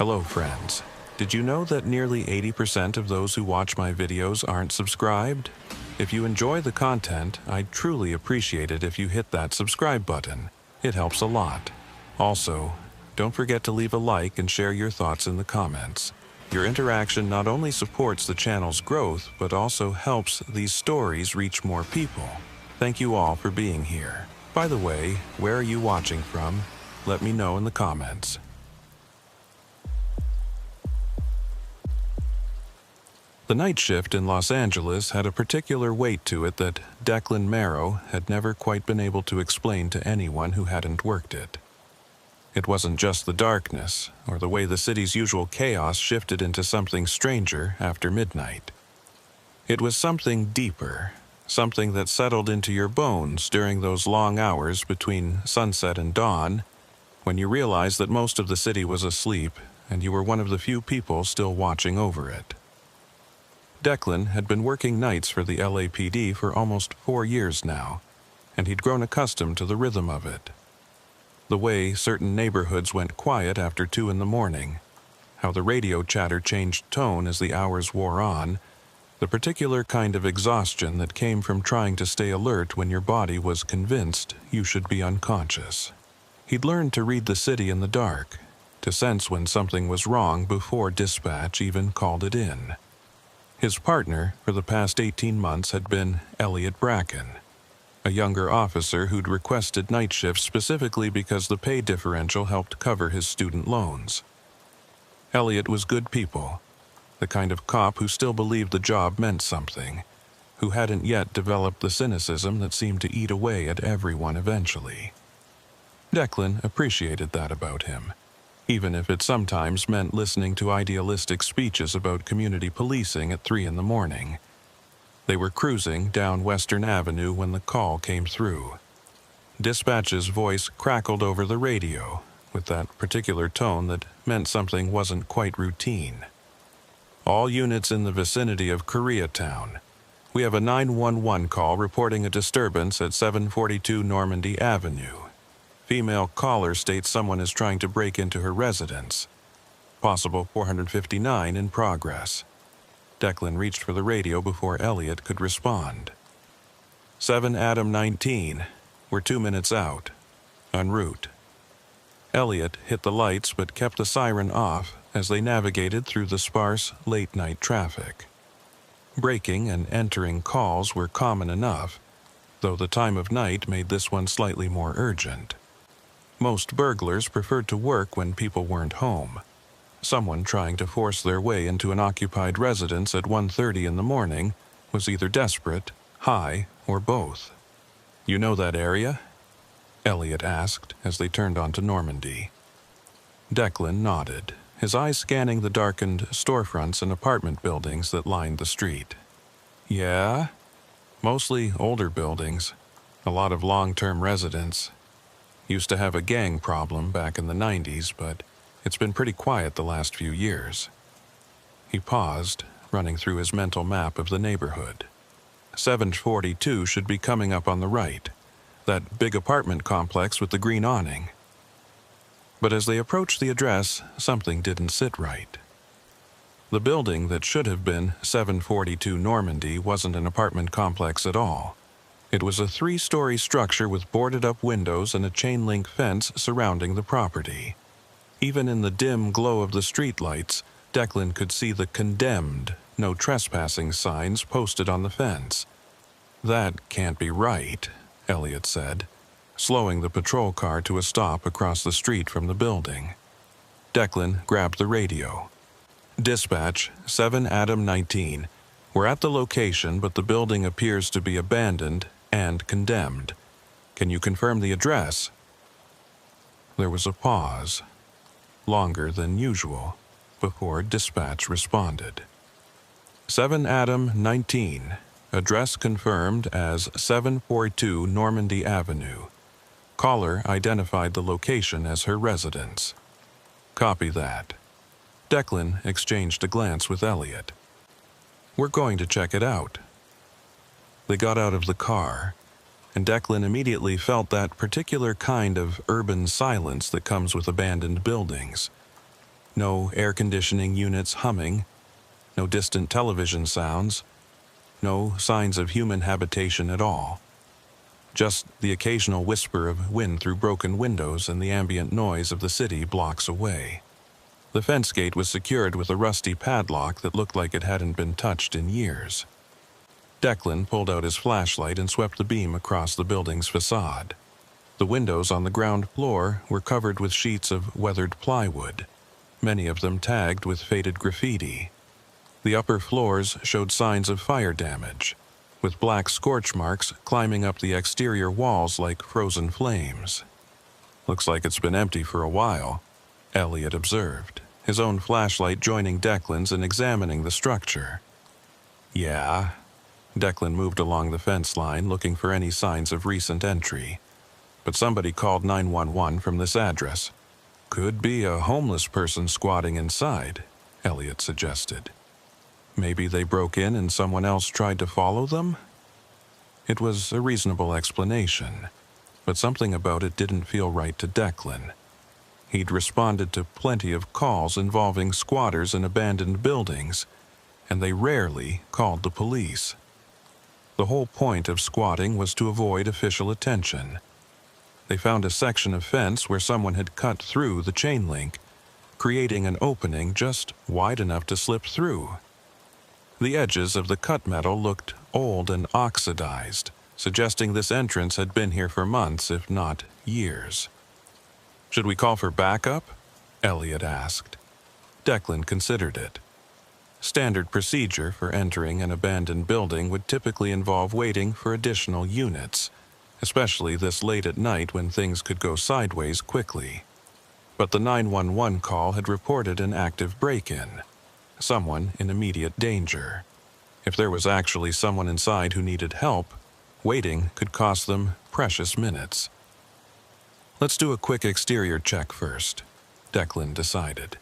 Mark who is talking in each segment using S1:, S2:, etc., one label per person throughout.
S1: Hello friends. Did you know that nearly 80% of those who watch my videos aren't subscribed? If you enjoy the content, I'd truly appreciate it if you hit that subscribe button. It helps a lot. Also, don't forget to leave a like and share your thoughts in the comments. Your interaction not only supports the channel's growth, but also helps these stories reach more people. Thank you all for being here. By the way, where are you watching from? Let me know in the comments. The night shift in Los Angeles had a particular weight to it that Declan Marrow had never quite been able to explain to anyone who hadn't worked it. It wasn't just the darkness, or the way the city's usual chaos shifted into something stranger after midnight. It was something deeper, something that settled into your bones during those long hours between sunset and dawn, when you realized that most of the city was asleep and you were one of the few people still watching over it. Declan had been working nights for the LAPD for almost 4 years now, and he'd grown accustomed to the rhythm of it. The way certain neighborhoods went quiet after 2 in the morning, how the radio chatter changed tone as the hours wore on, the particular kind of exhaustion that came from trying to stay alert when your body was convinced you should be unconscious. He'd learned to read the city in the dark, to sense when something was wrong before dispatch even called it in. His partner for the past 18 months had been Elliot Bracken, a younger officer who'd requested night shifts specifically because the pay differential helped cover his student loans. Elliot was good people, the kind of cop who still believed the job meant something, who hadn't yet developed the cynicism that seemed to eat away at everyone eventually. Declan appreciated that about him, even if it sometimes meant listening to idealistic speeches about community policing at 3 in the morning. They were cruising down Western Avenue when the call came through. Dispatch's voice crackled over the radio, with that particular tone that meant something wasn't quite routine. All units in the vicinity of Koreatown. We have a 911 call reporting a disturbance at 742 Normandy Avenue. Female caller states someone is trying to break into her residence. Possible 459 in progress. Declan reached for the radio before Elliot could respond. 7 Adam 19. We're 2 minutes out. En route. Elliot hit the lights but kept the siren off as they navigated through the sparse, late-night traffic. Breaking and entering calls were common enough, though the time of night made this one slightly more urgent. Most burglars preferred to work when people weren't home. Someone trying to force their way into an occupied residence at 1:30 in the morning was either desperate, high, or both. "You know that area?" Elliot asked as they turned onto Normandy. Declan nodded, his eyes scanning the darkened storefronts and apartment buildings that lined the street. "Yeah? Mostly older buildings. A lot of long-term residents. Used to have a gang problem back in the 90s, but it's been pretty quiet the last few years." He paused, running through his mental map of the neighborhood. 742 should be coming up on the right, that big apartment complex with the green awning. But as they approached the address, something didn't sit right. The building that should have been 742 Normandy wasn't an apartment complex at all. It was a 3-story structure with boarded-up windows and a chain-link fence surrounding the property. Even in the dim glow of the streetlights, Declan could see the condemned, no trespassing signs posted on the fence. "That can't be right," Elliot said, slowing the patrol car to a stop across the street from the building. Declan grabbed the radio. "Dispatch, 7 Adam 19. We're at the location, but the building appears to be abandoned and condemned. Can you confirm the address?" There was a pause, longer than usual, before dispatch responded. 7 Adam 19. Address confirmed as 742 Normandy Avenue. Caller identified the location as her residence. "Copy that." Declan exchanged a glance with Elliot. "We're going to check it out." They got out of the car, and Declan immediately felt that particular kind of urban silence that comes with abandoned buildings. No air conditioning units humming, no distant television sounds, no signs of human habitation at all. Just the occasional whisper of wind through broken windows and the ambient noise of the city blocks away. The fence gate was secured with a rusty padlock that looked like it hadn't been touched in years. Declan pulled out his flashlight and swept the beam across the building's facade. The windows on the ground floor were covered with sheets of weathered plywood, many of them tagged with faded graffiti. The upper floors showed signs of fire damage, with black scorch marks climbing up the exterior walls like frozen flames. "Looks like it's been empty for a while," Elliot observed, his own flashlight joining Declan's in examining the structure. "Yeah." Declan moved along the fence line looking for any signs of recent entry. "But somebody called 911 from this address. Could be a homeless person squatting inside," Elliot suggested. "Maybe they broke in and someone else tried to follow them?" It was a reasonable explanation, but something about it didn't feel right to Declan. He'd responded to plenty of calls involving squatters in abandoned buildings, and they rarely called the police. The whole point of squatting was to avoid official attention. They found a section of fence where someone had cut through the chain link, creating an opening just wide enough to slip through. The edges of the cut metal looked old and oxidized, suggesting this entrance had been here for months, if not years. "Should we call for backup?" Elliot asked. Declan considered it. Standard procedure for entering an abandoned building would typically involve waiting for additional units, especially this late at night when things could go sideways quickly. But the 911 call had reported an active break-in, someone in immediate danger. If there was actually someone inside who needed help, waiting could cost them precious minutes. "Let's do a quick exterior check first," Declan decided.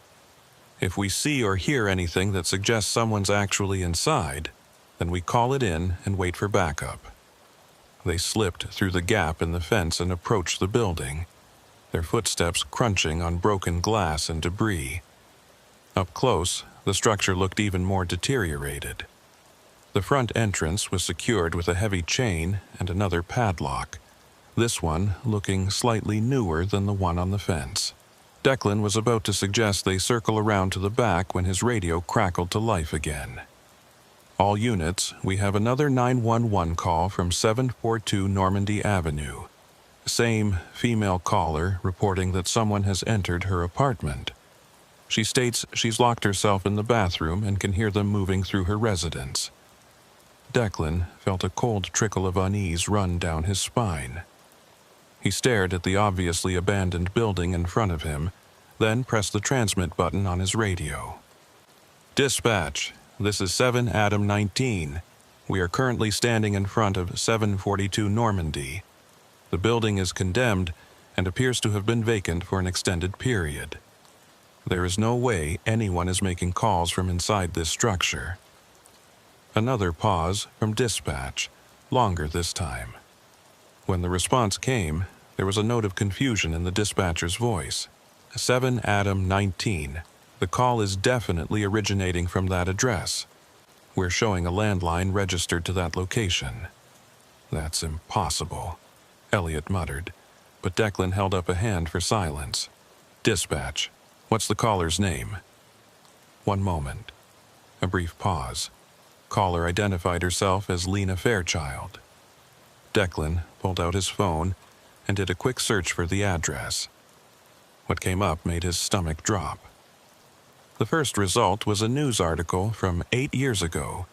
S1: "If we see or hear anything that suggests someone's actually inside, then we call it in and wait for backup." They slipped through the gap in the fence and approached the building, their footsteps crunching on broken glass and debris. Up close, the structure looked even more deteriorated. The front entrance was secured with a heavy chain and another padlock, this one looking slightly newer than the one on the fence. Declan was about to suggest they circle around to the back when his radio crackled to life again. "All units, we have another 911 call from 742 Normandy Avenue. Same female caller reporting that someone has entered her apartment. She states she's locked herself in the bathroom and can hear them moving through her residence." Declan felt a cold trickle of unease run down his spine. He stared at the obviously abandoned building in front of him, then pressed the transmit button on his radio. "Dispatch, this is 7 Adam 19. We are currently standing in front of 742 Normandy. The building is condemned and appears to have been vacant for an extended period. There is no way anyone is making calls from inside this structure." Another pause from dispatch, longer this time. When the response came, there was a note of confusion in the dispatcher's voice. 7 Adam 19. The call is definitely originating from that address. We're showing a landline registered to that location." "That's impossible," Elliot muttered, but Declan held up a hand for silence. "Dispatch, what's the caller's name?" One moment. A brief pause. Caller identified herself as Lena Fairchild. Declan pulled out his phone and did a quick search for the address. What came up made his stomach drop. The first result was a news article from 8 years ago.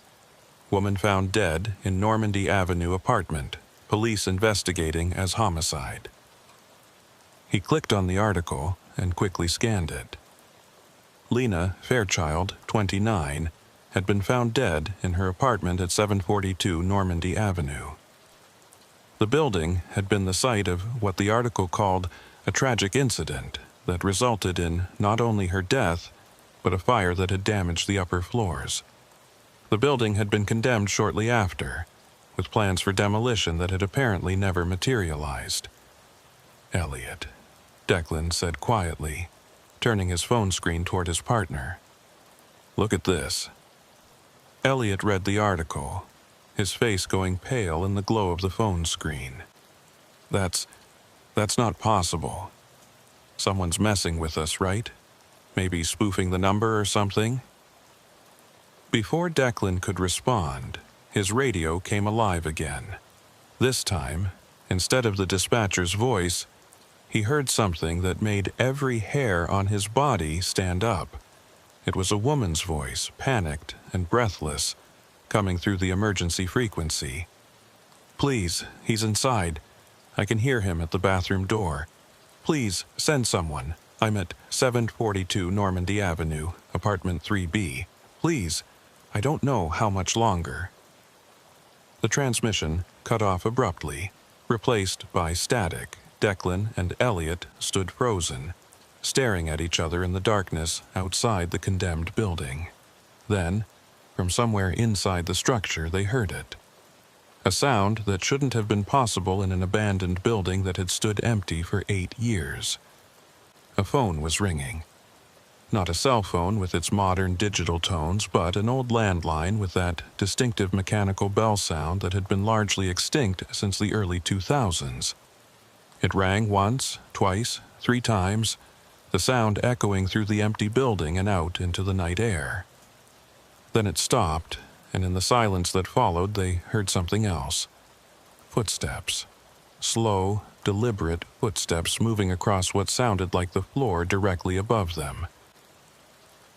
S1: "Woman found dead in Normandy Avenue apartment. Police investigating as homicide." He clicked on the article and quickly scanned it. Lena Fairchild, 29, had been found dead in her apartment at 742 Normandy Avenue. The building had been the site of what the article called a tragic incident that resulted in not only her death, but a fire that had damaged the upper floors. The building had been condemned shortly after, with plans for demolition that had apparently never materialized. "Elliot," Declan said quietly, turning his phone screen toward his partner. "Look at this." Elliot read the article, his face going pale in the glow of the phone screen. That's not possible. Someone's messing with us, right? Maybe spoofing the number or something?" Before Declan could respond, his radio came alive again. This time, instead of the dispatcher's voice, he heard something that made every hair on his body stand up. It was a woman's voice, panicked and breathless, coming through the emergency frequency. "Please, he's inside. I can hear him at the bathroom door. Please, send someone. I'm at 742 Normandy Avenue, apartment 3B. Please, I don't know how much longer." The transmission cut off abruptly, replaced by static. Declan and Elliot stood frozen, staring at each other in the darkness outside the condemned building. Then, from somewhere inside the structure, they heard it. A sound that shouldn't have been possible in an abandoned building that had stood empty for 8 years. A phone was ringing. Not a cell phone with its modern digital tones, but an old landline with that distinctive mechanical bell sound that had been largely extinct since the early 2000s. It rang once, twice, 3 times, the sound echoing through the empty building and out into the night air. Then it stopped, and in the silence that followed, they heard something else. Footsteps. Slow, deliberate footsteps moving across what sounded like the floor directly above them.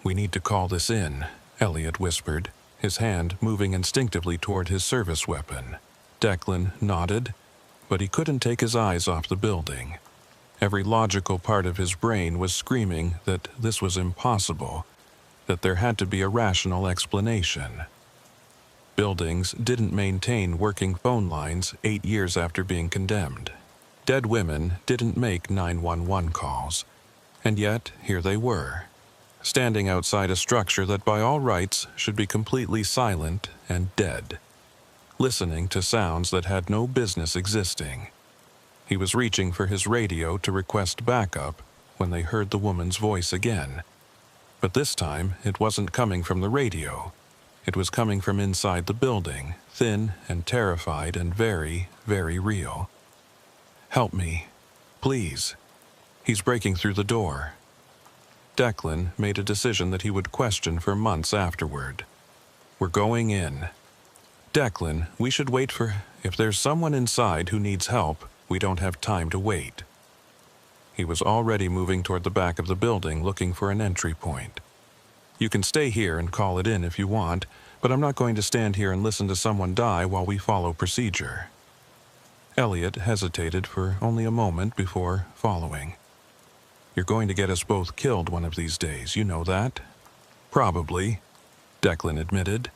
S1: "We need to call this in," Elliot whispered, his hand moving instinctively toward his service weapon. Declan nodded, but he couldn't take his eyes off the building. Every logical part of his brain was screaming that this was impossible, that there had to be a rational explanation. Buildings didn't maintain working phone lines 8 years after being condemned. Dead women didn't make 911 calls. And yet, here they were, standing outside a structure that by all rights should be completely silent and dead, listening to sounds that had no business existing. He was reaching for his radio to request backup when they heard the woman's voice again. But this time, it wasn't coming from the radio. It was coming from inside the building, thin and terrified and very, very real. "Help me. Please. He's breaking through the door." Declan made a decision that he would question for months afterward. "We're going in." "Declan, we should wait for... If there's someone inside who needs help, we don't have time to wait." He was already moving toward the back of the building, looking for an entry point. "You can stay here and call it in if you want, but I'm not going to stand here and listen to someone die while we follow procedure." Elliot hesitated for only a moment before following. "You're going to get us both killed one of these days, you know that?" "Probably," Declan admitted.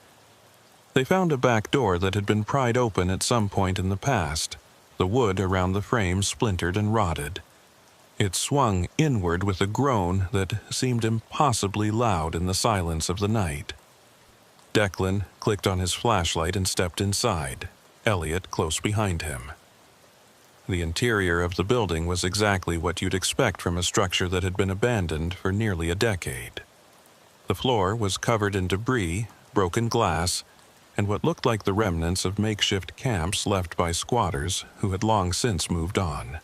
S1: They found a back door that had been pried open at some point in the past. The wood around the frame splintered and rotted. It swung inward with a groan that seemed impossibly loud in the silence of the night. Declan clicked on his flashlight and stepped inside, Elliot close behind him. The interior of the building was exactly what you'd expect from a structure that had been abandoned for nearly a decade. The floor was covered in debris, broken glass, and what looked like the remnants of makeshift camps left by squatters who had long since moved on.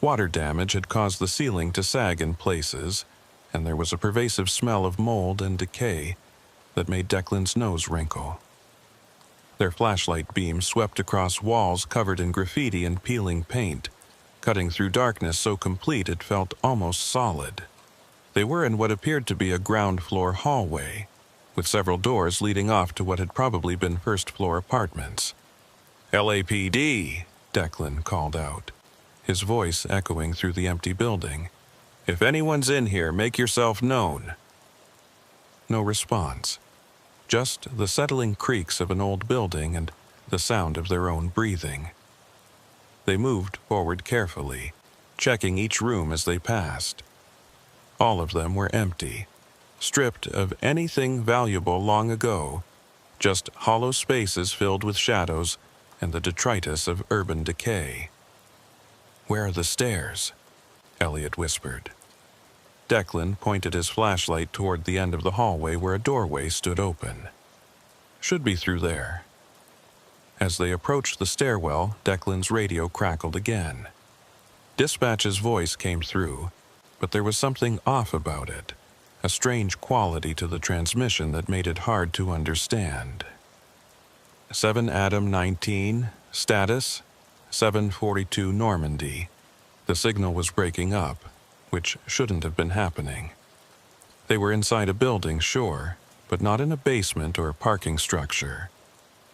S1: Water damage had caused the ceiling to sag in places, and there was a pervasive smell of mold and decay that made Declan's nose wrinkle. Their flashlight beam swept across walls covered in graffiti and peeling paint, cutting through darkness so complete it felt almost solid. They were in what appeared to be a ground-floor hallway, with several doors leading off to what had probably been first-floor apartments. "LAPD," Declan called out, his voice echoing through the empty building. "If anyone's in here, make yourself known." No response. Just the settling creaks of an old building and the sound of their own breathing. They moved forward carefully, checking each room as they passed. All of them were empty, stripped of anything valuable long ago, just hollow spaces filled with shadows and the detritus of urban decay. "Where are the stairs?" Elliot whispered. Declan pointed his flashlight toward the end of the hallway where a doorway stood open. "Should be through there." As they approached the stairwell, Declan's radio crackled again. Dispatch's voice came through, but there was something off about it, a strange quality to the transmission that made it hard to understand. 7 Adam 19, status, 742 Normandy. The signal was breaking up, which shouldn't have been happening. They were inside a building, sure, but not in a basement or parking structure.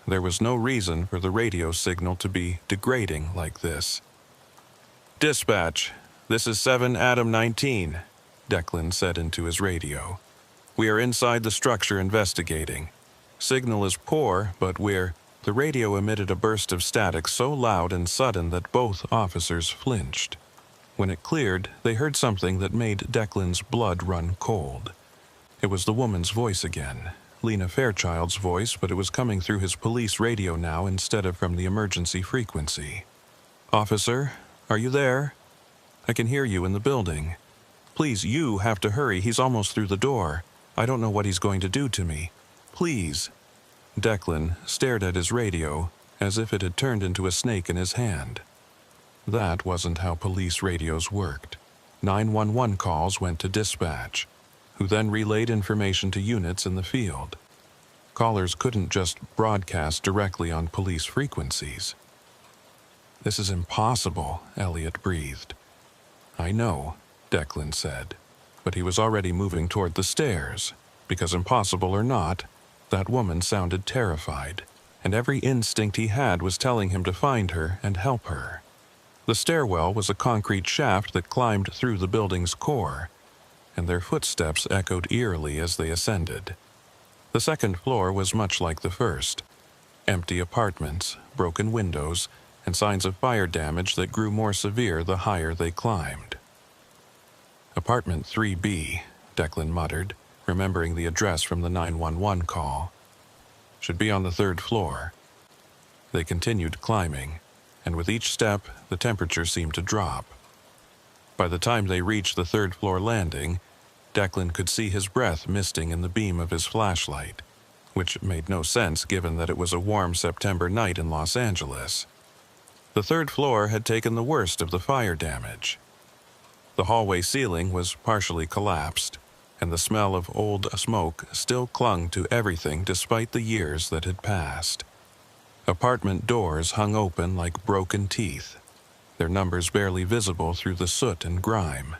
S1: There was no reason for the radio signal to be degrading like this. "Dispatch, this is 7 Adam 19, Declan said into his radio. "We are inside the structure investigating. Signal is poor, but we're..." The radio emitted a burst of static so loud and sudden that both officers flinched. When it cleared, they heard something that made Declan's blood run cold. It was the woman's voice again, Lena Fairchild's voice, but it was coming through his police radio now instead of from the emergency frequency. "Officer, are you there? I can hear you in the building. Please, you have to hurry. He's almost through the door. I don't know what he's going to do to me. Please." Declan stared at his radio as if it had turned into a snake in his hand. That wasn't how police radios worked. 911 calls went to dispatch, who then relayed information to units in the field. Callers couldn't just broadcast directly on police frequencies. "This is impossible," Elliot breathed. "I know," Declan said, but he was already moving toward the stairs, because impossible or not, that woman sounded terrified, and every instinct he had was telling him to find her and help her. The stairwell was a concrete shaft that climbed through the building's core, and their footsteps echoed eerily as they ascended. The second floor was much like the first. Empty apartments, broken windows, and signs of fire damage that grew more severe the higher they climbed. "Apartment 3B, Declan muttered, remembering the address from the 911 call. "Should be on the 3rd floor." They continued climbing, and with each step, the temperature seemed to drop. By the time they reached the 3rd floor landing, Declan could see his breath misting in the beam of his flashlight, which made no sense given that it was a warm September night in Los Angeles. The 3rd floor had taken the worst of the fire damage. The hallway ceiling was partially collapsed, and the smell of old smoke still clung to everything despite the years that had passed. Apartment doors hung open like broken teeth, their numbers barely visible through the soot and grime.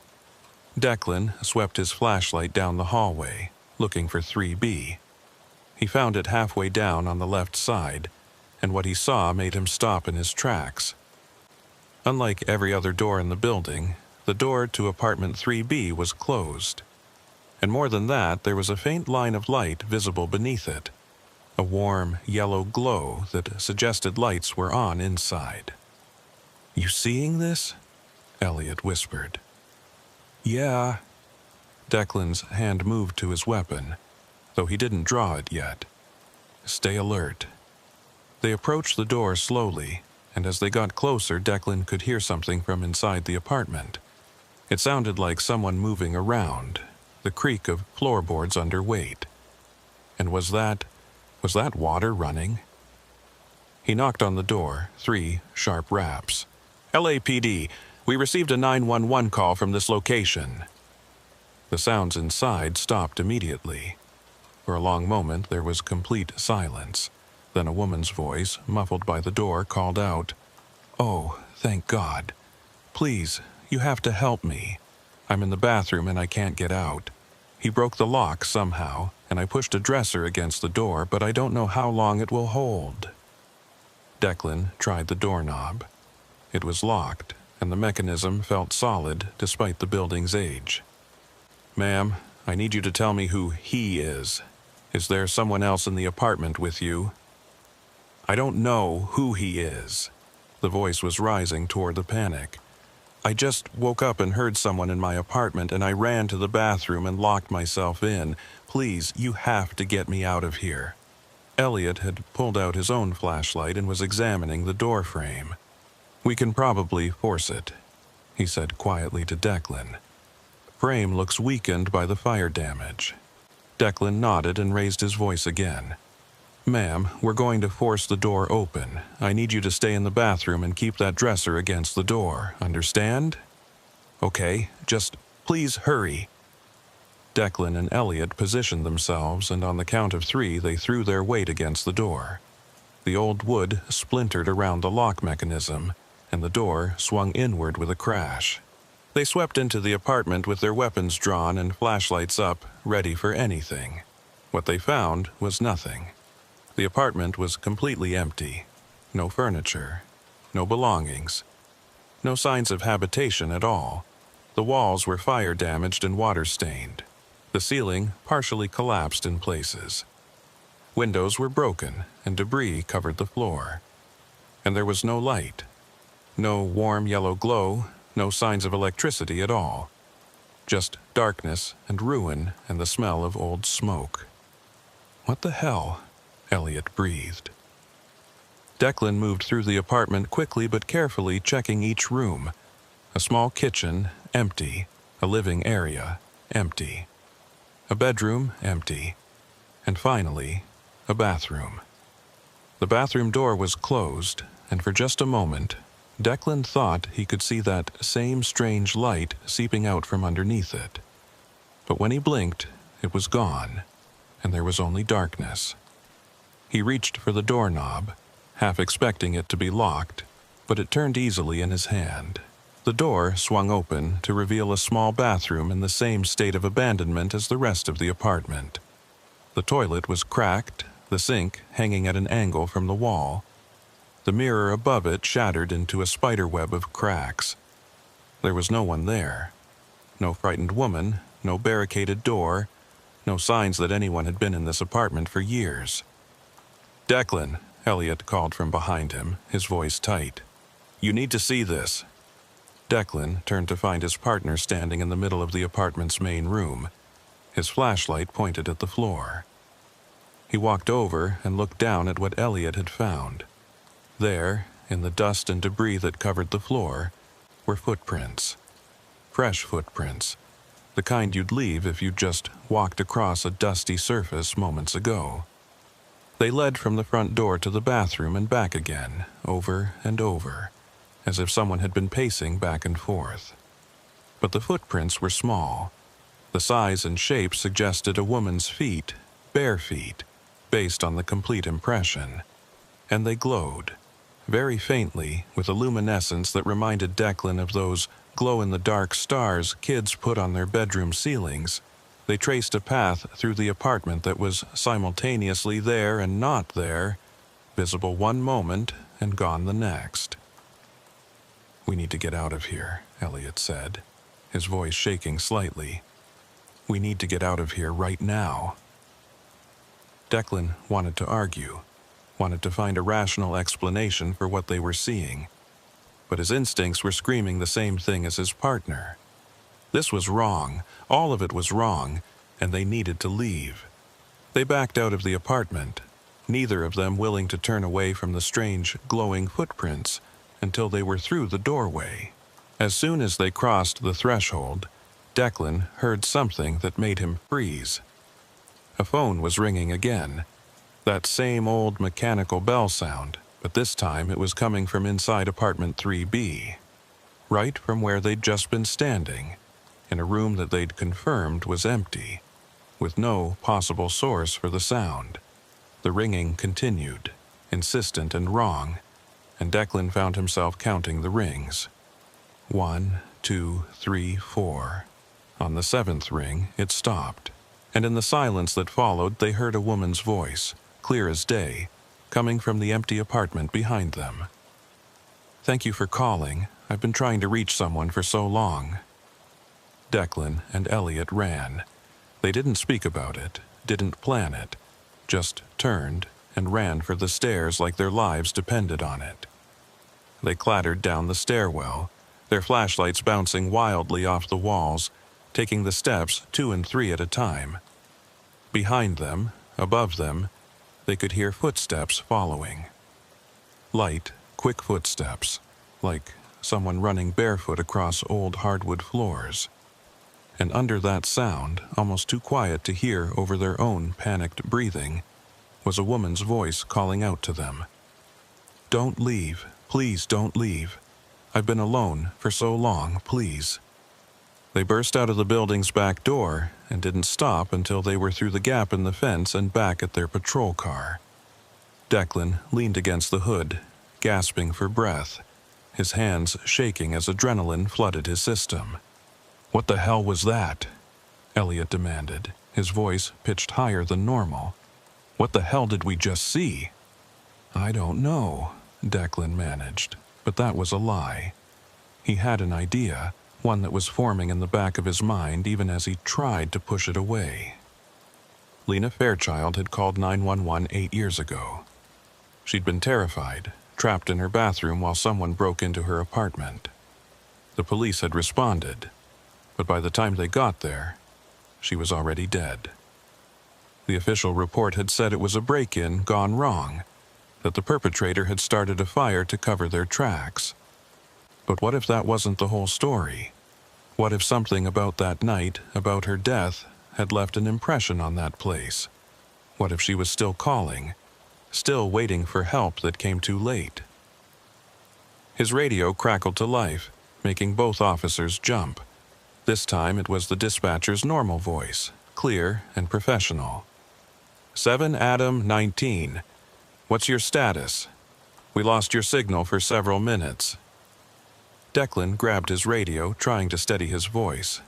S1: Declan swept his flashlight down the hallway, looking for 3B. He found it halfway down on the left side, and what he saw made him stop in his tracks. Unlike every other door in the building, the door to apartment 3B was closed. And more than that, there was a faint line of light visible beneath it, a warm yellow glow that suggested lights were on inside. "You seeing this?" Elliot whispered. "Yeah." Declan's hand moved to his weapon, though he didn't draw it yet. "Stay alert." They approached the door slowly, and as they got closer, Declan could hear something from inside the apartment. It sounded like someone moving around, the creak of floorboards under weight. And was that water running? He knocked on the door, 3 sharp raps. "LAPD, we received a 911 call from this location." The sounds inside stopped immediately. For a long moment there was complete silence. Then a woman's voice, muffled by the door, called out, "Oh, thank God. Please, you have to help me. I'm in the bathroom and I can't get out. He broke the lock somehow, and I pushed a dresser against the door, but I don't know how long it will hold." Declan tried the doorknob. It was locked, and the mechanism felt solid despite the building's age. "Ma'am, I need you to tell me who he is. Is there someone else in the apartment with you?" "I don't know who he is." The voice was rising toward the panic. "I just woke up and heard someone in my apartment, and I ran to the bathroom and locked myself in. Please, you have to get me out of here." Elliot had pulled out his own flashlight and was examining the door frame. "We can probably force it," he said quietly to Declan. frame looks weakened by the fire damage. Declan nodded and raised his voice again. Ma'am, we're going to force the door open. I need you to stay in the bathroom and keep that dresser against the door. Understand? Okay, just please hurry. Declan and Elliot positioned themselves, and on the count of 3 they threw their weight against the door. The old wood splintered around the lock mechanism, and the door swung inward with a crash. They swept into the apartment with their weapons drawn and flashlights up, ready for anything. What they found was nothing. The apartment was completely empty. No furniture, no belongings, no signs of habitation at all. The walls were fire-damaged and water-stained. The ceiling partially collapsed in places. Windows were broken, and debris covered the floor. And there was no light. No warm yellow glow, no signs of electricity at all. Just darkness and ruin and the smell of old smoke. What the hell? Elliot breathed. Declan moved through the apartment quickly but carefully, checking each room. A small kitchen, empty. A living area, empty. A bedroom, empty. And finally, a bathroom. The bathroom door was closed, and for just a moment, Declan thought he could see that same strange light seeping out from underneath it. But when he blinked, it was gone, and there was only darkness. He reached for the doorknob, half expecting it to be locked, but it turned easily in his hand. The door swung open to reveal a small bathroom in the same state of abandonment as the rest of the apartment. The toilet was cracked, the sink hanging at an angle from the wall. The mirror above it shattered into a spiderweb of cracks. There was no one there. No frightened woman, no barricaded door, no signs that anyone had been in this apartment for years. "Declan," Elliot called from behind him, his voice tight. "You need to see this." Declan turned to find his partner standing in the middle of the apartment's main room, his flashlight pointed at the floor. He walked over and looked down at what Elliot had found. There, in the dust and debris that covered the floor, were footprints. Fresh footprints, the kind you'd leave if you'd just walked across a dusty surface moments ago. They led from the front door to the bathroom and back again, over and over, as if someone had been pacing back and forth. But the footprints were small. The size and shape suggested a woman's feet, bare feet, based on the complete impression. And they glowed, very faintly, with a luminescence that reminded Declan of those glow-in-the-dark stars kids put on their bedroom ceilings. They traced a path through the apartment that was simultaneously there and not there, visible one moment and gone the next. "We need to get out of here," Elliot said, his voice shaking slightly. "We need to get out of here right now." Declan wanted to argue, wanted to find a rational explanation for what they were seeing, but his instincts were screaming the same thing as his partner. This was wrong, all of it was wrong, and they needed to leave. They backed out of the apartment, neither of them willing to turn away from the strange, glowing footprints until they were through the doorway. As soon as they crossed the threshold, Declan heard something that made him freeze. A phone was ringing again, that same old mechanical bell sound, but this time it was coming from inside apartment 3B, right from where they'd just been standing, in a room that they'd confirmed was empty, with no possible source for the sound. The ringing continued, insistent and wrong, and Declan found himself counting the rings. 1, 2, 3, 4. On the 7th ring, it stopped, and in the silence that followed, they heard a woman's voice, clear as day, coming from the empty apartment behind them. "Thank you for calling. I've been trying to reach someone for so long." Declan and Elliot ran. They didn't speak about it, didn't plan it, just turned and ran for the stairs like their lives depended on it. They clattered down the stairwell, their flashlights bouncing wildly off the walls, taking the steps 2 and 3 at a time. Behind them, above them, they could hear footsteps following. Light, quick footsteps, like someone running barefoot across old hardwood floors. And under that sound, almost too quiet to hear over their own panicked breathing, was a woman's voice calling out to them. "Don't leave. Please don't leave. I've been alone for so long, please." They burst out of the building's back door and didn't stop until they were through the gap in the fence and back at their patrol car. Declan leaned against the hood, gasping for breath, his hands shaking as adrenaline flooded his system. "What the hell was that?" Elliot demanded, his voice pitched higher than normal. "What the hell did we just see?" "I don't know," Declan managed, but that was a lie. He had an idea, one that was forming in the back of his mind even as he tried to push it away. Lena Fairchild had called 911 8 years ago. She'd been terrified, trapped in her bathroom while someone broke into her apartment. The police had responded, but by the time they got there, she was already dead. The official report had said it was a break-in gone wrong, that the perpetrator had started a fire to cover their tracks. But what if that wasn't the whole story? What if something about that night, about her death, had left an impression on that place? What if she was still calling, still waiting for help that came too late? His radio crackled to life, making both officers jump. This time it was the dispatcher's normal voice, clear and professional. 7 Adam 19. What's your status? We lost your signal for several minutes. Declan grabbed his radio, trying to steady his voice.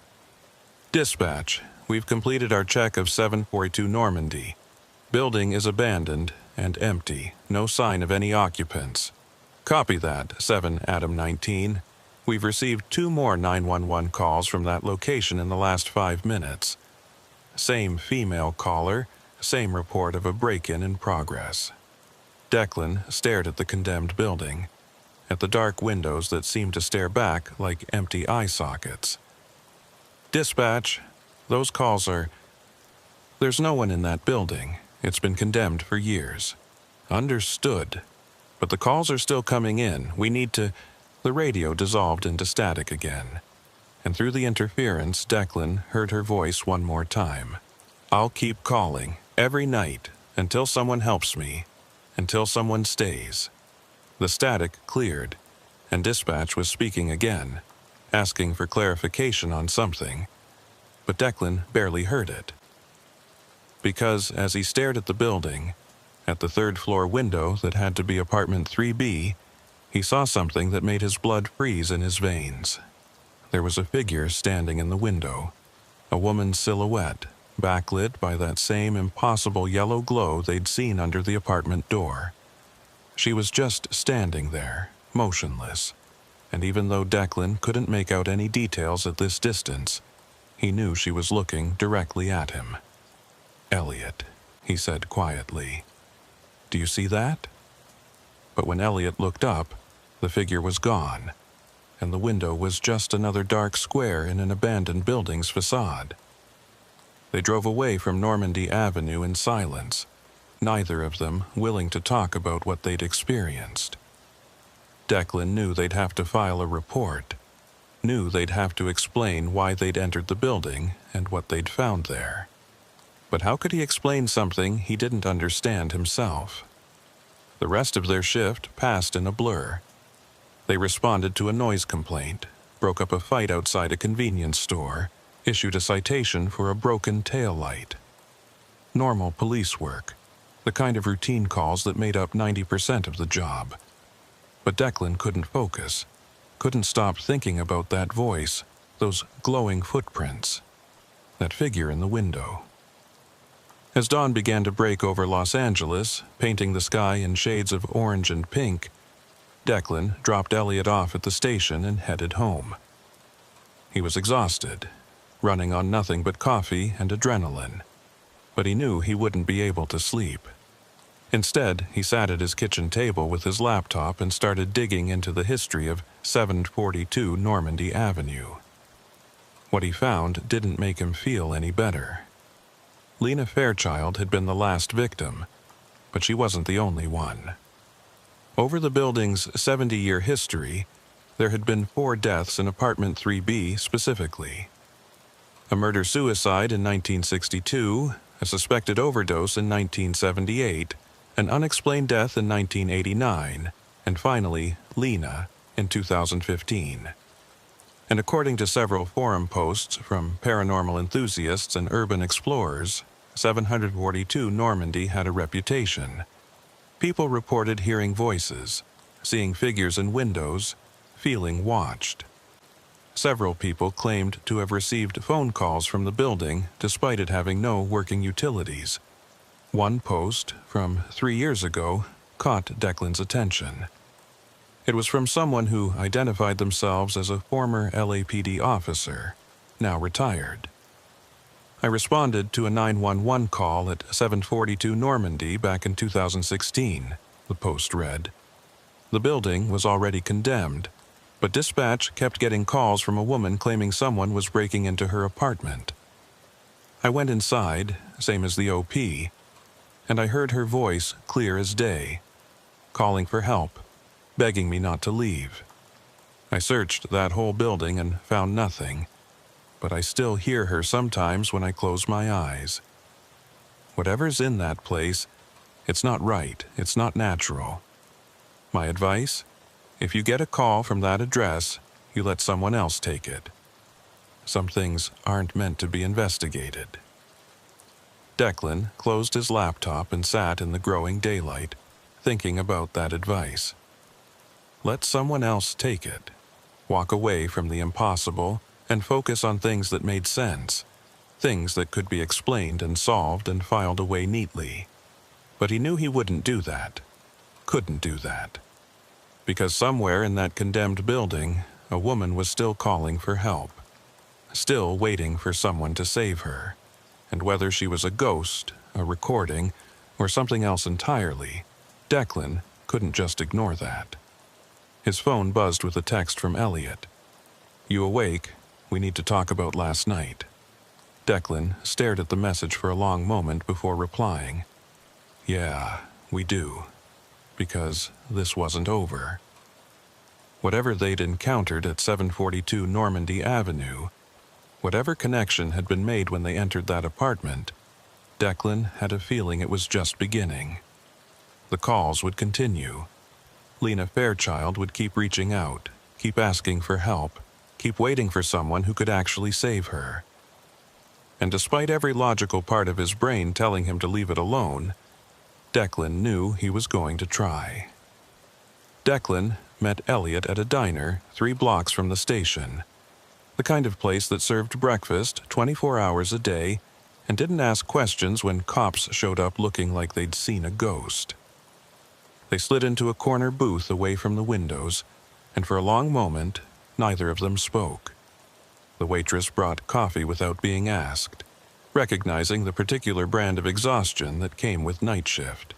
S1: Dispatch, we've completed our check of 742 Normandy. Building is abandoned and empty, no sign of any occupants. Copy that, 7 Adam 19. We've received 2 more 911 calls from that location in the last 5 minutes. Same female caller, same report of a break-in in progress. Declan stared at the condemned building, at the dark windows that seemed to stare back like empty eye sockets. Dispatch, those calls are... There's no one in that building. It's been condemned for years. Understood. But the calls are still coming in. We need to... The radio dissolved into static again, and through the interference, Declan heard her voice one more time. I'll keep calling, every night, until someone helps me, until someone stays. The static cleared, and dispatch was speaking again, asking for clarification on something, but Declan barely heard it. Because as he stared at the building, at the third-floor window that had to be apartment 3B, he saw something that made his blood freeze in his veins. There was a figure standing in the window, a woman's silhouette, backlit by that same impossible yellow glow they'd seen under the apartment door. She was just standing there, motionless, and even though Declan couldn't make out any details at this distance, he knew she was looking directly at him. "Elliot," he said quietly. "Do you see that?" But when Elliot looked up, the figure was gone, and the window was just another dark square in an abandoned building's facade. They drove away from Normandy Avenue in silence, neither of them willing to talk about what they'd experienced. Declan knew they'd have to file a report, knew they'd have to explain why they'd entered the building and what they'd found there. But how could he explain something he didn't understand himself? The rest of their shift passed in a blur. They responded to a noise complaint, broke up a fight outside a convenience store, issued a citation for a broken tail light. Normal police work, the kind of routine calls that made up 90% of the job. But Declan couldn't focus, couldn't stop thinking about that voice, those glowing footprints, that figure in the window. As dawn began to break over Los Angeles, painting the sky in shades of orange and pink, Declan dropped Elliot off at the station and headed home. He was exhausted, running on nothing but coffee and adrenaline, but he knew he wouldn't be able to sleep. Instead, he sat at his kitchen table with his laptop and started digging into the history of 742 Normandy Avenue. What he found didn't make him feel any better. Lena Fairchild had been the last victim, but she wasn't the only one. Over the building's 70-year history, there had been 4 deaths in apartment 3B specifically. a murder-suicide in 1962, a suspected overdose in 1978, an unexplained death in 1989, and finally, Lena in 2015. And according to several forum posts from paranormal enthusiasts and urban explorers, 742 Normandy had a reputation. People reported hearing voices, seeing figures in windows, feeling watched. Several people claimed to have received phone calls from the building despite it having no working utilities. One post, from 3 years ago, caught Declan's attention. It was from someone who identified themselves as a former LAPD officer, now retired. I responded to a 911 call at 742 Normandy back in 2016, the post read. The building was already condemned, but dispatch kept getting calls from a woman claiming someone was breaking into her apartment. I went inside, same as the OP, and I heard her voice clear as day, calling for help, begging me not to leave. I searched that whole building and found nothing, but I still hear her sometimes when I close my eyes. Whatever's in that place, it's not right, it's not natural. My advice? If you get a call from that address, you let someone else take it. Some things aren't meant to be investigated. Declan closed his laptop and sat in the growing daylight, thinking about that advice. Let someone else take it. Walk away from the impossible and focus on things that made sense, things that could be explained and solved and filed away neatly. But he knew he wouldn't do that, couldn't do that. Because somewhere in that condemned building, a woman was still calling for help, still waiting for someone to save her. And whether she was a ghost, a recording, or something else entirely, Declan couldn't just ignore that. His phone buzzed with a text from Elliot. "You awake? We need to talk about last night." Declan stared at the message for a long moment before replying. "Yeah, we do. Because this wasn't over." Whatever they'd encountered at 742 Normandy Avenue, whatever connection had been made when they entered that apartment, Declan had a feeling it was just beginning. The calls would continue. Lena Fairchild would keep reaching out, keep asking for help, keep waiting for someone who could actually save her. And despite every logical part of his brain telling him to leave it alone, Declan knew he was going to try. Declan met Elliot at a diner 3 blocks from the station, the kind of place that served breakfast 24 hours a day and didn't ask questions when cops showed up looking like they'd seen a ghost. They slid into a corner booth away from the windows, and for a long moment, neither of them spoke. The waitress brought coffee without being asked, recognizing the particular brand of exhaustion that came with night shift.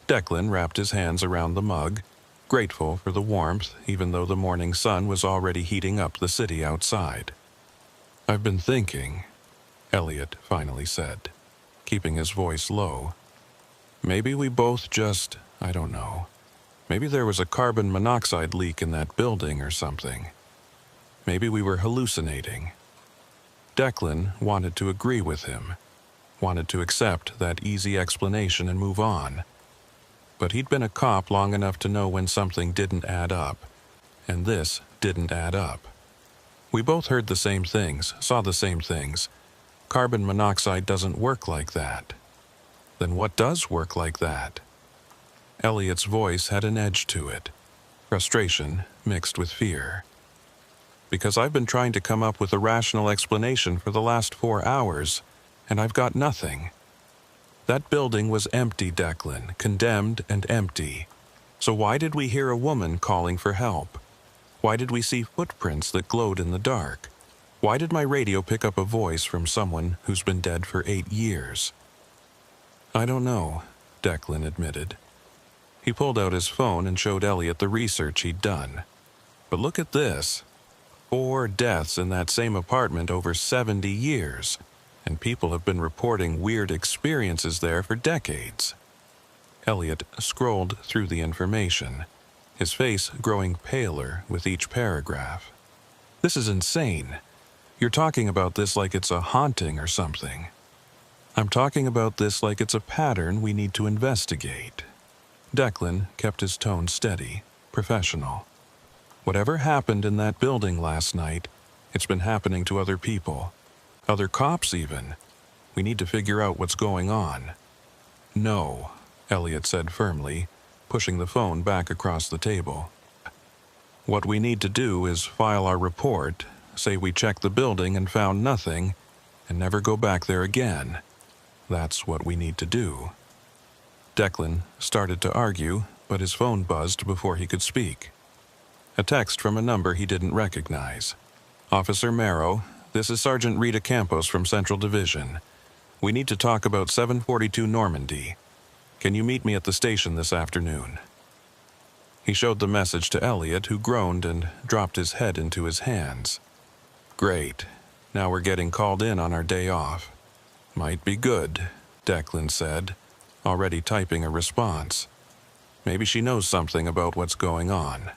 S1: Declan wrapped his hands around the mug, grateful for the warmth even though the morning sun was already heating up the city outside. "I've been thinking," Elliot finally said, keeping his voice low. "Maybe we both just, I don't know. Maybe there was a carbon monoxide leak in that building or something. Maybe we were hallucinating." Declan wanted to agree with him, wanted to accept that easy explanation and move on. But he'd been a cop long enough to know when something didn't add up, and this didn't add up. We both heard the same things, saw the same things. Carbon monoxide doesn't work like that. Then what does work like that? Elliot's voice had an edge to it, frustration mixed with fear. "Because I've been trying to come up with a rational explanation for the last 4 hours, and I've got nothing. That building was empty, Declan, condemned and empty. So why did we hear a woman calling for help? Why did we see footprints that glowed in the dark? Why did my radio pick up a voice from someone who's been dead for 8 years?" "I don't know," Declan admitted. He pulled out his phone and showed Elliot the research he'd done. "But look at this. 4 deaths in that same apartment over 70 years. And people have been reporting weird experiences there for decades." Elliot scrolled through the information, his face growing paler with each paragraph. "This is insane. You're talking about this like it's a haunting or something. I'm talking about this like it's a pattern we need to investigate. Declan kept his tone steady, professional. Whatever happened in that building last night, it's been happening to other people. Other cops even. We need to figure out what's going on. No, Elliot said firmly, pushing the phone back across the table. What we need to do is file our report, say we checked the building and found nothing, and never go back there again. That's what we need to do. Declan started to argue, but his phone buzzed before he could speak. A text from a number he didn't recognize. Officer Marrow, this is Sergeant Rita Campos from Central Division. We need to talk about 742 Normandy. Can you meet me at the station this afternoon? He showed the message to Elliot, who groaned and dropped his head into his hands. Great. Now we're getting called in on our day off. Might be good, Declan said, already typing a response. Maybe she knows something about what's going on.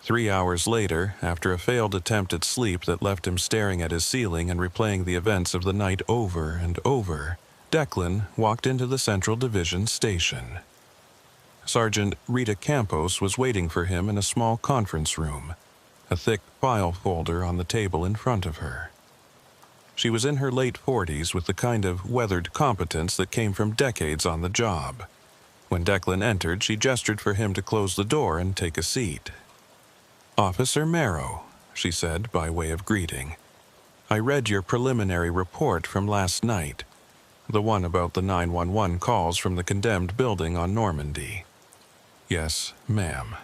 S1: 3 hours later, after a failed attempt at sleep that left him staring at his ceiling and replaying the events of the night over and over, Declan walked into the Central Division station. Sergeant Rita Campos was waiting for him in a small conference room, a thick file folder on the table in front of her. She was in her late 40s with the kind of weathered competence that came from decades on the job. When Declan entered, she gestured for him to close the door and take a seat. Officer Marrow, she said by way of greeting. I read your preliminary report from last night, the one about the 911 calls from the condemned building on Normandy. Yes, ma'am.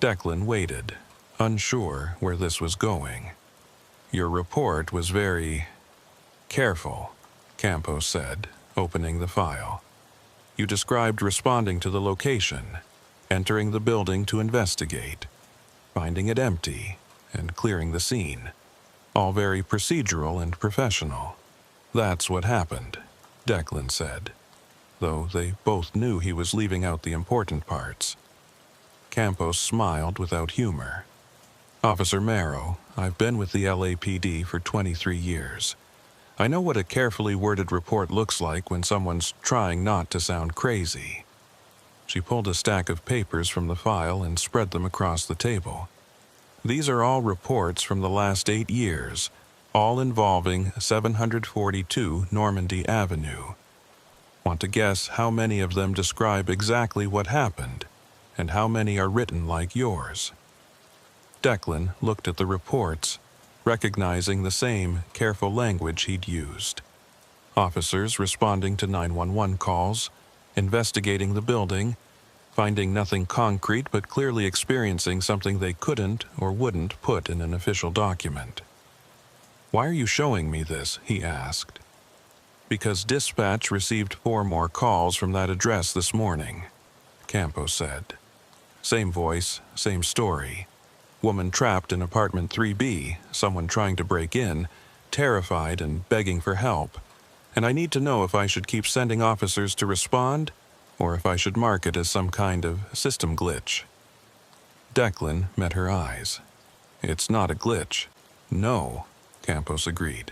S1: Declan waited, unsure where this was going. Your report was very careful, Campos said, opening the file. You described responding to the location, entering the building to investigate, finding it empty, and clearing the scene. All very procedural and professional. That's what happened, Declan said, though they both knew he was leaving out the important parts. Campos smiled without humor. Officer Marrow, I've been with the LAPD for 23 years. I know what a carefully worded report looks like when someone's trying not to sound crazy. She pulled a stack of papers from the file and spread them across the table. These are all reports from the last 8 years, all involving 742 Normandy Avenue. Want to guess how many of them describe exactly what happened, and how many are written like yours? Declan looked at the reports, recognizing the same careful language he'd used. Officers responding to 911 calls, investigating the building, finding nothing concrete but clearly experiencing something they couldn't or wouldn't put in an official document. Why are you showing me this? He asked. Because dispatch received 4 more calls from that address this morning, Campos said. Same voice, same story. Woman trapped in apartment 3B, someone trying to break in, terrified and begging for help. And I need to know if I should keep sending officers to respond, or if I should mark it as some kind of system glitch. Declan met her eyes. It's not a glitch. No, Campos agreed.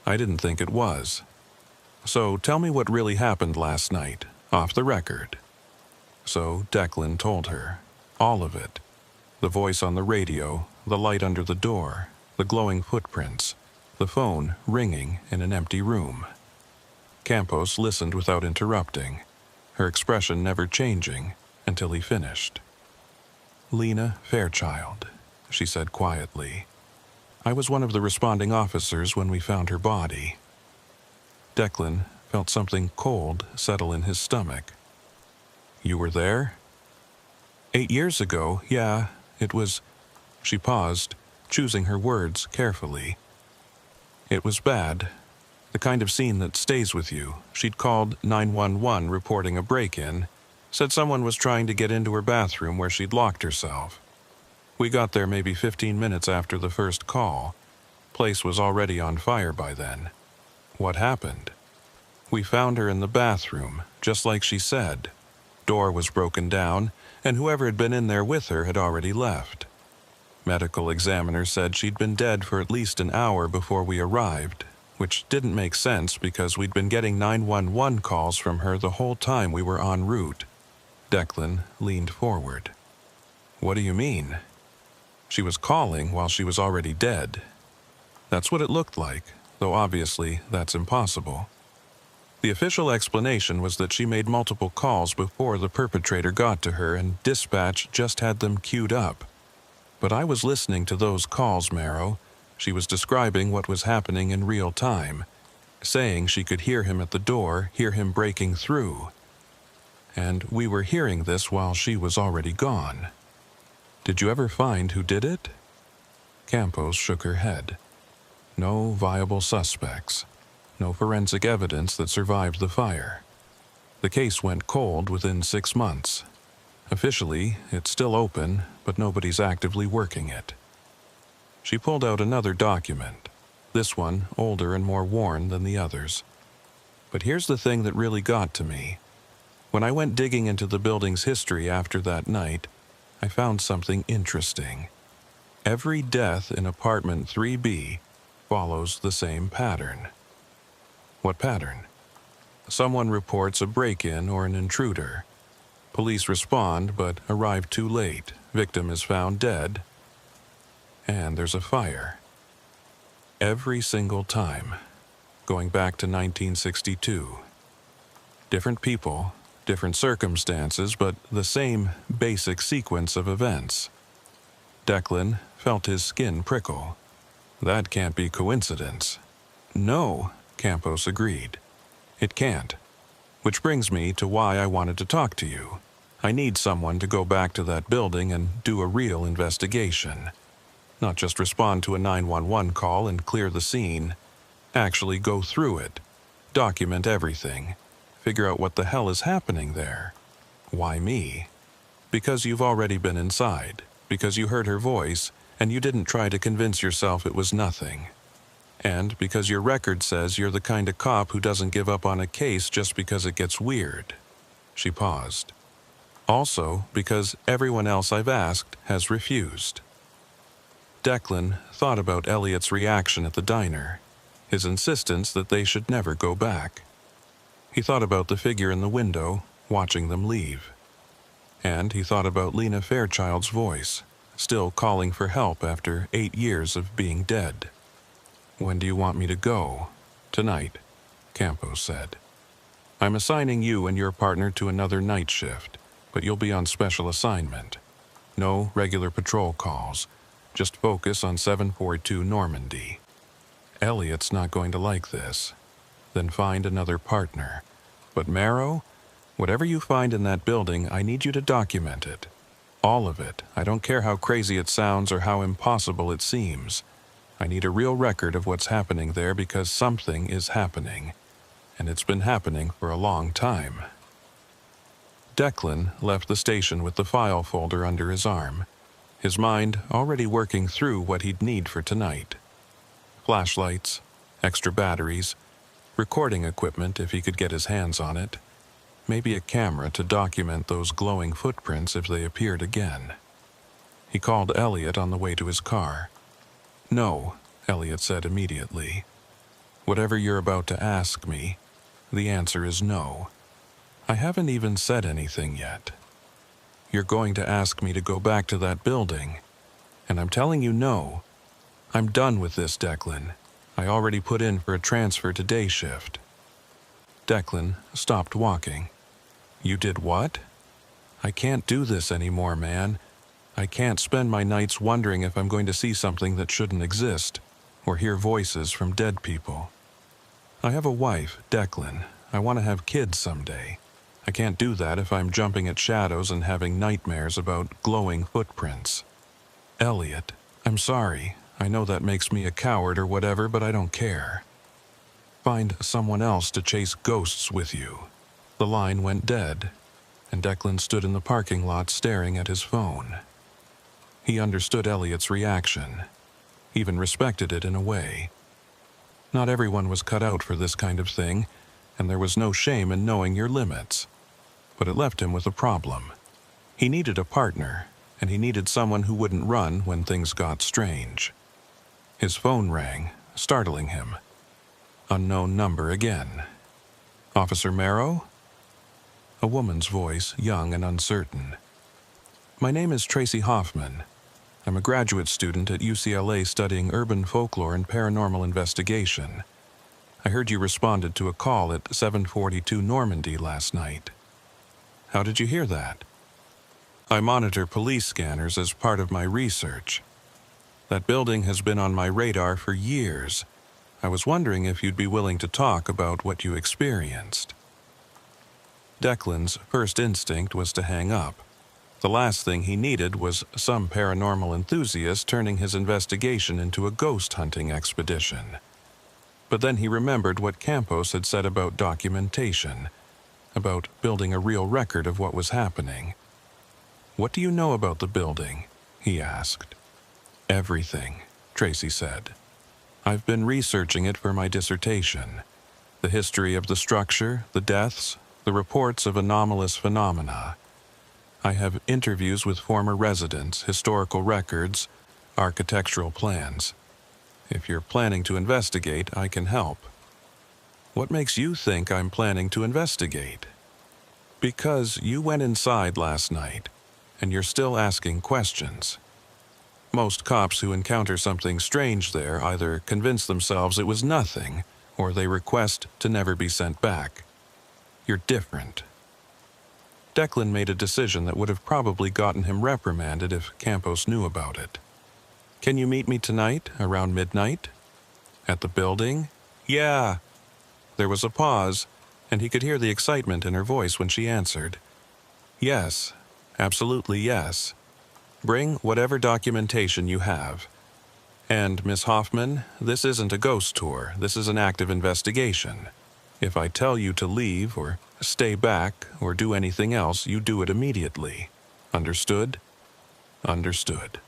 S1: I didn't think it was. So tell me what really happened last night, off the record. So Declan told her, all of it. The voice on the radio, the light under the door, the glowing footprints, the phone ringing in an empty room. Campos listened without interrupting, her expression never changing until he finished. Lena Fairchild, she said quietly. I was one of the responding officers when we found her body. Declan felt something cold settle in his stomach. You were there? 8 years ago, yeah, it was... She paused, choosing her words carefully. It was bad. The kind of scene that stays with you. She'd called 911 reporting a break-in, said someone was trying to get into her bathroom where she'd locked herself. We got there maybe 15 minutes after the first call. Place was already on fire by then. What happened? We found her in the bathroom, just like she said. Door was broken down, and whoever had been in there with her had already left. Medical examiner said she'd been dead for at least an hour before we arrived, which didn't make sense because we'd been getting 911 calls from her the whole time we were en route. Declan leaned forward. What do you mean? She was calling while she was already dead. That's what it looked like, though obviously that's impossible. The official explanation was that she made multiple calls before the perpetrator got to her and dispatch just had them queued up. But I was listening to those calls, Marrow. She was describing what was happening in real time, saying she could hear him at the door, hear him breaking through. And we were hearing this while she was already gone. Did you ever find who did it? Campos shook her head. No viable suspects. No forensic evidence that survived the fire. The case went cold within 6 months. Officially, it's still open, but nobody's actively working it. She pulled out another document, this one older and more worn than the others. But here's the thing that really got to me. When I went digging into the building's history after that night, I found something interesting. Every death in apartment 3B follows the same pattern. What pattern? Someone reports a break-in or an intruder. Police respond, but arrive too late. Victim is found dead. And there's a fire. Every single time, going back to 1962. Different people, different circumstances, but the same basic sequence of events. Declan felt his skin prickle. That can't be coincidence. No, Campos agreed. It can't. Which brings me to why I wanted to talk to you. I need someone to go back to that building and do a real investigation. Not just respond to a 911 call and clear the scene. Actually go through it. Document everything. Figure out what the hell is happening there. Why me? Because you've already been inside. Because you heard her voice, and you didn't try to convince yourself it was nothing. And because your record says you're the kind of cop who doesn't give up on a case just because it gets weird. She paused. Also, because everyone else I've asked has refused. Declan thought about Elliot's reaction at the diner, his insistence that they should never go back. He thought about the figure in the window, watching them leave. And he thought about Lena Fairchild's voice, still calling for help after 8 years of being dead. When do you want me to go? Tonight, Campos said. I'm assigning you and your partner to another night shift, but you'll be on special assignment. No regular patrol calls. Just focus on 742 Normandy. Elliot's not going to like this. Then find another partner. But Marrow, whatever you find in that building, I need you to document it. All of it. I don't care how crazy it sounds or how impossible it seems. I need a real record of what's happening there because something is happening. And it's been happening for a long time. Declan left the station with the file folder under his arm, his mind already working through what he'd need for tonight. Flashlights, extra batteries, recording equipment if he could get his hands on it, maybe a camera to document those glowing footprints if they appeared again. He called Elliot on the way to his car. No, Elliot said immediately. Whatever you're about to ask me, the answer is no. I haven't even said anything yet. You're going to ask me to go back to that building, and I'm telling you no. I'm done with this, Declan. I already put in for a transfer to day shift. Declan stopped walking. You did what? I can't do this anymore, man. I can't spend my nights wondering if I'm going to see something that shouldn't exist, or hear voices from dead people. I have a wife, Declan. I want to have kids someday. I can't do that if I'm jumping at shadows and having nightmares about glowing footprints. Elliot, I'm sorry. I know that makes me a coward or whatever, but I don't care. Find someone else to chase ghosts with you. The line went dead, and Declan stood in the parking lot staring at his phone. He understood Elliot's reaction, even respected it in a way. Not everyone was cut out for this kind of thing, and there was no shame in knowing your limits. But it left him with a problem. He needed a partner, and he needed someone who wouldn't run when things got strange. His phone rang, startling him. Unknown number again. Officer Marrow? A woman's voice, young and uncertain. My name is Tracy Hoffman. I'm a graduate student at UCLA studying urban folklore and paranormal investigation. I heard you responded to a call at 742 Normandy last night. How did you hear that? I monitor police scanners as part of my research. That building has been on my radar for years. I was wondering if you'd be willing to talk about what you experienced. Declan's first instinct was to hang up. The last thing he needed was some paranormal enthusiast turning his investigation into a ghost hunting expedition. But then he remembered what Campos had said about documentation, about building a real record of what was happening. What do you know about the building? He asked. Everything, Tracy said. I've been researching it for my dissertation. The history of the structure, the deaths, the reports of anomalous phenomena. I have interviews with former residents, historical records, architectural plans. If you're planning to investigate, I can help. What makes you think I'm planning to investigate? Because you went inside last night, and you're still asking questions. Most cops who encounter something strange there either convince themselves it was nothing, or they request to never be sent back. You're different. Declan made a decision that would have probably gotten him reprimanded if Campos knew about it. Can you meet me tonight, around midnight? At the building? Yeah. There was a pause, and he could hear the excitement in her voice when she answered. Yes, absolutely yes. Bring whatever documentation you have. And, Miss Hoffman, this isn't a ghost tour, this is an active investigation. If I tell you to leave, or stay back, or do anything else, you do it immediately. Understood? Understood.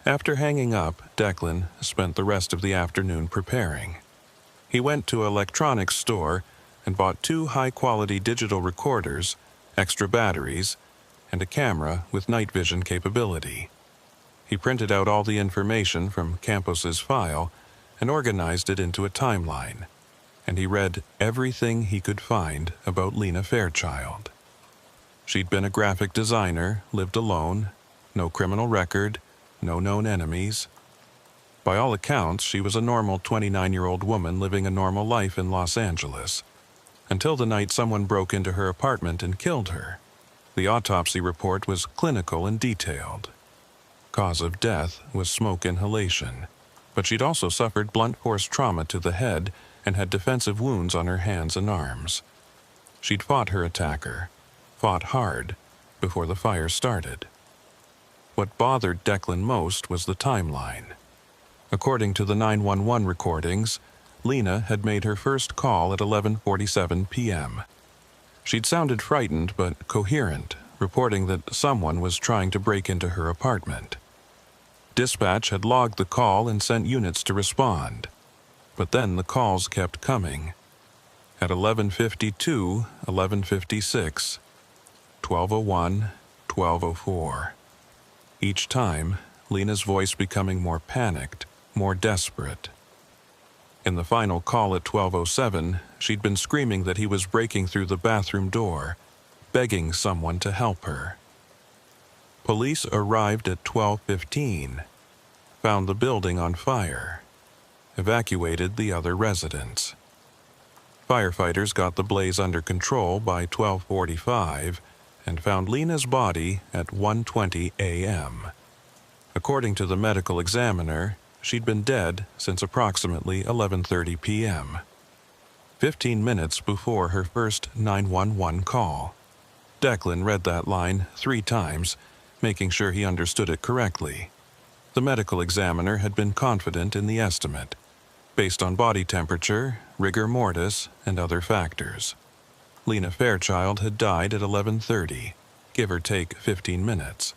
S1: After hanging up, Declan spent the rest of the afternoon preparing. He went to an electronics store and bought 2 high-quality digital recorders, extra batteries, and a camera with night vision capability. He printed out all the information from Campos's file and organized it into a timeline, and he read everything he could find about Lena Fairchild. She'd been a graphic designer, lived alone, no criminal record, no known enemies. By all accounts, she was a normal 29-year-old woman living a normal life in Los Angeles, until the night someone broke into her apartment and killed her. The autopsy report was clinical and detailed. Cause of death was smoke inhalation, but she'd also suffered blunt force trauma to the head and had defensive wounds on her hands and arms. She'd fought her attacker, fought hard, before the fire started. What bothered Declan most was the timeline. According to the 911 recordings, Lena had made her first call at 11:47 p.m. She'd sounded frightened but coherent, reporting that someone was trying to break into her apartment. Dispatch had logged the call and sent units to respond. But then the calls kept coming. At 11:52, 11:56, 12:01, 12:04. Each time, Lena's voice becoming more panicked, more desperate. In the final call at 12:07, she'd been screaming that he was breaking through the bathroom door, begging someone to help her. Police arrived at 12:15, found the building on fire, evacuated the other residents. Firefighters got the blaze under control by 12:45 and found Lena's body at 1:20 a.m. According to the medical examiner, she'd been dead since approximately 11:30 p.m., 15 minutes before her first 911 call. Declan read that line 3 times, making sure he understood it correctly. The medical examiner had been confident in the estimate, based on body temperature, rigor mortis, and other factors. Lena Fairchild had died at 11:30, give or take 15 minutes.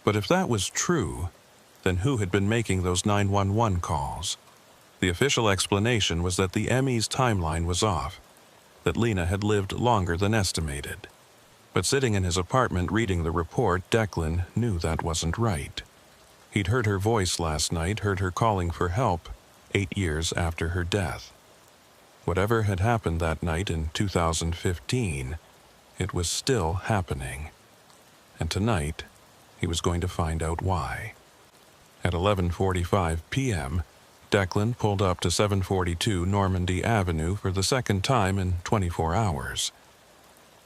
S1: But if that was true, then who had been making those 911 calls? The official explanation was that the ME's timeline was off, that Lena had lived longer than estimated. But sitting in his apartment reading the report, Declan knew that wasn't right. He'd heard her voice last night, heard her calling for help 8 years after her death. Whatever had happened that night in 2015, it was still happening. And tonight, he was going to find out why. At 11:45 p.m., Declan pulled up to 742 Normandy Avenue for the second time in 24 hours.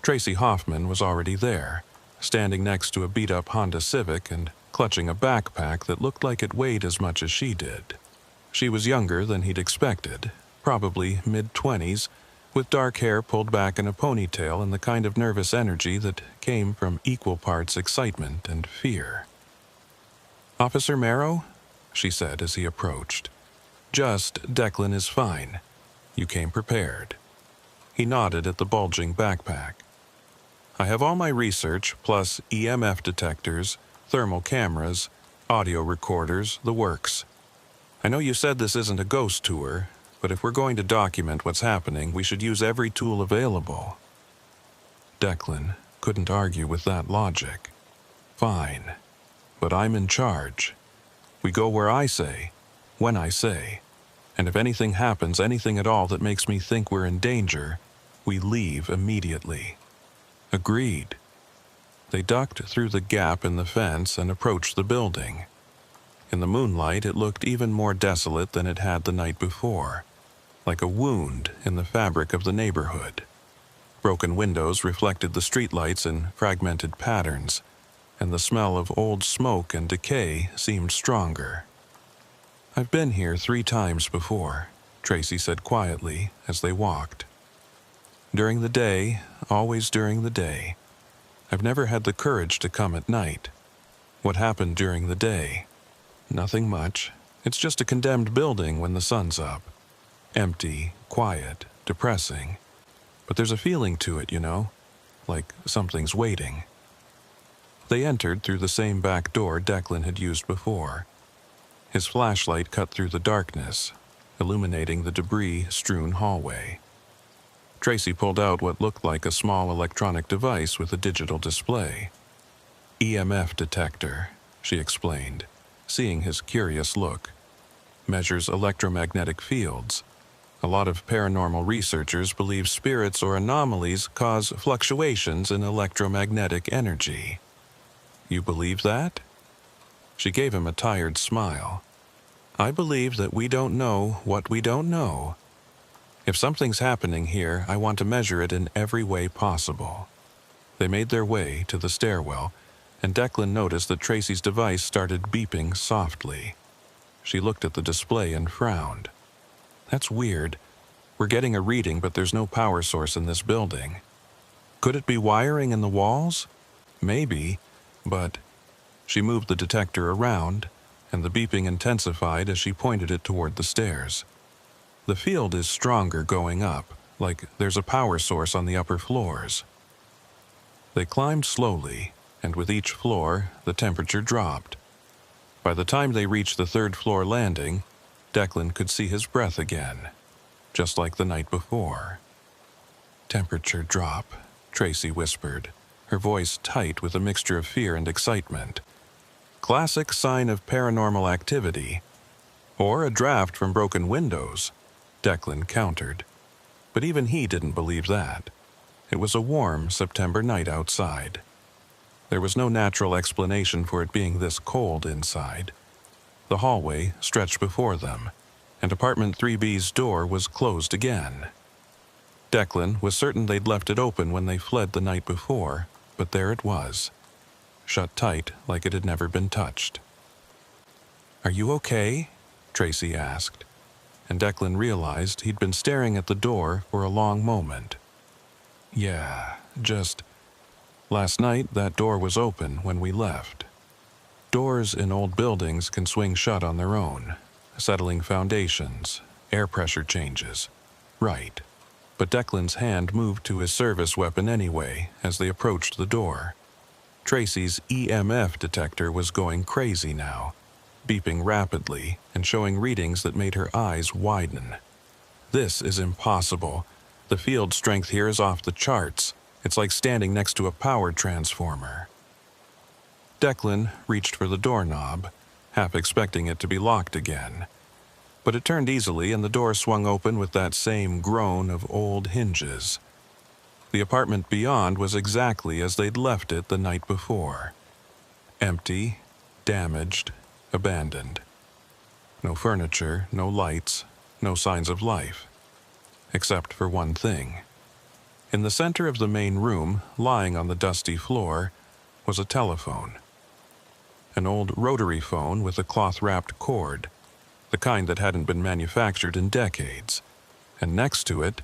S1: Tracy Hoffman was already there, standing next to a beat-up Honda Civic and clutching a backpack that looked like it weighed as much as she did. She was younger than he'd expected, probably mid-20s, with dark hair pulled back in a ponytail and the kind of nervous energy that came from equal parts excitement and fear. "Officer Marrow?" she said as he approached. "Just, Declan is fine. You came prepared." He nodded at the bulging backpack. "I have all my research, plus EMF detectors, thermal cameras, audio recorders, the works. I know you said this isn't a ghost tour, but if we're going to document what's happening, we should use every tool available." Declan couldn't argue with that logic. "Fine, but I'm in charge. We go where I say, when I say, and if anything happens, anything at all that makes me think we're in danger, we leave immediately." "Agreed." They ducked through the gap in the fence and approached the building. In the moonlight, it looked even more desolate than it had the night before, like a wound in the fabric of the neighborhood. Broken windows reflected the streetlights in fragmented patterns, and the smell of old smoke and decay seemed stronger. "I've been here 3 times before," Tracy said quietly as they walked. "During the day, always during the day. I've never had the courage to come at night. What happened during the day? Nothing much. It's just a condemned building when the sun's up. Empty, quiet, depressing. But there's a feeling to it, you know, like something's waiting." They entered through the same back door Declan had used before. His flashlight cut through the darkness, illuminating the debris-strewn hallway. Tracy pulled out what looked like a small electronic device with a digital display. "EMF detector," she explained, seeing his curious look. "Measures electromagnetic fields. A lot of paranormal researchers believe spirits or anomalies cause fluctuations in electromagnetic energy." "You believe that?" She gave him a tired smile. "I believe that we don't know what we don't know. If something's happening here, I want to measure it in every way possible." They made their way to the stairwell, and Declan noticed that Tracy's device started beeping softly. She looked at the display and frowned. "That's weird. We're getting a reading, but there's no power source in this building. Could it be wiring in the walls? Maybe, but..." She moved the detector around, and the beeping intensified as she pointed it toward the stairs. "The field is stronger going up, like there's a power source on the upper floors." They climbed slowly, and with each floor, the temperature dropped. By the time they reached the 3rd-floor landing, Declan could see his breath again, just like the night before. "Temperature drop," Tracy whispered, her voice tight with a mixture of fear and excitement. "Classic sign of paranormal activity. Or a draft from broken windows," Declan countered. But even he didn't believe that. It was a warm September night outside. There was no natural explanation for it being this cold inside. The hallway stretched before them, and apartment 3B's door was closed again. Declan was certain they'd left it open when they fled the night before, but there it was, shut tight like it had never been touched. "Are you okay?" Tracy asked, and Declan realized he'd been staring at the door for a long moment. "Yeah, just... Last night that door was open when we left. Doors in old buildings can swing shut on their own, settling foundations, air pressure changes. Right." But Declan's hand moved to his service weapon anyway as they approached the door. Tracy's EMF detector was going crazy now, beeping rapidly and showing readings that made her eyes widen. "This is impossible. The field strength here is off the charts. It's like standing next to a power transformer. Declan reached for the doorknob, half expecting it to be locked again. But it turned easily and the door swung open with that same groan of old hinges. The apartment beyond was exactly as they'd left it the night before. Empty, damaged, abandoned. No furniture, no lights, no signs of life. Except for one thing. In the center of the main room, lying on the dusty floor, was a telephone. An old rotary phone with a cloth-wrapped cord, the kind that hadn't been manufactured in decades. And next to it,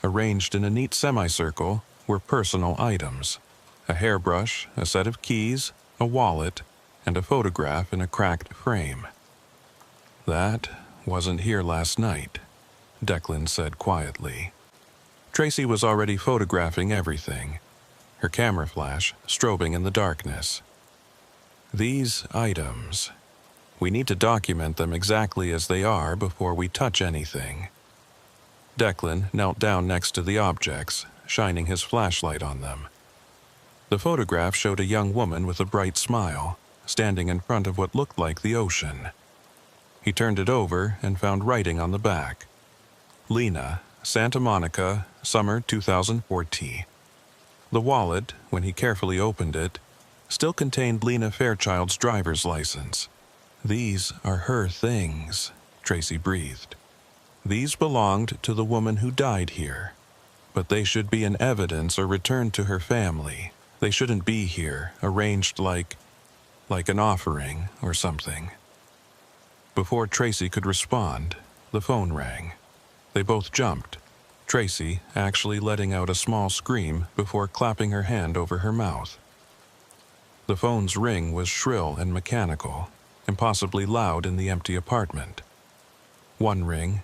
S1: arranged in a neat semicircle, were personal items. A hairbrush, a set of keys, a wallet, and a photograph in a cracked frame. That wasn't here last night, Declan said quietly. Tracy was already photographing everything, her camera flash strobing in the darkness. These items, we need to document them exactly as they are before we touch anything. Declan knelt down next to the objects, shining his flashlight on them. The photograph showed a young woman with a bright smile, standing in front of what looked like the ocean. He turned it over and found writing on the back. Lena, Santa Monica, summer 2014. The wallet, when he carefully opened it, still contained Lena Fairchild's driver's license. These are her things, Tracy breathed. These belonged to the woman who died here, but they should be in evidence or returned to her family. They shouldn't be here, arranged like an offering or something. Before Tracy could respond, the phone rang. They both jumped, Tracy actually letting out a small scream before clapping her hand over her mouth. The phone's ring was shrill and mechanical, impossibly loud in the empty apartment. 1 ring,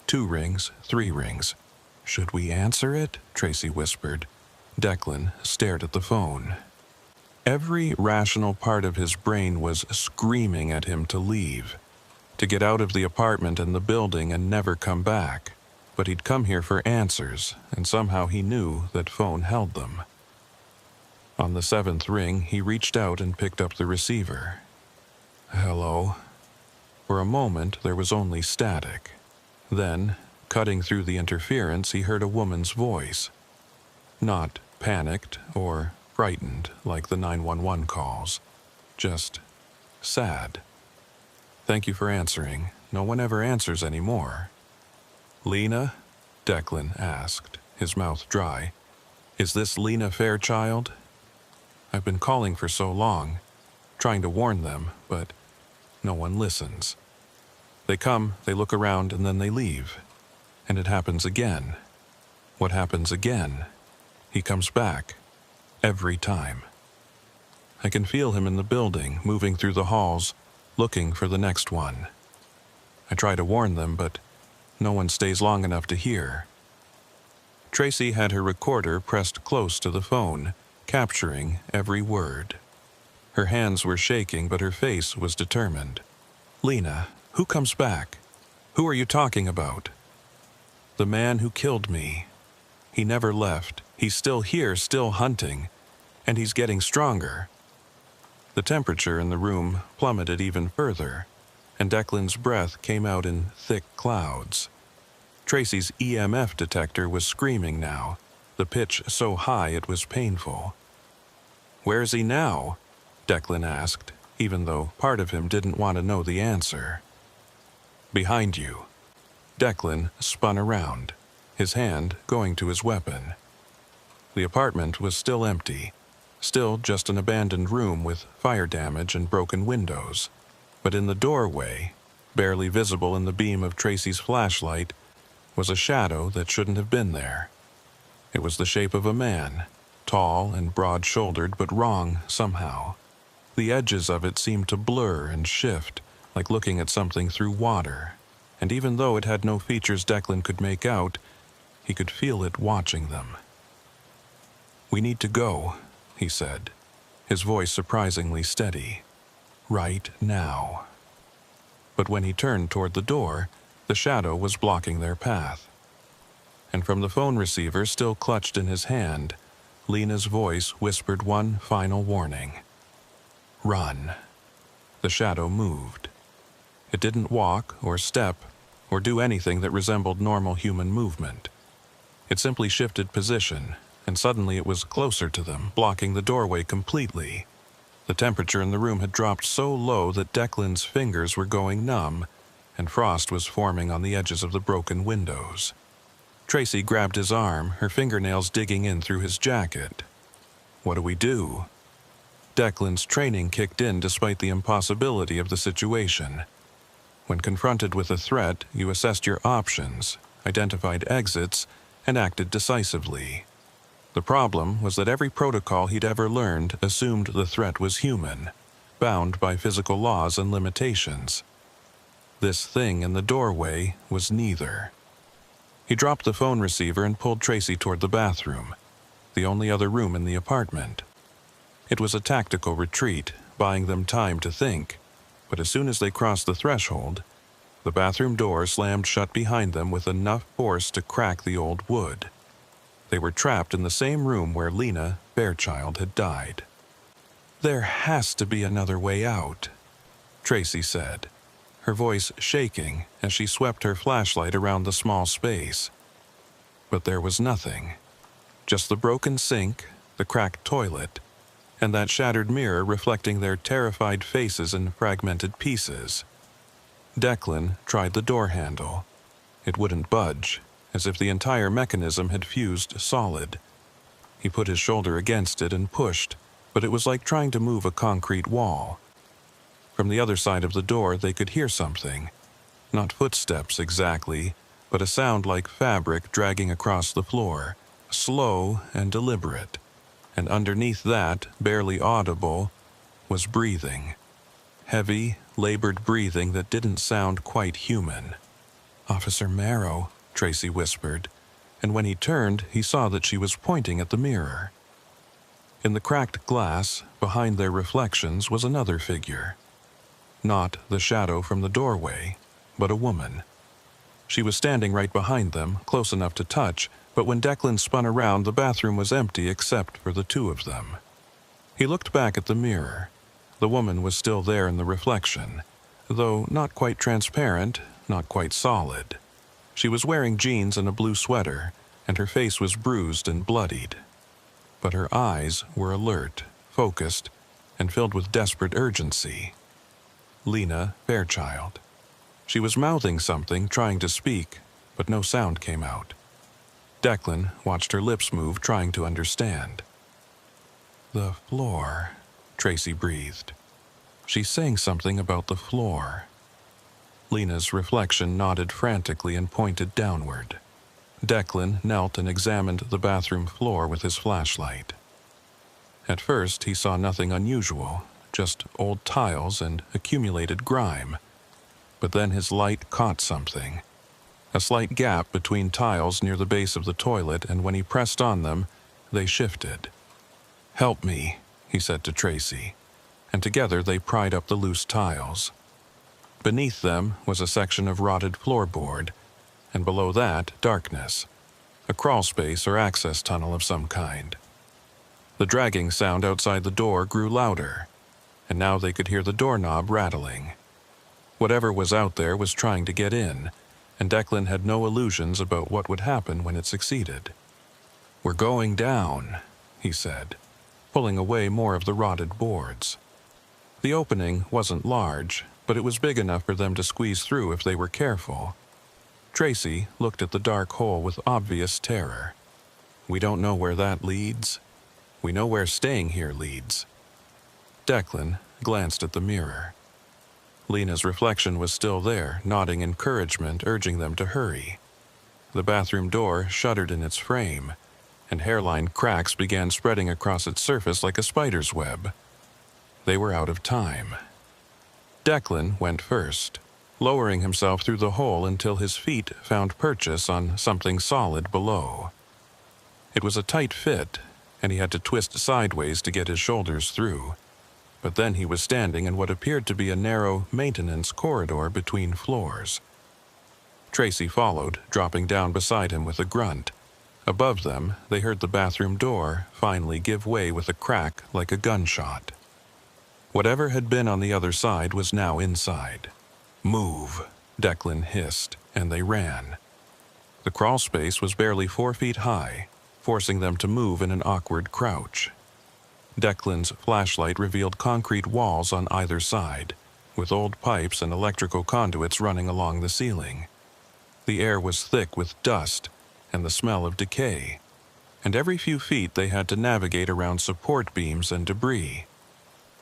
S1: 2 rings, 3 rings. "Should we answer it?" Tracy whispered. Declan stared at the phone. Every rational part of his brain was screaming at him to leave, to get out of the apartment and the building and never come back. But he'd come here for answers, and somehow he knew that phone held them. On the 7th ring, he reached out and picked up the receiver. "Hello." For a moment, there was only static. Then, cutting through the interference, he heard a woman's voice. Not panicked or frightened like the 911 calls. Just sad. "Thank you for answering. No one ever answers anymore." "Lena?" Declan asked, his mouth dry. "Is this Lena Fairchild?" "I've been calling for so long, trying to warn them, but no one listens. They come, they look around, and then they leave. And it happens again. What happens again? He comes back. Every time. I can feel him in the building, moving through the halls, looking for the next one. I try to warn them, but no one stays long enough to hear." Tracy had her recorder pressed close to the phone, capturing every word. Her hands were shaking, but her face was determined. "Lena, who comes back? Who are you talking about?" "The man who killed me. He never left. He's still here, still hunting. And he's getting stronger." The temperature in the room plummeted even further, and Declan's breath came out in thick clouds. Tracy's EMF detector was screaming now, the pitch so high it was painful. "Where's he now?" Declan asked, even though part of him didn't want to know the answer. "Behind you." Declan spun around, his hand going to his weapon. The apartment was still empty, still just an abandoned room with fire damage and broken windows. But in the doorway, barely visible in the beam of Tracy's flashlight, was a shadow that shouldn't have been there. It was the shape of a man, tall and broad-shouldered but wrong somehow. The edges of it seemed to blur and shift, like looking at something through water, and even though it had no features Declan could make out, he could feel it watching them. "We need to go," he said, his voice surprisingly steady. "Right now." But when he turned toward the door, the shadow was blocking their path. And from the phone receiver still clutched in his hand, Lena's voice whispered one final warning. Run. The shadow moved. It didn't walk or step or do anything that resembled normal human movement. It simply shifted position, and suddenly it was closer to them, blocking the doorway completely. The temperature in the room had dropped so low that Declan's fingers were going numb, and frost was forming on the edges of the broken windows. Tracy grabbed his arm, her fingernails digging in through his jacket. What do we do? Declan's training kicked in despite the impossibility of the situation. When confronted with a threat, you assessed your options, identified exits, and acted decisively. The problem was that every protocol he'd ever learned assumed the threat was human, bound by physical laws and limitations. This thing in the doorway was neither. He dropped the phone receiver and pulled Tracy toward the bathroom, the only other room in the apartment. It was a tactical retreat, buying them time to think, but as soon as they crossed the threshold, the bathroom door slammed shut behind them with enough force to crack the old wood. They were trapped in the same room where Lena, Fairchild, had died. There has to be another way out, Tracy said, her voice shaking as she swept her flashlight around the small space. But there was nothing. Just the broken sink, the cracked toilet, and that shattered mirror reflecting their terrified faces in fragmented pieces. Declan tried the door handle. It wouldn't budge, as if the entire mechanism had fused solid. He put his shoulder against it and pushed, but it was like trying to move a concrete wall. From the other side of the door they could hear something. Not footsteps exactly, but a sound like fabric dragging across the floor, slow and deliberate. And underneath that, barely audible, was breathing. Heavy, labored breathing that didn't sound quite human. "Officer Marrow," Tracy whispered, and when he turned, he saw that she was pointing at the mirror. In the cracked glass, behind their reflections, was another figure. Not the shadow from the doorway, but a woman. She was standing right behind them, close enough to touch, but when Declan spun around, the bathroom was empty except for the two of them. He looked back at the mirror. The woman was still there in the reflection, though not quite transparent, not quite solid. She was wearing jeans and a blue sweater, and her face was bruised and bloodied. But her eyes were alert, focused, and filled with desperate urgency. Lena Fairchild. She was mouthing something, trying to speak, but no sound came out. Declan watched her lips move, trying to understand. "The floor," Tracy breathed. "She's saying something about the floor." Lena's reflection nodded frantically and pointed downward. Declan knelt and examined the bathroom floor with his flashlight. At first, he saw nothing unusual, just old tiles and accumulated grime. But then his light caught something. A slight gap between tiles near the base of the toilet, and when he pressed on them, they shifted. "Help me," he said to Tracy, and together they pried up the loose tiles. Beneath them was a section of rotted floorboard, and below that, darkness, a crawl space or access tunnel of some kind. The dragging sound outside the door grew louder, and now they could hear the doorknob rattling. Whatever was out there was trying to get in, and Declan had no illusions about what would happen when it succeeded. "We're going down," he said, pulling away more of the rotted boards. The opening wasn't large, but it was big enough for them to squeeze through if they were careful. Tracy looked at the dark hole with obvious terror. "We don't know where that leads. We know where staying here leads." Declan glanced at the mirror. Lena's reflection was still there, nodding encouragement, urging them to hurry. The bathroom door shuddered in its frame, and hairline cracks began spreading across its surface like a spider's web. They were out of time. Declan went first, lowering himself through the hole until his feet found purchase on something solid below. It was a tight fit, and he had to twist sideways to get his shoulders through. But then he was standing in what appeared to be a narrow maintenance corridor between floors. Tracy followed, dropping down beside him with a grunt, Above them, they heard the bathroom door finally give way with a crack like a gunshot. Whatever had been on the other side was now inside. "Move," Declan hissed, and they ran. The crawl space was barely 4 feet high, forcing them to move in an awkward crouch. Declan's flashlight revealed concrete walls on either side, with old pipes and electrical conduits running along the ceiling. The air was thick with dust and the smell of decay, and every few feet they had to navigate around support beams and debris.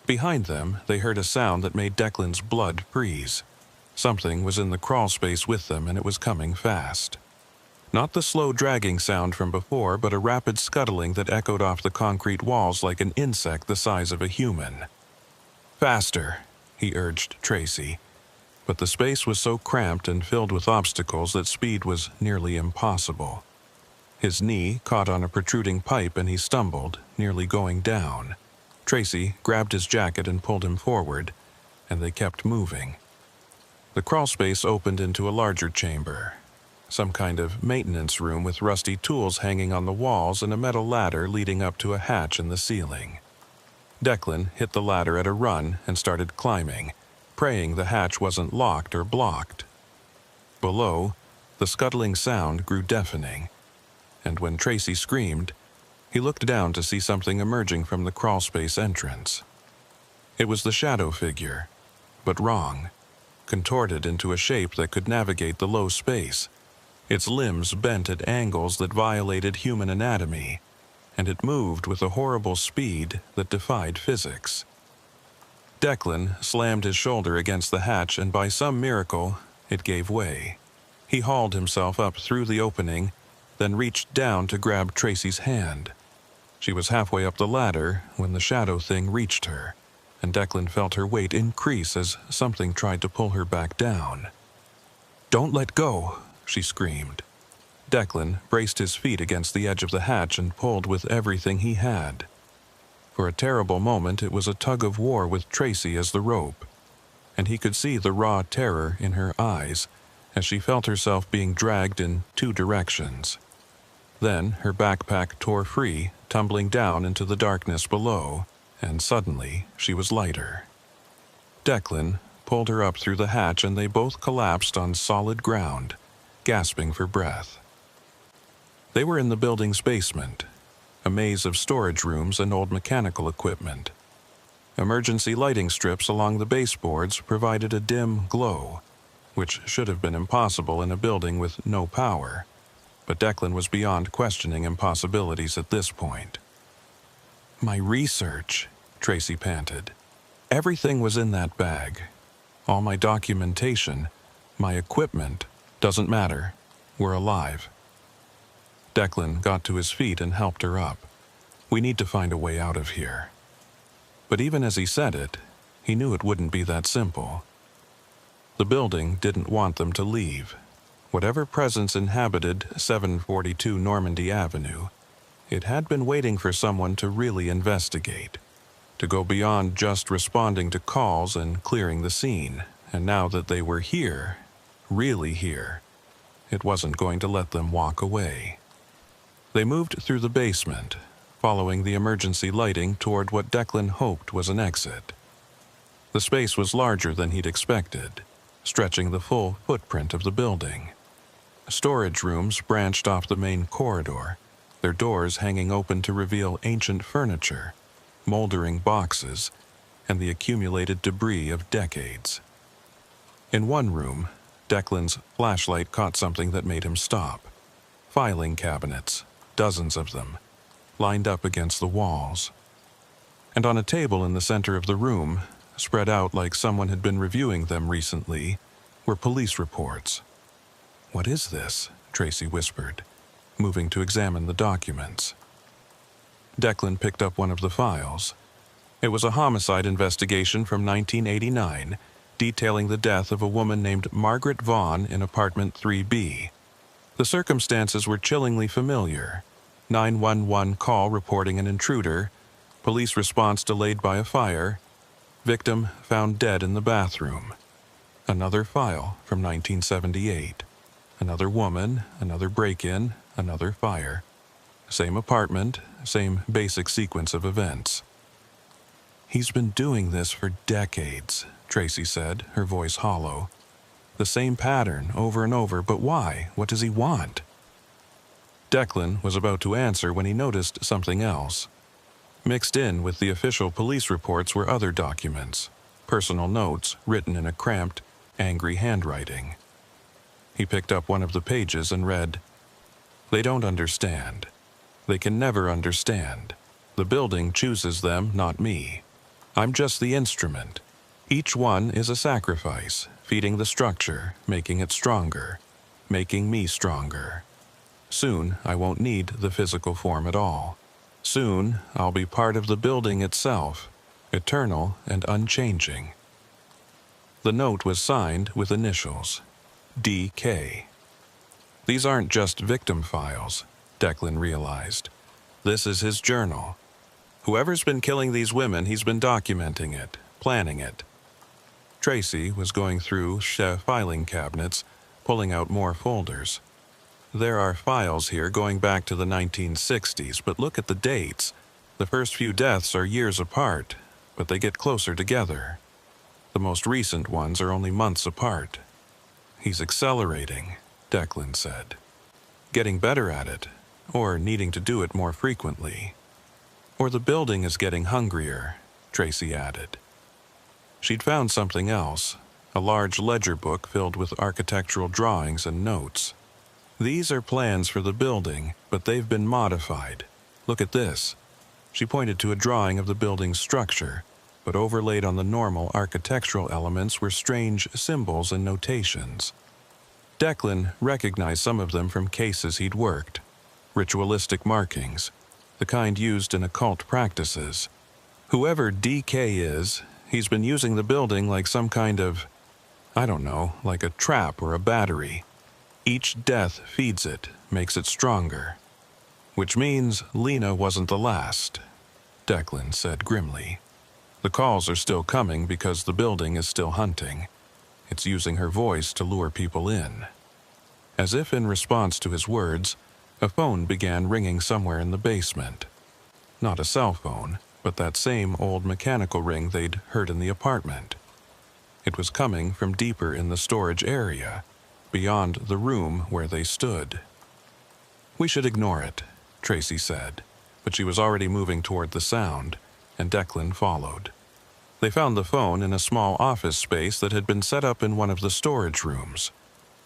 S1: Behind them, they heard a sound that made Declan's blood freeze. Something was in the crawl space with them, and it was coming fast. Not the slow dragging sound from before, but a rapid scuttling that echoed off the concrete walls like an insect the size of a human. "Faster," he urged Tracy, but the space was so cramped and filled with obstacles that speed was nearly impossible. His knee caught on a protruding pipe and he stumbled, nearly going down. Tracy grabbed his jacket and pulled him forward, and they kept moving. The crawl space opened into a larger chamber, some kind of maintenance room with rusty tools hanging on the walls and a metal ladder leading up to a hatch in the ceiling. Declan hit the ladder at a run and started climbing, praying the hatch wasn't locked or blocked. Below, the scuttling sound grew deafening, and when Tracy screamed, he looked down to see something emerging from the crawlspace entrance. It was the shadow figure, but wrong, contorted into a shape that could navigate the low space. Its limbs bent at angles that violated human anatomy, and it moved with a horrible speed that defied physics. Declan slammed his shoulder against the hatch, and by some miracle, it gave way. He hauled himself up through the opening, then reached down to grab Tracy's hand. She was halfway up the ladder when the shadow thing reached her, and Declan felt her weight increase as something tried to pull her back down. "Don't let go," she screamed. Declan braced his feet against the edge of the hatch and pulled with everything he had. For a terrible moment, it was a tug-of-war with Tracy as the rope, and he could see the raw terror in her eyes as she felt herself being dragged in 2 directions. Then her backpack tore free, tumbling down into the darkness below, and suddenly she was lighter. Declan pulled her up through the hatch, and they both collapsed on solid ground, gasping for breath. They were in the building's basement, a maze of storage rooms and old mechanical equipment. Emergency lighting strips along the baseboards provided a dim glow, which should have been impossible in a building with no power, but Declan was beyond questioning impossibilities at this point. "My research," Tracy panted. "Everything was in that bag. All my documentation, my equipment, doesn't matter. We're alive." Declan got to his feet and helped her up. "We need to find a way out of here." But even as he said it, he knew it wouldn't be that simple. The building didn't want them to leave. Whatever presence inhabited 742 Normandy Avenue, it had been waiting for someone to really investigate, to go beyond just responding to calls and clearing the scene. And now that they were here, really here, it wasn't going to let them walk away. They moved through the basement, following the emergency lighting toward what Declan hoped was an exit. The space was larger than he'd expected, stretching the full footprint of the building. Storage rooms branched off the main corridor, their doors hanging open to reveal ancient furniture, moldering boxes, and the accumulated debris of decades. In one room, Declan's flashlight caught something that made him stop. Filing cabinets, dozens of them, lined up against the walls. And on a table in the center of the room, spread out like someone had been reviewing them recently, were police reports. "What is this?" Tracy whispered, moving to examine the documents. Declan picked up one of the files. It was a homicide investigation from 1989, detailing the death of a woman named Margaret Vaughn in apartment 3B. The circumstances were chillingly familiar. 911 call reporting an intruder, police response delayed by a fire, victim found dead in the bathroom. Another file from 1978. Another woman, another break-in, another fire. Same apartment, same basic sequence of events. "He's been doing this for decades," Tracy said, her voice hollow. "The same pattern, over and over, but why? What does he want?" Declan was about to answer when he noticed something else. Mixed in with the official police reports were other documents, personal notes written in a cramped, angry handwriting. He picked up one of the pages and read, "They don't understand. They can never understand. The building chooses them, not me. I'm just the instrument. Each one is a sacrifice, feeding the structure, making it stronger, making me stronger. Soon, I won't need the physical form at all. Soon, I'll be part of the building itself, eternal and unchanging." The note was signed with initials, DK. These aren't just victim files, Declan realized. This is his journal. Whoever's been killing these women, he's been documenting it, planning it. Tracy was going through filing cabinets, pulling out more folders. There are files here going back to the 1960s, but look at the dates. The first few deaths are years apart, but they get closer together. The most recent ones are only months apart. "He's accelerating," Declan said. "Getting better at it, or needing to do it more frequently. Or the building is getting hungrier," Tracy added. She'd found something else, a large ledger book filled with architectural drawings and notes. "These are plans for the building, but they've been modified. Look at this." She pointed to a drawing of the building's structure, but overlaid on the normal architectural elements were strange symbols and notations. Declan recognized some of them from cases he'd worked. Ritualistic markings, the kind used in occult practices. Whoever DK is, he's been using the building like some kind of, I don't know, like a trap or a battery. Each death feeds it, makes it stronger. "Which means Lena wasn't the last," Declan said grimly. "The calls are still coming because the building is still hunting. It's using her voice to lure people in." As if in response to his words, a phone began ringing somewhere in the basement. Not a cell phone, but that same old mechanical ring they'd heard in the apartment. It was coming from deeper in the storage area, beyond the room where they stood. "We should ignore it," Tracy said, but she was already moving toward the sound, and Declan followed. They found the phone in a small office space that had been set up in one of the storage rooms.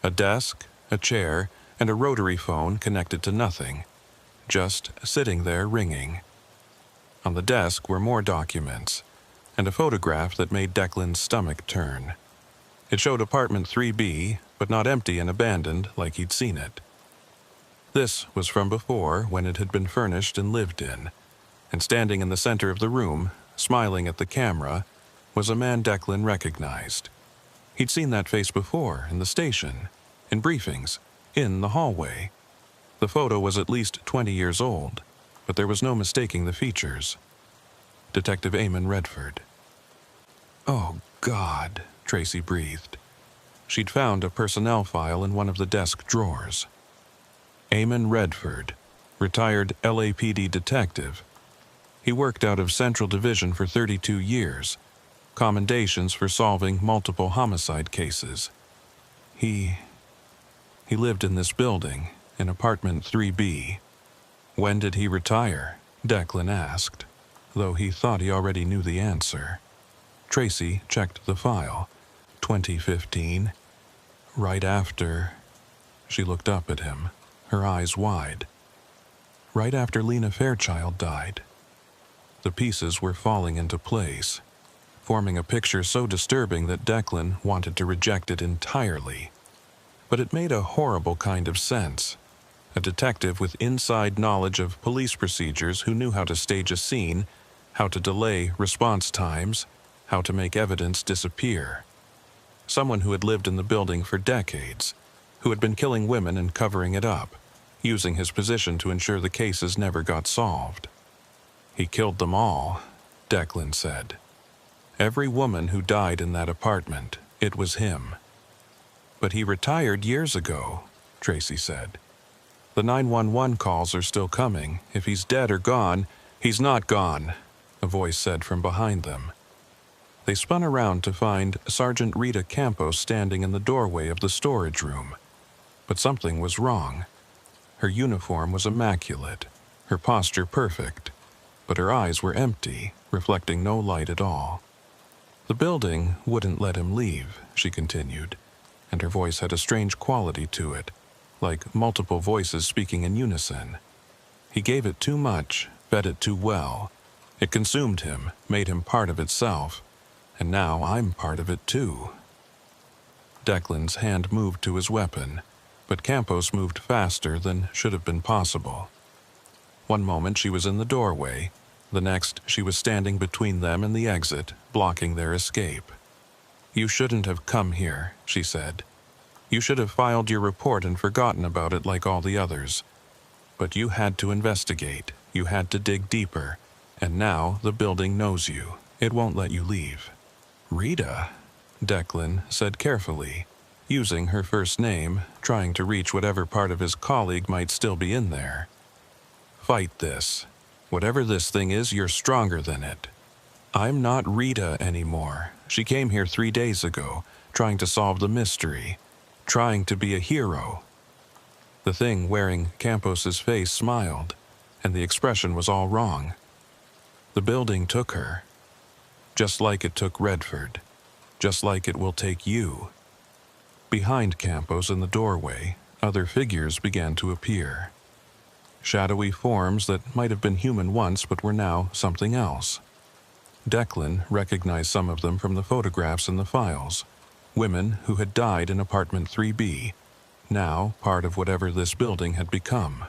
S1: A desk, a chair, and a rotary phone connected to nothing, just sitting there ringing. On the desk were more documents, and a photograph that made Declan's stomach turn. It showed apartment 3B, but not empty and abandoned like he'd seen it. This was from before, when it had been furnished and lived in, and standing in the center of the room, smiling at the camera, was a man Declan recognized. He'd seen that face before, in the station, in briefings, in the hallway. The photo was at least 20 years old, but there was no mistaking the features. Detective Eamon Redford. "Oh, God," Tracy breathed. She'd found a personnel file in one of the desk drawers. Eamon Redford, retired LAPD detective. He worked out of Central Division for 32 years, commendations for solving multiple homicide cases. He lived in this building, in apartment 3B. "When did he retire?" Declan asked, though he thought he already knew the answer. Tracy checked the file. 2015. Right after... She looked up at him, her eyes wide. Right after Lena Fairchild died. The pieces were falling into place, forming a picture so disturbing that Declan wanted to reject it entirely. But it made a horrible kind of sense. A detective with inside knowledge of police procedures who knew how to stage a scene, how to delay response times, how to make evidence disappear. Someone who had lived in the building for decades, who had been killing women and covering it up, using his position to ensure the cases never got solved. "He killed them all," Declan said. "Every woman who died in that apartment, it was him." "But he retired years ago," Tracy said. The 911 calls are still coming. If he's dead or gone, he's not gone, a voice said from behind them. They spun around to find Sergeant Rita Campos standing in the doorway of the storage room. But something was wrong. Her uniform was immaculate, her posture perfect, but her eyes were empty, reflecting no light at all. The building wouldn't let him leave, she continued, and her voice had a strange quality to it, like multiple voices speaking in unison. He gave it too much, fed it too well. It consumed him, made him part of itself, and now I'm part of it too. Declan's hand moved to his weapon, but Campos moved faster than should have been possible. One moment she was in the doorway, the next she was standing between them and the exit, blocking their escape. "You shouldn't have come here," she said. "You should have filed your report and forgotten about it like all the others. But you had to investigate, you had to dig deeper, and now the building knows you. It won't let you leave." "Rita," Declan said carefully, using her first name, trying to reach whatever part of his colleague might still be in there. "Fight this. Whatever this thing is, you're stronger than it. I'm not Rita anymore. She came here 3 days ago, trying to solve the mystery, trying to be a hero." The thing wearing Campos's face smiled, and the expression was all wrong. "The building took her. Just like it took Redford. Just like it will take you." Behind Campos in the doorway, other figures began to appear. Shadowy forms that might have been human once but were now something else. Declan recognized some of them from the photographs in the files. Women who had died in apartment 3B, now part of whatever this building had become.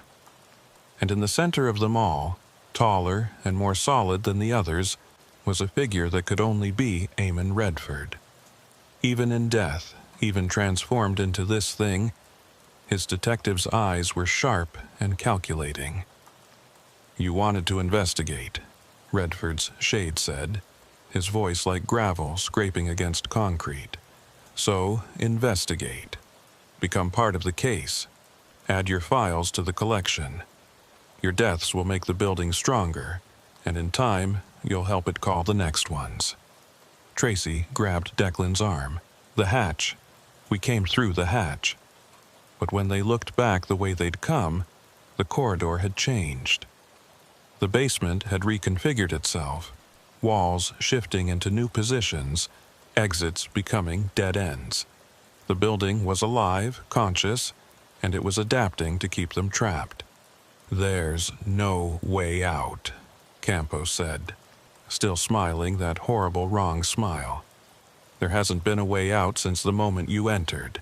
S1: And in the center of them all, taller and more solid than the others, was a figure that could only be Eamon Redford. Even in death, even transformed into this thing, his detective's eyes were sharp and calculating. "You wanted to investigate," Redford's shade said, his voice like gravel scraping against concrete. "So, investigate. Become part of the case. Add your files to the collection. Your deaths will make the building stronger, and in time, you'll help it call the next ones." Tracy grabbed Declan's arm. "The hatch. We came through the hatch." But when they looked back the way they'd come, the corridor had changed. The basement had reconfigured itself, walls shifting into new positions, exits becoming dead ends. The building was alive, conscious, and it was adapting to keep them trapped. "There's no way out," Campos said, still smiling that horrible wrong smile. "There hasn't been a way out since the moment you entered.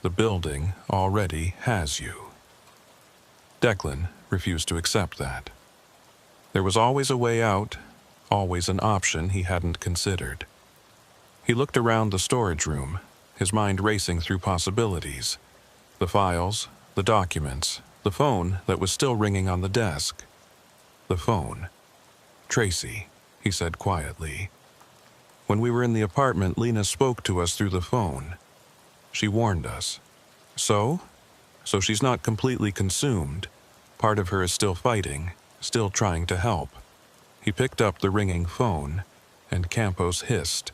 S1: The building already has you." Declan refused to accept that. There was always a way out, always an option he hadn't considered. He looked around the storage room, his mind racing through possibilities. The files, the documents, the phone that was still ringing on the desk. The phone. "Tracy," he said quietly. "When we were in the apartment, Lena spoke to us through the phone. She warned us. So? So she's not completely consumed. Part of her is still fighting, still trying to help." He picked up the ringing phone, and Campos hissed,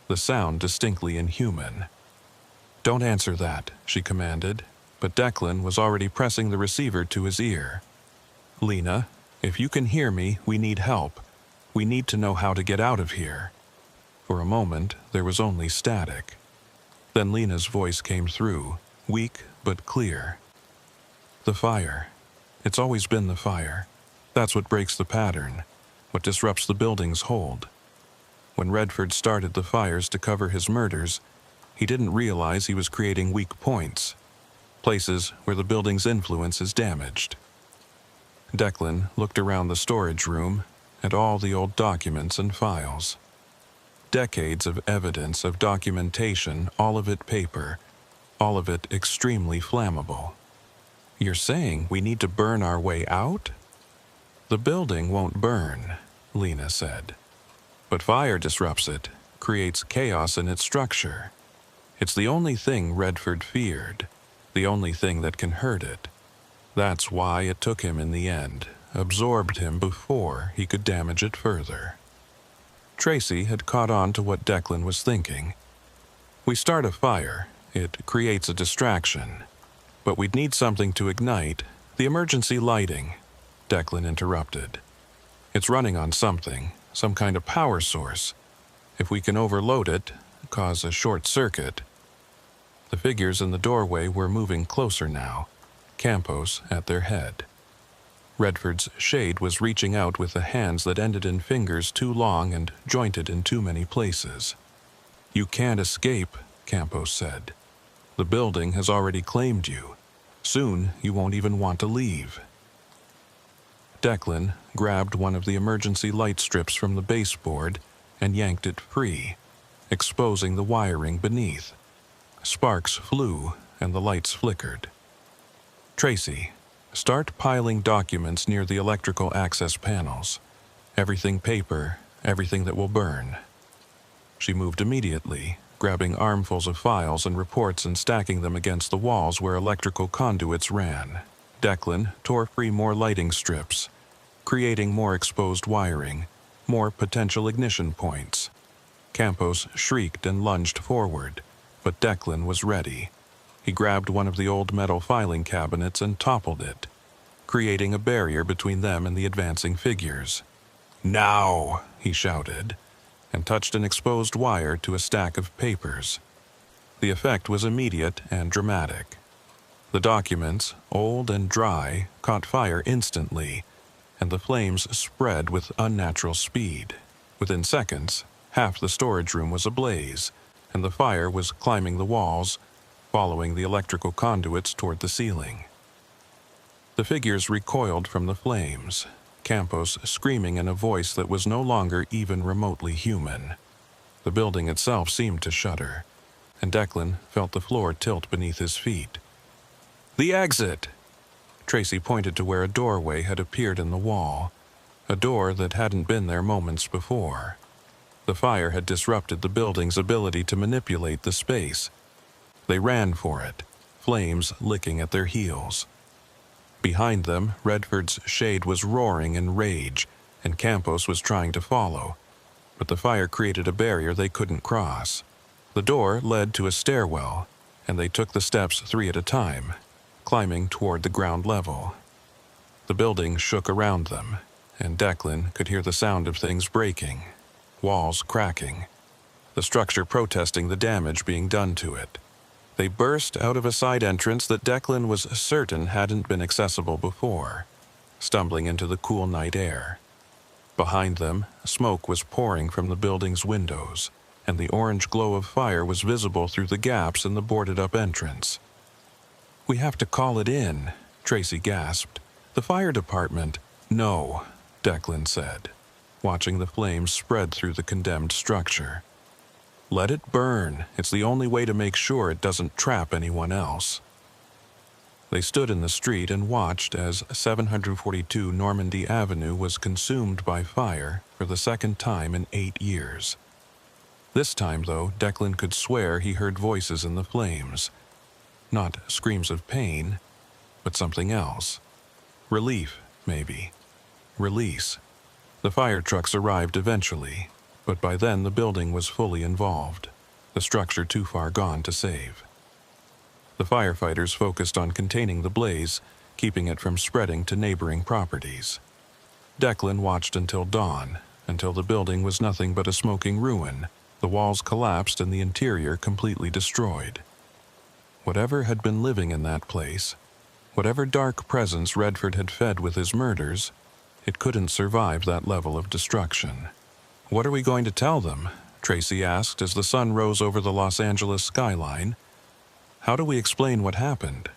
S1: the sound distinctly inhuman. "Don't answer that," she commanded, but Declan was already pressing the receiver to his ear. "Lena, if you can hear me, we need help. We need to know how to get out of here." For a moment, there was only static. Then Lena's voice came through, weak but clear. "The fire. It's always been the fire. That's what breaks the pattern, what disrupts the building's hold. When Redford started the fires to cover his murders, he didn't realize he was creating weak points, places where the building's influence is damaged." Declan looked around the storage room at all the old documents and files. Decades of evidence, of documentation, all of it paper, all of it extremely flammable. "You're saying we need to burn our way out?" "The building won't burn," Lena said. "But fire disrupts it, creates chaos in its structure. It's the only thing Redford feared, the only thing that can hurt it. That's why it took him in the end, absorbed him before he could damage it further. Tracy had caught on to what Declan was thinking. We start a fire, it creates a distraction. But we'd need something to ignite. The emergency lighting, Declan interrupted. It's running on something, some kind of power source. If we can overload it, cause a short circuit. The figures in the doorway were moving closer now, Campos at their head. Redford's shade was reaching out with the hands that ended in fingers too long and jointed in too many places. You can't escape, Campos said. The building has already claimed you. Soon, you won't even want to leave. Declan grabbed one of the emergency light strips from the baseboard and yanked it free, exposing the wiring beneath. Sparks flew and the lights flickered. Tracy, start piling documents near the electrical access panels. Everything paper, everything that will burn. She moved immediately, grabbing armfuls of files and reports and stacking them against the walls where electrical conduits ran. Declan tore free more lighting strips, creating more exposed wiring, more potential ignition points. Campos shrieked and lunged forward, but Declan was ready. He grabbed one of the old metal filing cabinets and toppled it, creating a barrier between them and the advancing figures. "Now!" he shouted, and touched an exposed wire to a stack of papers. The effect was immediate and dramatic. The documents, old and dry, caught fire instantly, and the flames spread with unnatural speed. Within seconds, half the storage room was ablaze, and the fire was climbing the walls, following the electrical conduits toward the ceiling. The figures recoiled from the flames, Campos screaming in a voice that was no longer even remotely human. The building itself seemed to shudder, and Declan felt the floor tilt beneath his feet. "The exit!" Tracy pointed to where a doorway had appeared in the wall, a door that hadn't been there moments before. The fire had disrupted the building's ability to manipulate the space. They ran for it, flames licking at their heels. Behind them, Redford's shade was roaring in rage, and Campos was trying to follow, but the fire created a barrier they couldn't cross. The door led to a stairwell, and they took the steps 3 at a time, climbing toward the ground level. The building shook around them, and Declan could hear the sound of things breaking, walls cracking, the structure protesting the damage being done to it. They burst out of a side entrance that Declan was certain hadn't been accessible before, stumbling into the cool night air. Behind them, smoke was pouring from the building's windows, and the orange glow of fire was visible through the gaps in the boarded-up entrance. "We have to call it in," Tracy gasped. "The fire department—" "No," Declan said, watching the flames spread through the condemned structure. "Let it burn. It's the only way to make sure it doesn't trap anyone else." They stood in the street and watched as 742 Normandy Avenue was consumed by fire for the second time in 8 years. This time, though, Declan could swear he heard voices in the flames. Not screams of pain, but something else. Relief, maybe. Release. The fire trucks arrived eventually, but by then the building was fully involved, the structure too far gone to save. The firefighters focused on containing the blaze, keeping it from spreading to neighboring properties. Declan watched until dawn, until the building was nothing but a smoking ruin, the walls collapsed and the interior completely destroyed. Whatever had been living in that place, whatever dark presence Redford had fed with his murders, it couldn't survive that level of destruction. "What are we going to tell them?" Tracy asked as the sun rose over the Los Angeles skyline. "How do we explain what happened?"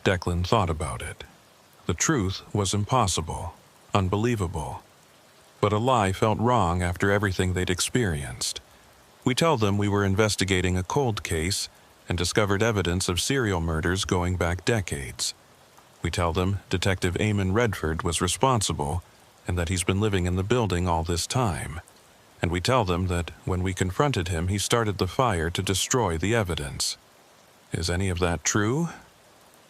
S1: Declan thought about it. The truth was impossible, unbelievable. But a lie felt wrong after everything they'd experienced. We tell them we were investigating a cold case and discovered evidence of serial murders going back decades. We tell them Detective Eamon Redford was responsible and that he's been living in the building all this time. And we tell them that when we confronted him, he started the fire to destroy the evidence. Is any of that true?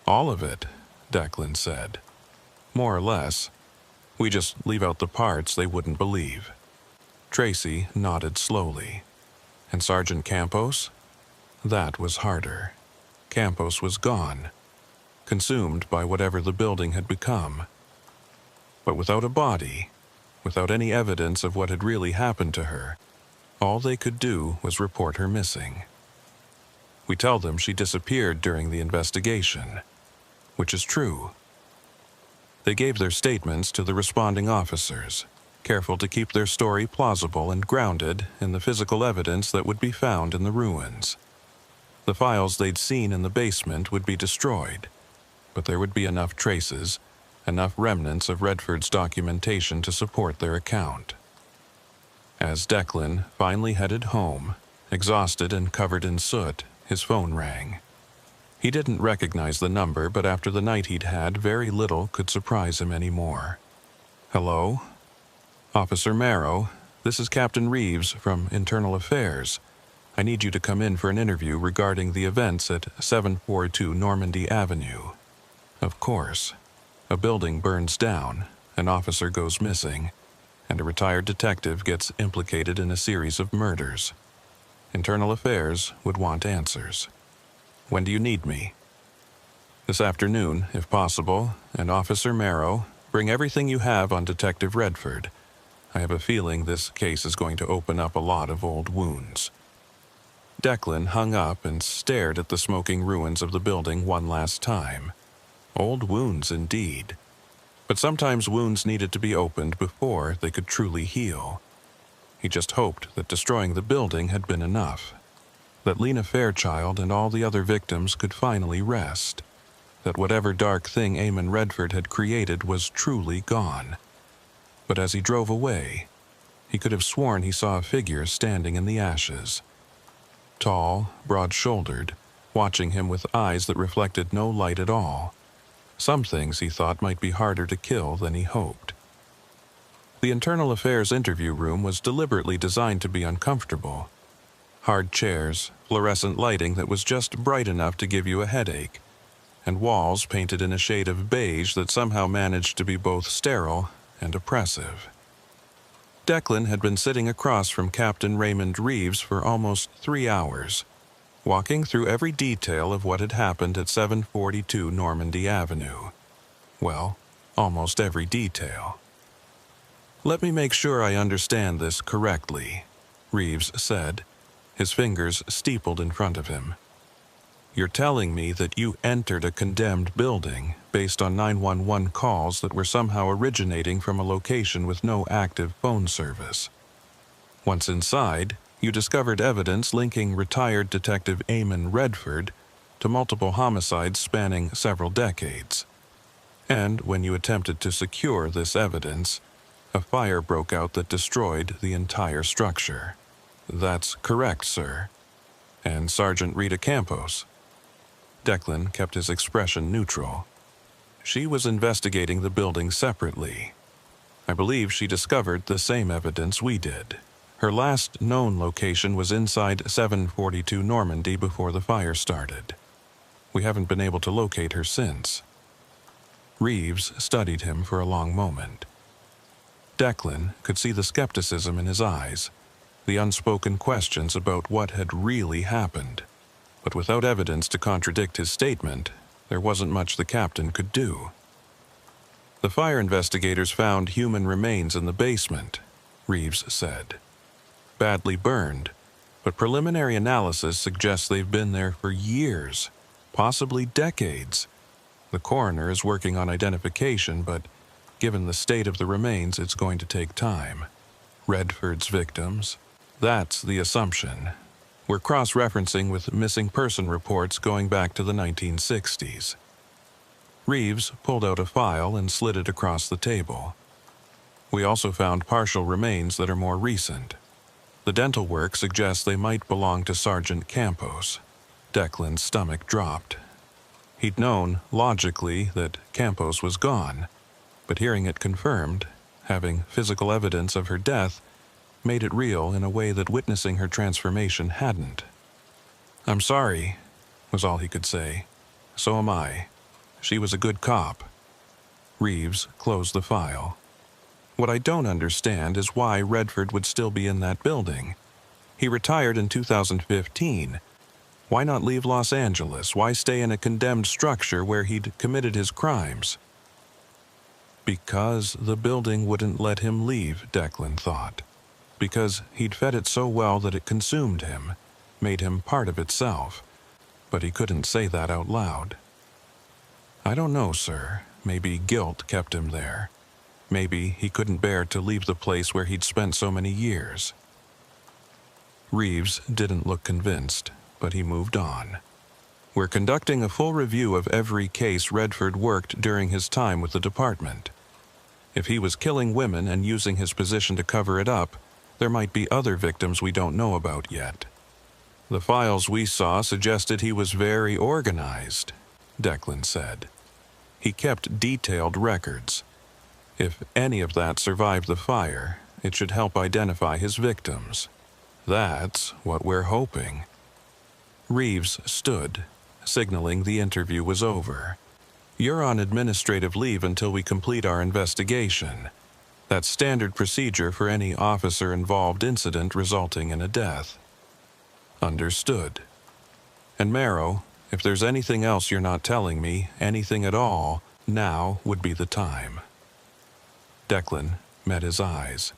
S1: All of it, Declan said. More or less. We just leave out the parts they wouldn't believe. Tracy nodded slowly. And Sergeant Campos? That was harder. Campos was gone, consumed by whatever the building had become. But without a body, without any evidence of what had really happened to her, all they could do was report her missing. We tell them she disappeared during the investigation, which is true. They gave their statements to the responding officers, careful to keep their story plausible and grounded in the physical evidence that would be found in the ruins. The files they'd seen in the basement would be destroyed, but there would be enough traces, enough remnants of Redford's documentation to support their account. As Declan finally headed home, exhausted and covered in soot, his phone rang. He didn't recognize the number, but after the night he'd had, very little could surprise him anymore. Hello? Officer Marrow, this is Captain Reeves from Internal Affairs. I need you to come in for an interview regarding the events at 742 Normandy Avenue. Of course. A building burns down, an officer goes missing, and a retired detective gets implicated in a series of murders. Internal Affairs would want answers. When do you need me? This afternoon, if possible, and Officer Marrow, bring everything you have on Detective Redford. I have a feeling this case is going to open up a lot of old wounds. Declan hung up and stared at the smoking ruins of the building one last time. Old wounds indeed. But sometimes wounds needed to be opened before they could truly heal. He just hoped that destroying the building had been enough. That Lena Fairchild and all the other victims could finally rest. That whatever dark thing Eamon Redford had created was truly gone. But as he drove away, he could have sworn he saw a figure standing in the ashes. Tall, broad-shouldered, watching him with eyes that reflected no light at all. Some things he thought might be harder to kill than he hoped. The Internal Affairs interview room was deliberately designed to be uncomfortable. Hard chairs, fluorescent lighting that was just bright enough to give you a headache, and walls painted in a shade of beige that somehow managed to be both sterile and oppressive. Declan had been sitting across from Captain Raymond Reeves for almost 3 hours, walking through every detail of what had happened at 742 Normandy Avenue. Well, almost every detail. Let me make sure I understand this correctly, Reeves said, his fingers steepled in front of him. You're telling me that you entered a condemned building based on 911 calls that were somehow originating from a location with no active phone service. Once inside, you discovered evidence linking retired Detective Eamon Redford to multiple homicides spanning several decades. And when you attempted to secure this evidence, a fire broke out that destroyed the entire structure. That's correct, sir. And Sergeant Rita Campos. Declan kept his expression neutral. She was investigating the building separately. I believe she discovered the same evidence we did. Her last known location was inside 742 Normandy before the fire started. We haven't been able to locate her since. Reeves studied him for a long moment. Declan could see the skepticism in his eyes, the unspoken questions about what had really happened. But without evidence to contradict his statement, there wasn't much the captain could do. The fire investigators found human remains in the basement, Reeves said. Badly burned, but preliminary analysis suggests they've been there for years, possibly decades. The coroner is working on identification, but given the state of the remains, it's going to take time. Redford's victims? That's the assumption. We're cross-referencing with missing person reports going back to the 1960s. Reeves pulled out a file and slid it across the table. We also found partial remains that are more recent. The dental work suggests they might belong to Sergeant Campos. Declan's stomach dropped. He'd known, logically, that Campos was gone, but hearing it confirmed, having physical evidence of her death, made it real in a way that witnessing her transformation hadn't. "I'm sorry," was all he could say. "So am I. she was a good cop. Reeves closed the file. What I don't understand is why Redford would still be in that building. He retired in 2015. Why not leave Los Angeles? Why stay in a condemned structure where he'd committed his crimes? Because the building wouldn't let him leave, Declan thought. Because he'd fed it so well that it consumed him, made him part of itself. But he couldn't say that out loud. I don't know, sir. Maybe guilt kept him there. Maybe he couldn't bear to leave the place where he'd spent so many years. Reeves didn't look convinced, but he moved on. We're conducting a full review of every case Redford worked during his time with the department. If he was killing women and using his position to cover it up, there might be other victims we don't know about yet. The files we saw suggested he was very organized, Declan said. He kept detailed records. If any of that survived the fire, it should help identify his victims. That's what we're hoping. Reeves stood, signaling the interview was over. You're on administrative leave until we complete our investigation. That's standard procedure for any officer-involved incident resulting in a death. Understood. And Marrow, if there's anything else you're not telling me, anything at all, now would be the time. Declan met his eyes.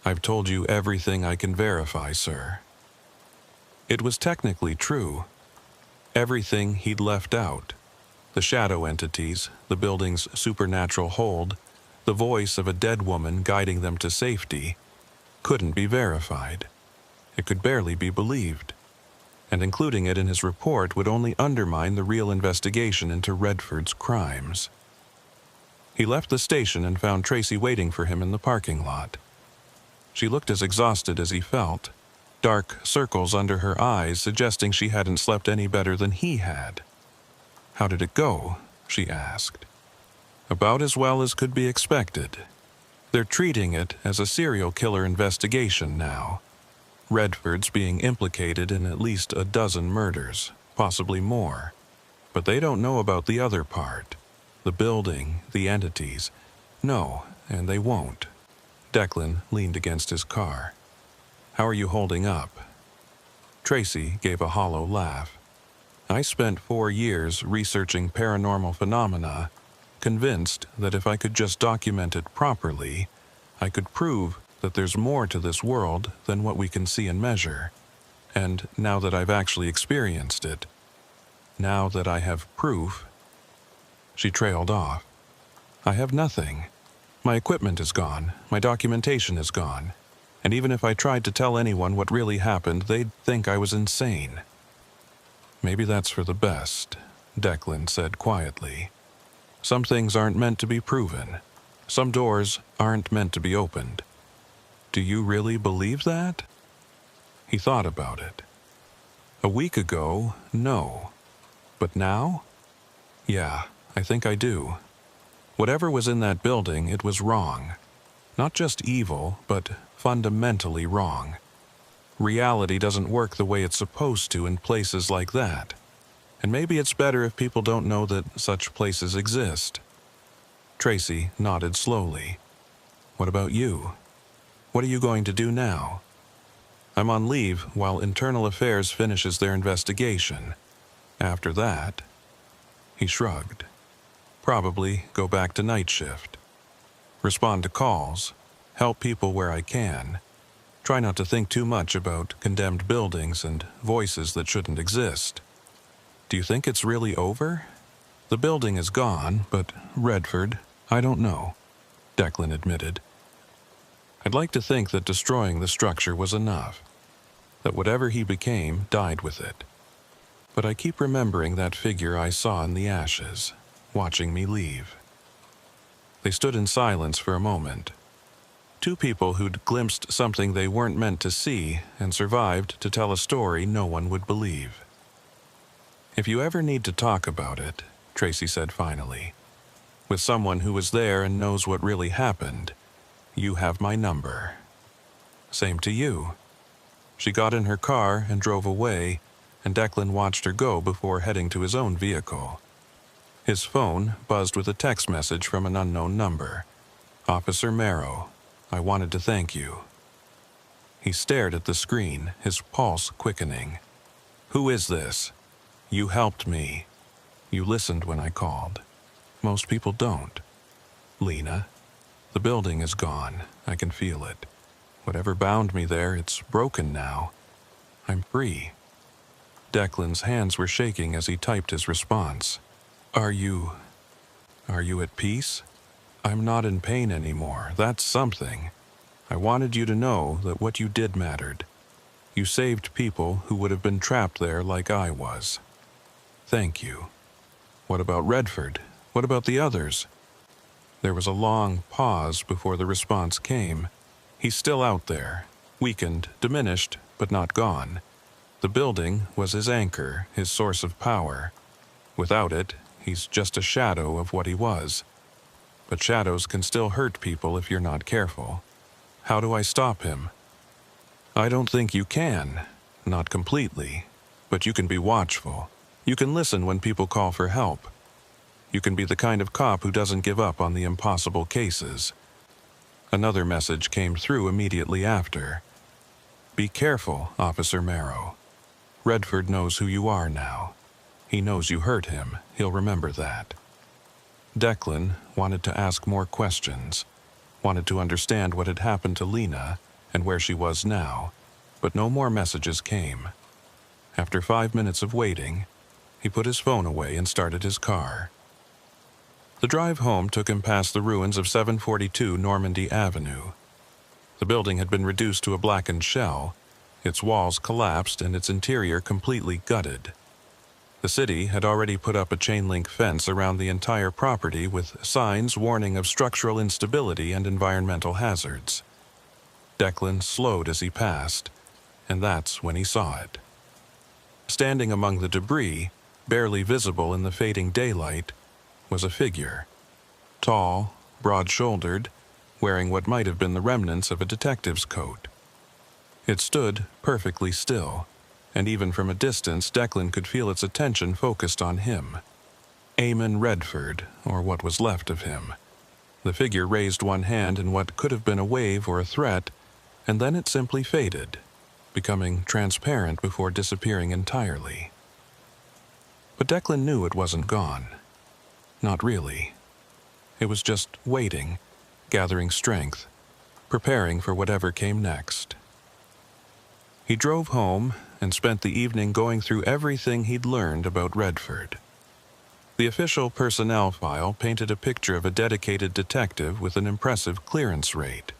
S1: I've told you everything I can verify, sir. It was technically true. Everything he'd left out. The shadow entities, the building's supernatural hold, the voice of a dead woman guiding them to safety, couldn't be verified. It could barely be believed. And including it in his report would only undermine the real investigation into Redford's crimes. He left the station and found Tracy waiting for him in the parking lot. She looked as exhausted as he felt, dark circles under her eyes suggesting she hadn't slept any better than he had. How did it go? She asked. About as well as could be expected. They're treating it as a serial killer investigation now. Redford's being implicated in at least a dozen murders, possibly more. But they don't know about the other part. The building, the entities. No, and they won't. Declan leaned against his car. How are you holding up? Tracy gave a hollow laugh. I spent 4 years researching paranormal phenomena, convinced that if I could just document it properly, I could prove that there's more to this world than what we can see and measure. And now that I've actually experienced it, now that I have proof. She trailed off. I have nothing. My equipment is gone, my documentation is gone, and even if I tried to tell anyone what really happened, they'd think I was insane. Maybe that's for the best, Declan said quietly. Some things aren't meant to be proven. Some doors aren't meant to be opened. Do you really believe that? He thought about it. A week ago, no. But now? Yeah, I think I do. Whatever was in that building, it was wrong. Not just evil, but fundamentally wrong. Reality doesn't work the way it's supposed to in places like that. And maybe it's better if people don't know that such places exist. Tracy nodded slowly. What about you? What are you going to do now? I'm on leave while Internal Affairs finishes their investigation. After that, he shrugged. Probably go back to night shift. Respond to calls. Help people where I can. Try not to think too much about condemned buildings and voices that shouldn't exist. Do you think it's really over? The building is gone, but Redford, I don't know, Declan admitted. I'd like to think that destroying the structure was enough. That whatever he became died with it. But I keep remembering that figure I saw in the ashes, watching me leave. They stood in silence for a moment. Two people who'd glimpsed something they weren't meant to see and survived to tell a story no one would believe. If you ever need to talk about it, Tracy said finally, with someone who was there and knows what really happened, you have my number. Same to you. She got in her car and drove away, and Declan watched her go before heading to his own vehicle. His phone buzzed with a text message from an unknown number. "Officer Marrow, I wanted to thank you." He stared at the screen, his pulse quickening. "Who is this? You helped me. You listened when I called. Most people don't. Lena, the building is gone. I can feel it. Whatever bound me there, it's broken now. I'm free." Declan's hands were shaking as he typed his response. Are you at peace? I'm not in pain anymore. That's something. I wanted you to know that what you did mattered. You saved people who would have been trapped there like I was. Thank you. What about Redford? What about the others? There was a long pause before the response came. He's still out there, weakened, diminished, but not gone. The building was his anchor, his source of power. Without it, he's just a shadow of what he was. But shadows can still hurt people if you're not careful. How do I stop him? I don't think you can. Not completely. But you can be watchful. You can listen when people call for help. You can be the kind of cop who doesn't give up on the impossible cases. Another message came through immediately after. Be careful, Officer Marrow. Redford knows who you are now. He knows you hurt him. He'll remember that. Declan wanted to ask more questions, wanted to understand what had happened to Lena and where she was now, but no more messages came. After 5 minutes of waiting, he put his phone away and started his car. The drive home took him past the ruins of 742 Normandy Avenue. The building had been reduced to a blackened shell, its walls collapsed and its interior completely gutted. The city had already put up a chain-link fence around the entire property with signs warning of structural instability and environmental hazards. Declan slowed as he passed, and that's when he saw it. Standing among the debris, barely visible in the fading daylight, was a figure. Tall, broad-shouldered, wearing what might have been the remnants of a detective's coat. It stood perfectly still, and even from a distance Declan could feel its attention focused on him. Eamon Redford, or what was left of him. The figure raised one hand in what could have been a wave or a threat, and then it simply faded, becoming transparent before disappearing entirely. But Declan knew it wasn't gone. Not really. It was just waiting, gathering strength, preparing for whatever came next. He drove home and spent the evening going through everything he'd learned about Redford. The official personnel file painted a picture of a dedicated detective with an impressive clearance rate.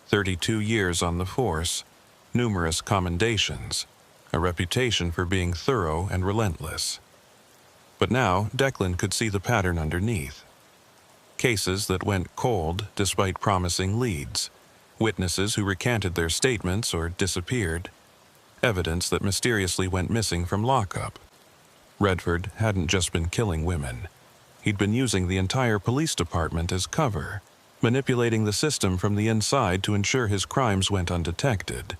S1: 32 years on the force, numerous commendations, a reputation for being thorough and relentless. But now Declan could see the pattern underneath. Cases that went cold despite promising leads, witnesses who recanted their statements or disappeared, evidence that mysteriously went missing from lockup. Redford hadn't just been killing women. He'd been using the entire police department as cover, manipulating the system from the inside to ensure his crimes went undetected.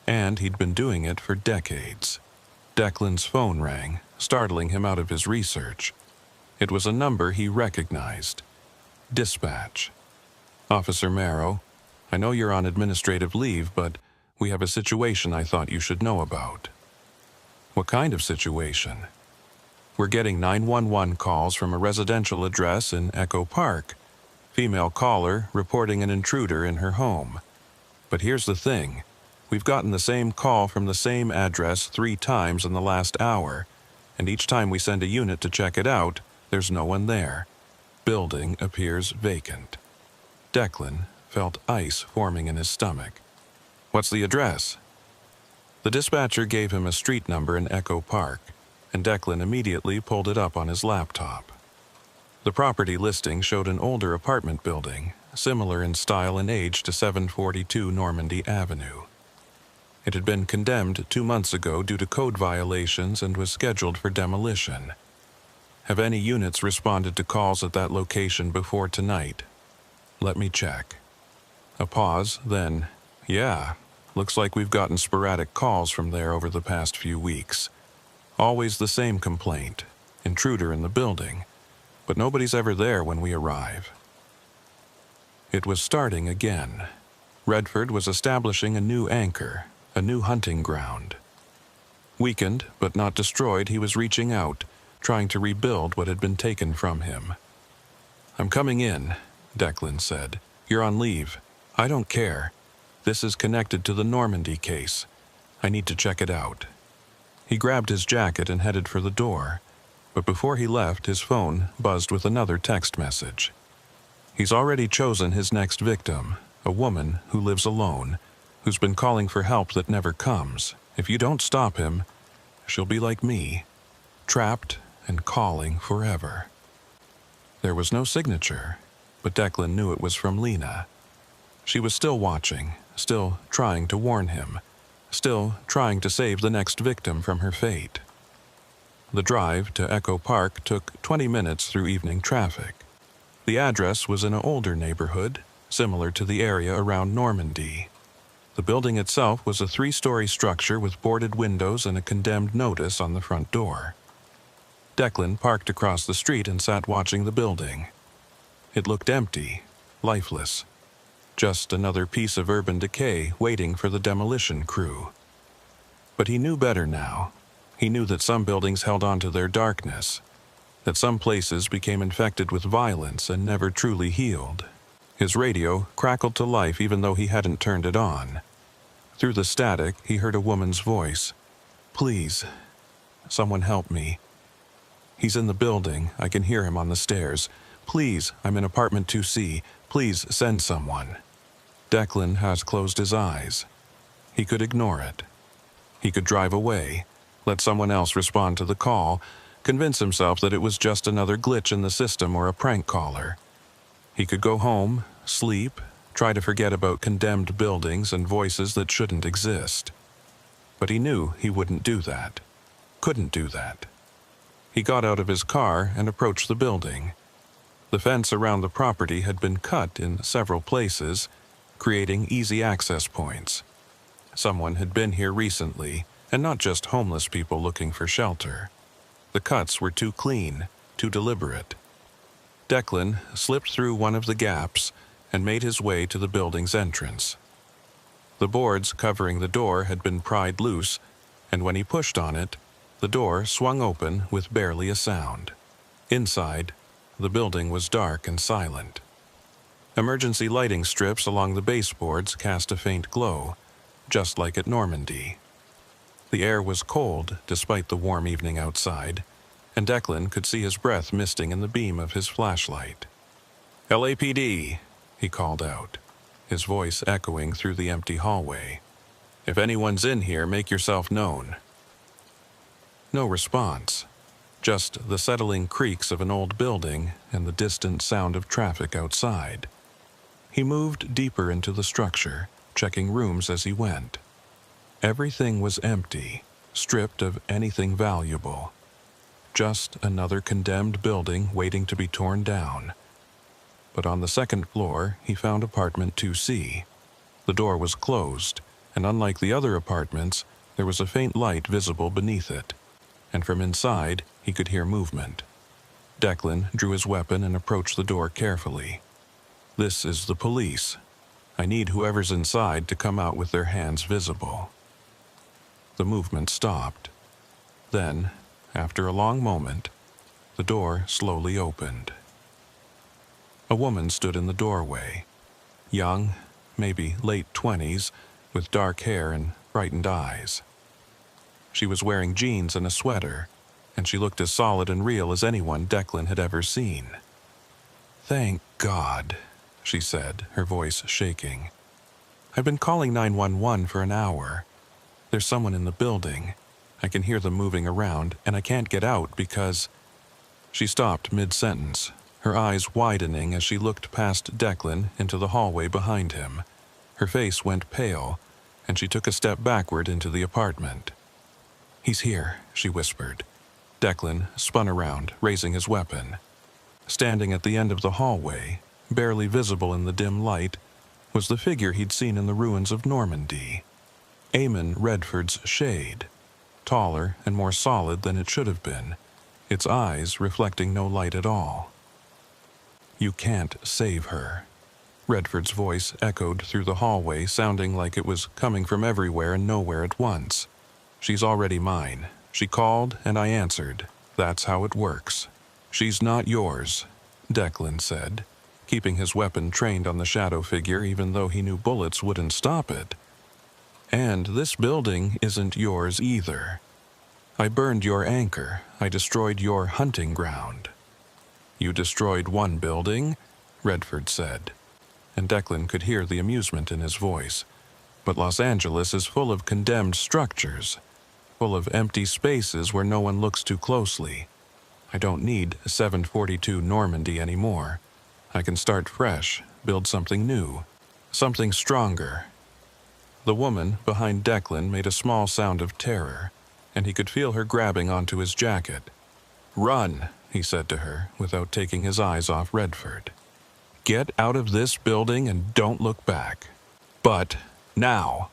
S1: And he'd been doing it for decades. Declan's phone rang, startling him out of his research. It was a number he recognized. Dispatch. Officer Marrow, I know you're on administrative leave, but we have a situation I thought you should know about. What kind of situation? We're getting 911 calls from a residential address in Echo Park. Female caller reporting an intruder in her home. But here's the thing. We've gotten the same call from the same address 3 times in the last hour, and each time we send a unit to check it out, there's no one there. Building appears vacant. Declan felt ice forming in his stomach. What's the address? The dispatcher gave him a street number in Echo Park, and Declan immediately pulled it up on his laptop. The property listing showed an older apartment building, similar in style and age to 742 Normandy Avenue. It had been condemned 2 months ago due to code violations and was scheduled for demolition. Have any units responded to calls at that location before tonight? Let me check. A pause, then, yeah, looks like we've gotten sporadic calls from there over the past few weeks. Always the same complaint, intruder in the building. but nobody's ever there when we arrive. It was starting again. Redford was establishing a new anchor, a new hunting ground. Weakened, but not destroyed, he was reaching out, trying to rebuild what had been taken from him. "I'm coming in," Declan said. "You're on leave. I don't care. This is connected to the Normandy case. I need to check it out." He grabbed his jacket and headed for the door, but before he left, his phone buzzed with another text message. He's already chosen his next victim, a woman who lives alone, who's been calling for help that never comes. If you don't stop him, she'll be like me, trapped and calling forever. There was no signature, but Declan knew it was from Lena. She was still watching, still trying to warn him, still trying to save the next victim from her fate. The drive to Echo Park took 20 minutes through evening traffic. The address was in an older neighborhood, similar to the area around Normandy. The building itself was a 3-story structure with boarded windows and a condemned notice on the front door. Declan parked across the street and sat watching the building. It looked empty, lifeless. Just another piece of urban decay waiting for the demolition crew. But he knew better now. He knew that some buildings held on to their darkness, that some places became infected with violence and never truly healed. His radio crackled to life even though he hadn't turned it on. Through the static, he heard a woman's voice. "Please, someone help me. He's in the building. I can hear him on the stairs. Please, I'm in apartment 2C. Please send someone." Declan had closed his eyes. He could ignore it. He could drive away, let someone else respond to the call, convince himself that it was just another glitch in the system or a prank caller. He could go home, sleep, try to forget about condemned buildings and voices that shouldn't exist. But he knew he wouldn't do that. Couldn't do that. He got out of his car and approached the building. The fence around the property had been cut in several places, creating easy access points. Someone had been here recently, and not just homeless people looking for shelter. The cuts were too clean, too deliberate. Declan slipped through one of the gaps and made his way to the building's entrance. The boards covering the door had been pried loose, and when he pushed on it, the door swung open with barely a sound. Inside, the building was dark and silent. Emergency lighting strips along the baseboards cast a faint glow, just like at Normandy. The air was cold despite the warm evening outside, and Declan could see his breath misting in the beam of his flashlight. "LAPD," he called out, his voice echoing through the empty hallway. "If anyone's in here, make yourself known." No response, just the settling creaks of an old building and the distant sound of traffic outside. He moved deeper into the structure, checking rooms as he went. Everything was empty, stripped of anything valuable. Just another condemned building waiting to be torn down. But on the second floor, he found apartment 2C. The door was closed, and unlike the other apartments, there was a faint light visible beneath it, and from inside, he could hear movement. Declan drew his weapon and approached the door carefully. "This is the police. I need whoever's inside to come out with their hands visible." The movement stopped. Then, after a long moment, the door slowly opened. A woman stood in the doorway, young, maybe late 20s, with dark hair and frightened eyes. She was wearing jeans and a sweater, and she looked as solid and real as anyone Declan had ever seen. "Thank God," she said, her voice shaking. "I've been calling 911 for an hour. There's someone in the building. I can hear them moving around, and I can't get out because—" She stopped mid-sentence, her eyes widening as she looked past Declan into the hallway behind him. Her face went pale, and she took a step backward into the apartment. "He's here," she whispered. Declan spun around, raising his weapon. Standing at the end of the hallway, barely visible in the dim light, was the figure he'd seen in the ruins of Normandy. Eamon Redford's shade, taller and more solid than it should have been, its eyes reflecting no light at all. You can't save her. Redford's voice echoed through the hallway, sounding like it was coming from everywhere and nowhere at once. She's already mine. She called, and I answered. That's how it works. She's not yours, Declan said, keeping his weapon trained on the shadow figure even though he knew bullets wouldn't stop it. And this building isn't yours either. I burned your anchor. I destroyed your hunting ground. You destroyed one building, Redford said, and Declan could hear the amusement in his voice. But Los Angeles is full of condemned structures, full of empty spaces where no one looks too closely. I don't need 742 Normandy anymore. I can start fresh, build something new, something stronger. The woman behind Declan made a small sound of terror, and he could feel her grabbing onto his jacket. "Run," he said to her, without taking his eyes off Redford. "Get out of this building and don't look back. But now."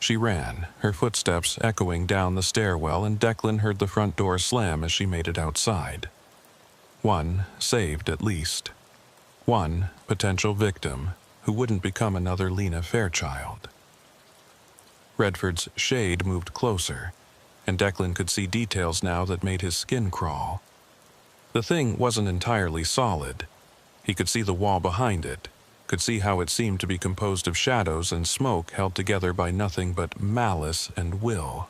S1: She ran, her footsteps echoing down the stairwell, and Declan heard the front door slam as she made it outside. One saved at least. One potential victim who wouldn't become another Lena Fairchild. Redford's shade moved closer, and Declan could see details now that made his skin crawl. The thing wasn't entirely solid. He could see the wall behind it, could see how it seemed to be composed of shadows and smoke held together by nothing but malice and will.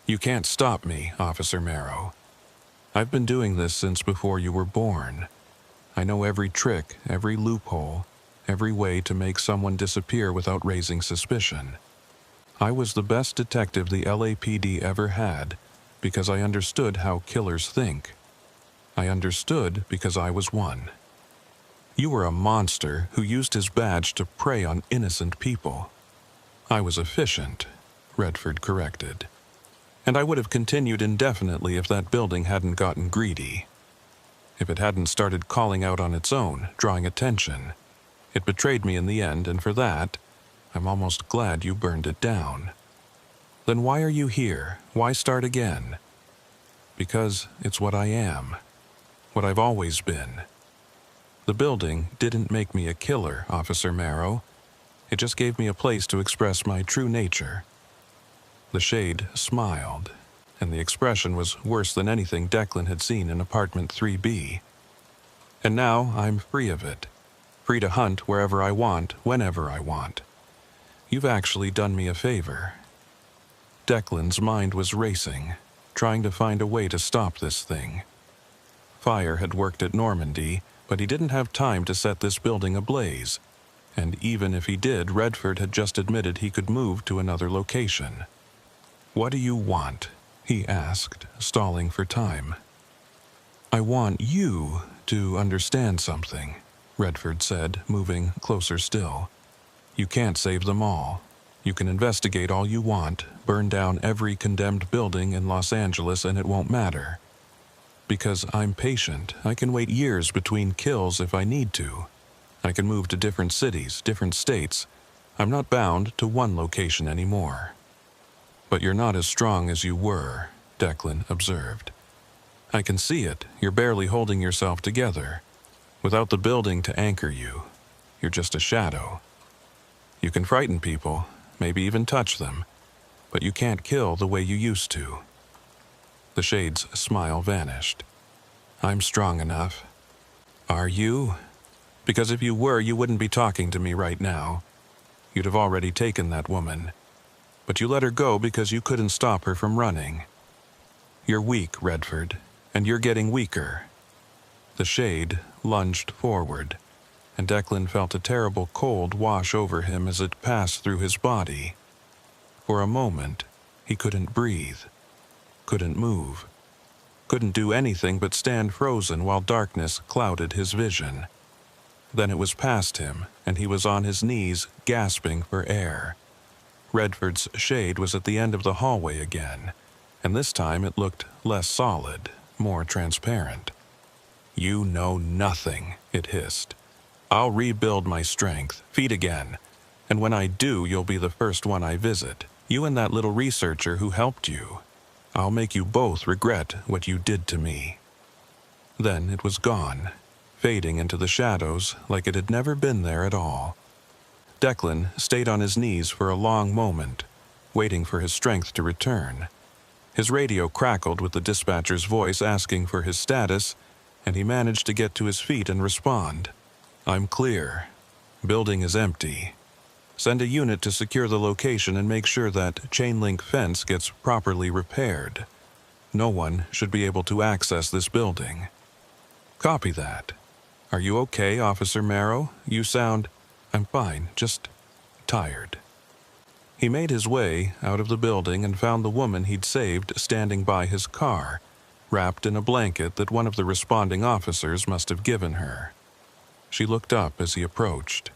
S1: "You can't stop me, Officer Marrow. I've been doing this since before you were born. I know every trick, every loophole, every way to make someone disappear without raising suspicion. I was the best detective the LAPD ever had because I understood how killers think. I understood because I was one. You were a monster who used his badge to prey on innocent people. I was efficient," Redford corrected. "And I would have continued indefinitely if that building hadn't gotten greedy. If it hadn't started calling out on its own, drawing attention. It betrayed me in the end, and for that, I'm almost glad you burned it down. Then why are you here? Why start again? Because it's what I am. What I've always been. The building didn't make me a killer, Officer Marrow. It just gave me a place to express my true nature." The shade smiled, and the expression was worse than anything Declan had seen in apartment 3B. "And now I'm free of it. Free to hunt wherever I want, whenever I want. You've actually done me a favor." Declan's mind was racing, trying to find a way to stop this thing. Fire had worked at Normandy, but he didn't have time to set this building ablaze. And even if he did, Redford had just admitted he could move to another location. "What do you want?" he asked, stalling for time. "I want you to understand something," Redford said, moving closer still. "You can't save them all. You can investigate all you want, burn down every condemned building in Los Angeles, and it won't matter. Because I'm patient, I can wait years between kills if I need to. I can move to different cities, different states. I'm not bound to one location anymore." "But you're not as strong as you were," Declan observed. "I can see it. You're barely holding yourself together. Without the building to anchor you, you're just a shadow. You can frighten people, maybe even touch them, but you can't kill the way you used to." The shade's smile vanished. "I'm strong enough." "Are you? Because if you were, you wouldn't be talking to me right now. You'd have already taken that woman. But you let her go because you couldn't stop her from running. You're weak, Redford, and you're getting weaker." The shade lunged forward, and Declan felt a terrible cold wash over him as it passed through his body. For a moment, he couldn't breathe, couldn't move, couldn't do anything but stand frozen while darkness clouded his vision. Then it was past him, and he was on his knees, gasping for air. Redford's shade was at the end of the hallway again, and this time it looked less solid, more transparent. "You know nothing," it hissed. "I'll rebuild my strength, feet again, and when I do, you'll be the first one I visit. You and that little researcher who helped you. I'll make you both regret what you did to me." Then it was gone, fading into the shadows like it had never been there at all. Declan stayed on his knees for a long moment, waiting for his strength to return. His radio crackled with the dispatcher's voice asking for his status, and he managed to get to his feet and respond. "I'm clear. Building is empty. Send a unit to secure the location and make sure that chain-link fence gets properly repaired. No one should be able to access this building." "Copy that. Are you okay, Officer Marrow? You sound—" "I'm fine, just tired." He made his way out of the building and found the woman he'd saved standing by his car, wrapped in a blanket that one of the responding officers must have given her. She looked up as he approached.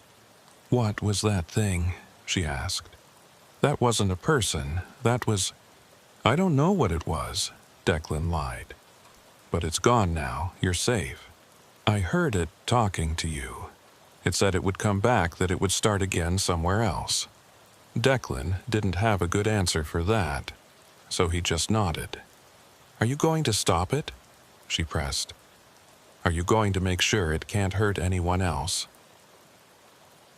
S1: "What was that thing?" she asked. "That wasn't a person. That was—" "I don't know what it was," Declan lied. "But it's gone now. You're safe. I heard it talking to you. It said it would come back, that it would start again somewhere else." Declan didn't have a good answer for that, so he just nodded. "Are you going to stop it?" she pressed. "Are you going to make sure it can't hurt anyone else?"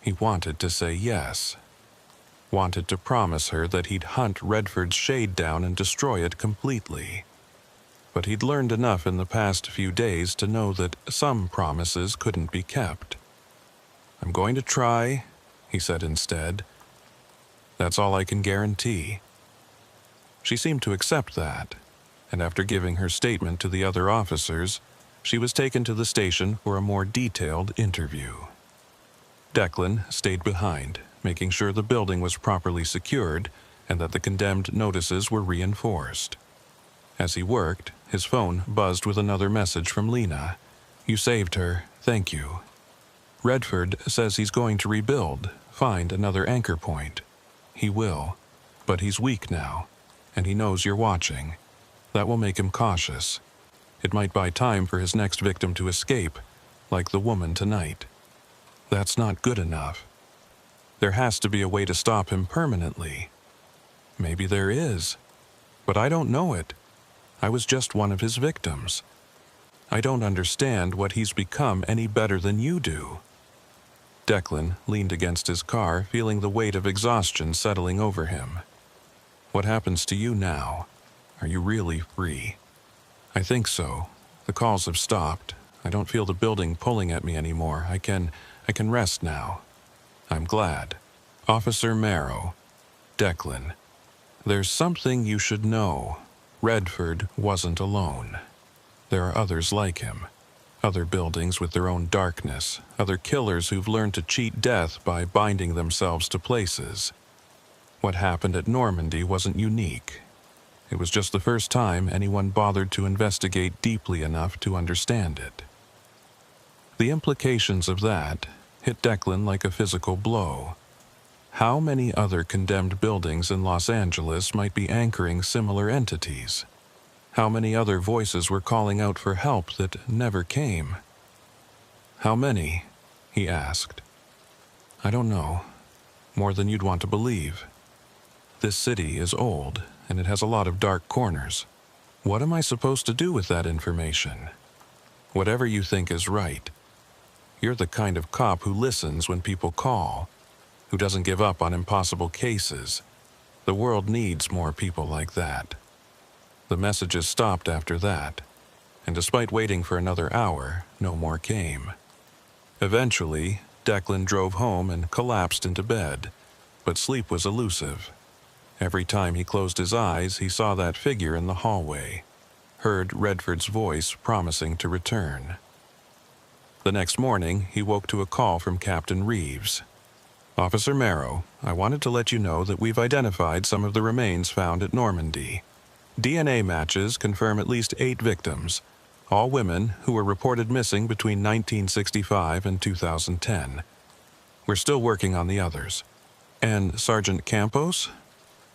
S1: He wanted to say yes. Wanted to promise her that he'd hunt Redford's shade down and destroy it completely. But he'd learned enough in the past few days to know that some promises couldn't be kept. "I'm going to try," he said instead. "That's all I can guarantee." She seemed to accept that, and after giving her statement to the other officers, she was taken to the station for a more detailed interview. Declan stayed behind, making sure the building was properly secured and that the condemned notices were reinforced. As he worked, his phone buzzed with another message from Lena. "You saved her. Thank you. Redford says he's going to rebuild, find another anchor point. He will, but he's weak now, and he knows you're watching. That will make him cautious. It might buy time for his next victim to escape, like the woman tonight. That's not good enough. There has to be a way to stop him permanently. Maybe there is, but I don't know it. I was just one of his victims. I don't understand what he's become any better than you do." Declan leaned against his car, feeling the weight of exhaustion settling over him. "What happens to you now? Are you really free?" "I think so. The calls have stopped. I don't feel the building pulling at me anymore. I can rest now." "I'm glad. Officer Marrow." "Declan, there's something you should know. Redford wasn't alone. There are others like him. Other buildings with their own darkness, other killers who've learned to cheat death by binding themselves to places. What happened at Normandy wasn't unique. It was just the first time anyone bothered to investigate deeply enough to understand it." The implications of that hit Declan like a physical blow. How many other condemned buildings in Los Angeles might be anchoring similar entities? How many other voices were calling out for help that never came? "How many?" he asked. "I don't know. More than you'd want to believe. This city is old, and it has a lot of dark corners. What am I supposed to do with that information? Whatever you think is right. You're the kind of cop who listens when people call, who doesn't give up on impossible cases. The world needs more people like that." The messages stopped after that, and despite waiting for another hour, no more came. Eventually, Declan drove home and collapsed into bed, but sleep was elusive. Every time he closed his eyes, he saw that figure in the hallway, heard Redford's voice promising to return. The next morning, he woke to a call from Captain Reeves. "Officer Marrow, I wanted to let you know that we've identified some of the remains found at Normandy. DNA matches confirm at least 8 victims, all women who were reported missing between 1965 and 2010. We're still working on the others. And Sergeant Campos?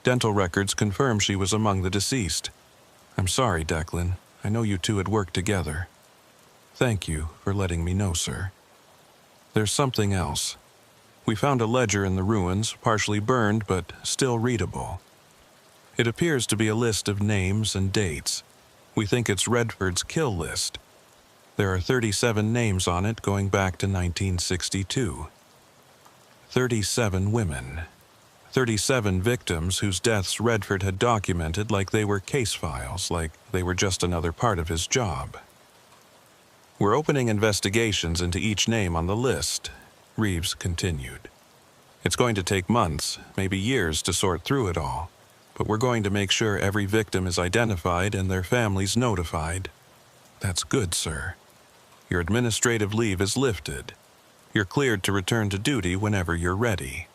S1: Dental records confirm she was among the deceased. I'm sorry, Declan. I know you two had worked together. Thank you for letting me know, sir. There's something else. We found a ledger in the ruins, partially burned but still readable. It appears to be a list of names and dates. We think it's Redford's kill list. There are 37 names on it going back to 1962. 37 women. 37 victims whose deaths Redford had documented like they were case files, like they were just another part of his job. "We're opening investigations into each name on the list," Reeves continued. "It's going to take months, maybe years, to sort through it all, but we're going to make sure every victim is identified and their families notified." "That's good, sir. Your administrative leave is lifted. You're cleared to return to duty whenever you're ready."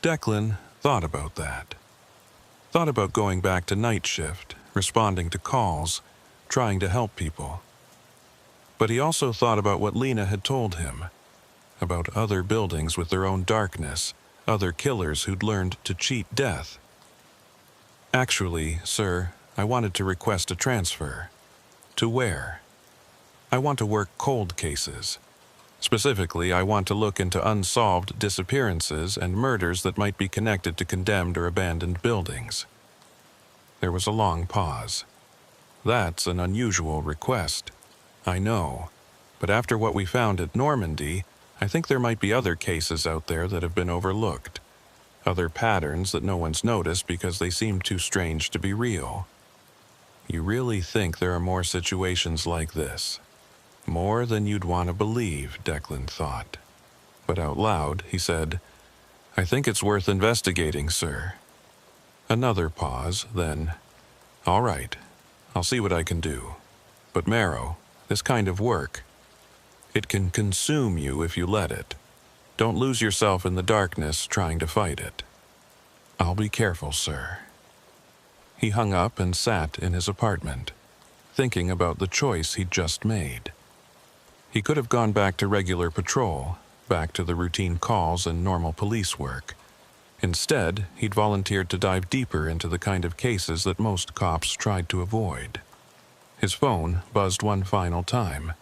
S1: Declan thought about that. Thought about going back to night shift, responding to calls, trying to help people. But he also thought about what Lena had told him, about other buildings with their own darkness, other killers who'd learned to cheat death. "Actually, sir, I wanted to request a transfer." "To where?" "I want to work cold cases. Specifically, I want to look into unsolved disappearances and murders that might be connected to condemned or abandoned buildings." There was a long pause. "That's an unusual request." "I know, but after what we found at Normandy, I think there might be other cases out there that have been overlooked. Other patterns that no one's noticed because they seem too strange to be real." "You really think there are more situations like this?" More than you'd want to believe, Declan thought. But out loud, he said, "I think it's worth investigating, sir." Another pause, then, "All right, I'll see what I can do. But Marrow, this kind of work, it can consume you if you let it. Don't lose yourself in the darkness trying to fight it." "I'll be careful, sir." He hung up and sat in his apartment, thinking about the choice he'd just made. He could have gone back to regular patrol, back to the routine calls and normal police work. Instead, he'd volunteered to dive deeper into the kind of cases that most cops tried to avoid. His phone buzzed one final time.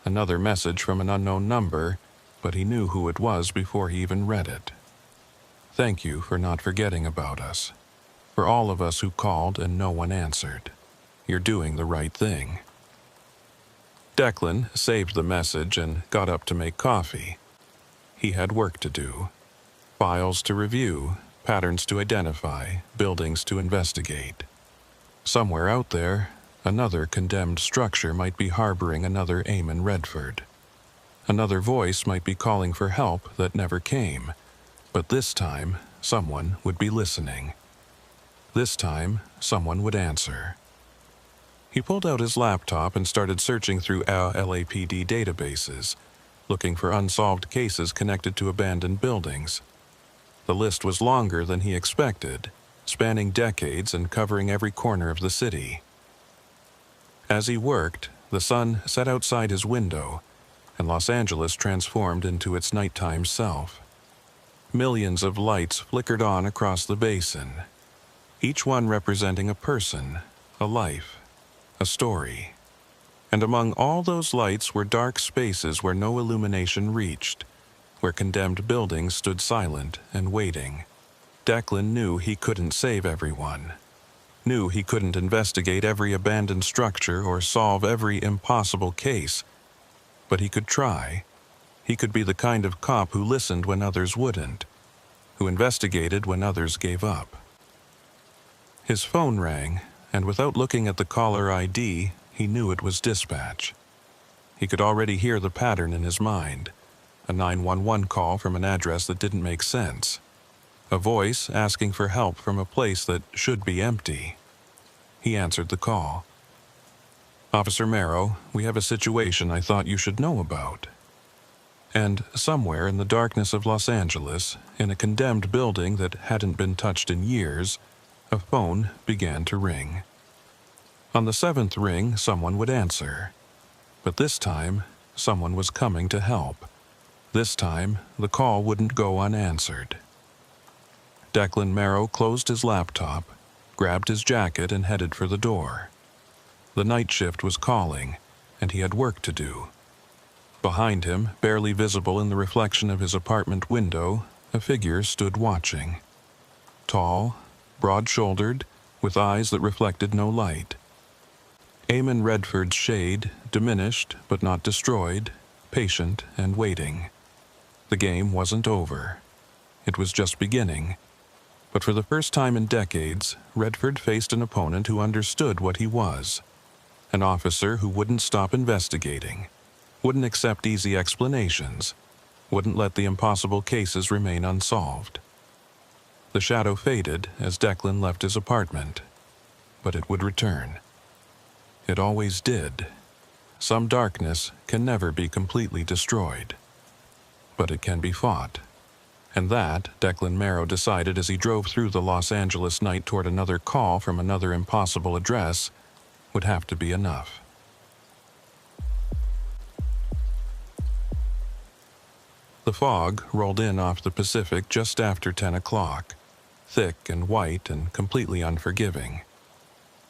S1: Another message from an unknown number, but he knew who it was before he even read it. "Thank you for not forgetting about us. For all of us who called and no one answered. You're doing the right thing." Declan saved the message and got up to make coffee. He had work to do. Files to review, patterns to identify, buildings to investigate. Somewhere out there, another condemned structure might be harboring another Eamon Redford. Another voice might be calling for help that never came, but this time, someone would be listening. This time, someone would answer. He pulled out his laptop and started searching through our LAPD databases, looking for unsolved cases connected to abandoned buildings. The list was longer than he expected, spanning decades and covering every corner of the city. As he worked, the sun set outside his window, and Los Angeles transformed into its nighttime self. Millions of lights flickered on across the basin, each one representing a person, a life, a story. And among all those lights were dark spaces where no illumination reached, where condemned buildings stood silent and waiting. Declan knew he couldn't save everyone, knew he couldn't investigate every abandoned structure or solve every impossible case, but he could try. He could be the kind of cop who listened when others wouldn't, who investigated when others gave up. His phone rang, and without looking at the caller ID, he knew it was dispatch. He could already hear the pattern in his mind, a 911 call from an address that didn't make sense, a voice asking for help from a place that should be empty. He answered the call. "Officer Marrow, we have a situation I thought you should know about." And somewhere in the darkness of Los Angeles, in a condemned building that hadn't been touched in years, a phone began to ring. On the 7th ring, someone would answer. But this time, someone was coming to help. This time, the call wouldn't go unanswered. Declan Marrow closed his laptop, grabbed his jacket, and headed for the door. The night shift was calling, and he had work to do. Behind him, barely visible in the reflection of his apartment window, a figure stood watching. Tall, broad-shouldered, with eyes that reflected no light. Eamon Redford's shade, diminished but not destroyed, patient and waiting. The game wasn't over. It was just beginning. But for the first time in decades, Redford faced an opponent who understood what he was. An officer who wouldn't stop investigating, wouldn't accept easy explanations, wouldn't let the impossible cases remain unsolved. The shadow faded as Declan left his apartment, but it would return. It always did. Some darkness can never be completely destroyed, but it can be fought. And that, Declan Marrow decided as he drove through the Los Angeles night toward another call from another impossible address, would have to be enough. The fog rolled in off the Pacific just after 10 o'clock, thick and white and completely unforgiving.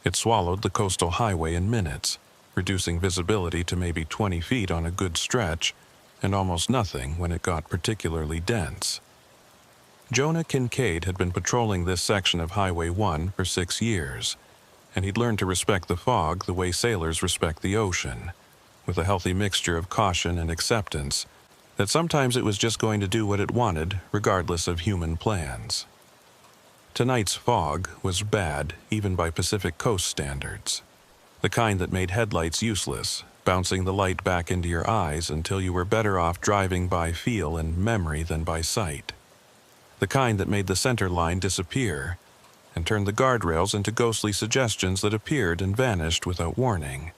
S1: It swallowed the coastal highway in minutes, reducing visibility to maybe 20 feet on a good stretch, and almost nothing when it got particularly dense. Jonah Kincaid had been patrolling this section of Highway 1 for 6 years, and he'd learned to respect the fog the way sailors respect the ocean, with a healthy mixture of caution and acceptance that sometimes it was just going to do what it wanted, regardless of human plans. Tonight's fog was bad, even by Pacific Coast standards. The kind that made headlights useless, bouncing the light back into your eyes until you were better off driving by feel and memory than by sight. The kind that made the center line disappear and turned the guardrails into ghostly suggestions that appeared and vanished without warning.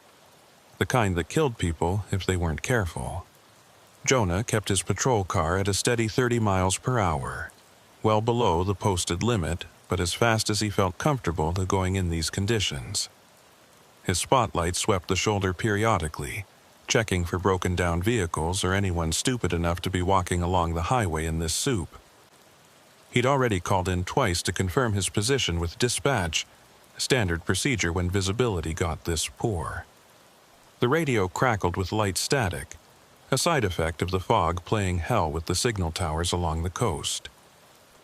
S1: The kind that killed people if they weren't careful. Jonah kept his patrol car at a steady 30 miles per hour, well below the posted limit, but as fast as he felt comfortable going in these conditions. His spotlight swept the shoulder periodically, checking for broken-down vehicles or anyone stupid enough to be walking along the highway in this soup. He'd already called in twice to confirm his position with dispatch, standard procedure when visibility got this poor. The radio crackled with light static, a side effect of the fog playing hell with the signal towers along the coast.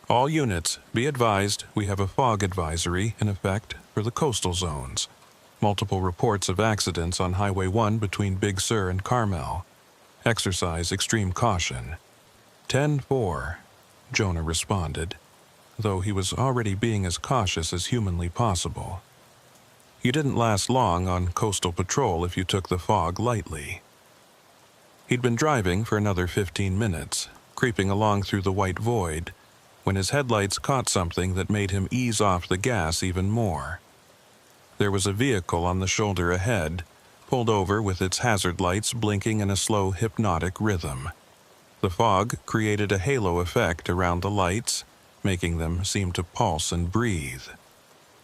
S1: All units, be advised, we have a fog advisory in effect for the coastal zones. Multiple reports of accidents on Highway 1 between Big Sur and Carmel. Exercise extreme caution. 10-4, Jonah responded, though he was already being as cautious as humanly possible. You didn't last long on coastal patrol if you took the fog lightly. He'd been driving for another 15 minutes, creeping along through the white void, when his headlights caught something that made him ease off the gas even more. There was a vehicle on the shoulder ahead, pulled over with its hazard lights blinking in a slow hypnotic rhythm. The fog created a halo effect around the lights, making them seem to pulse and breathe.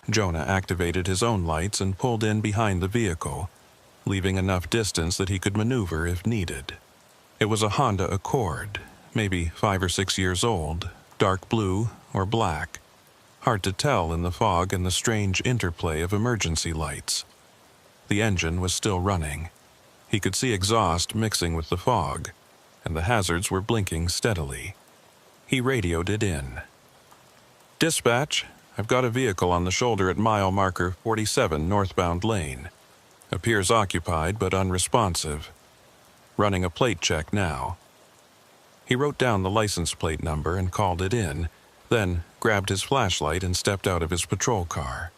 S1: Jonah activated his own lights and pulled in behind the vehicle, leaving enough distance that he could maneuver if needed. It was a Honda Accord, maybe 5 or 6 years old, dark blue or black. Hard to tell in the fog and the strange interplay of emergency lights. The engine was still running. He could see exhaust mixing with the fog, and the hazards were blinking steadily. He radioed it in. Dispatch, I've got a vehicle on the shoulder at mile marker 47 northbound lane. Appears occupied but unresponsive. Running a plate check now. He wrote down the license plate number and called it in, then grabbed his flashlight and stepped out of his patrol car.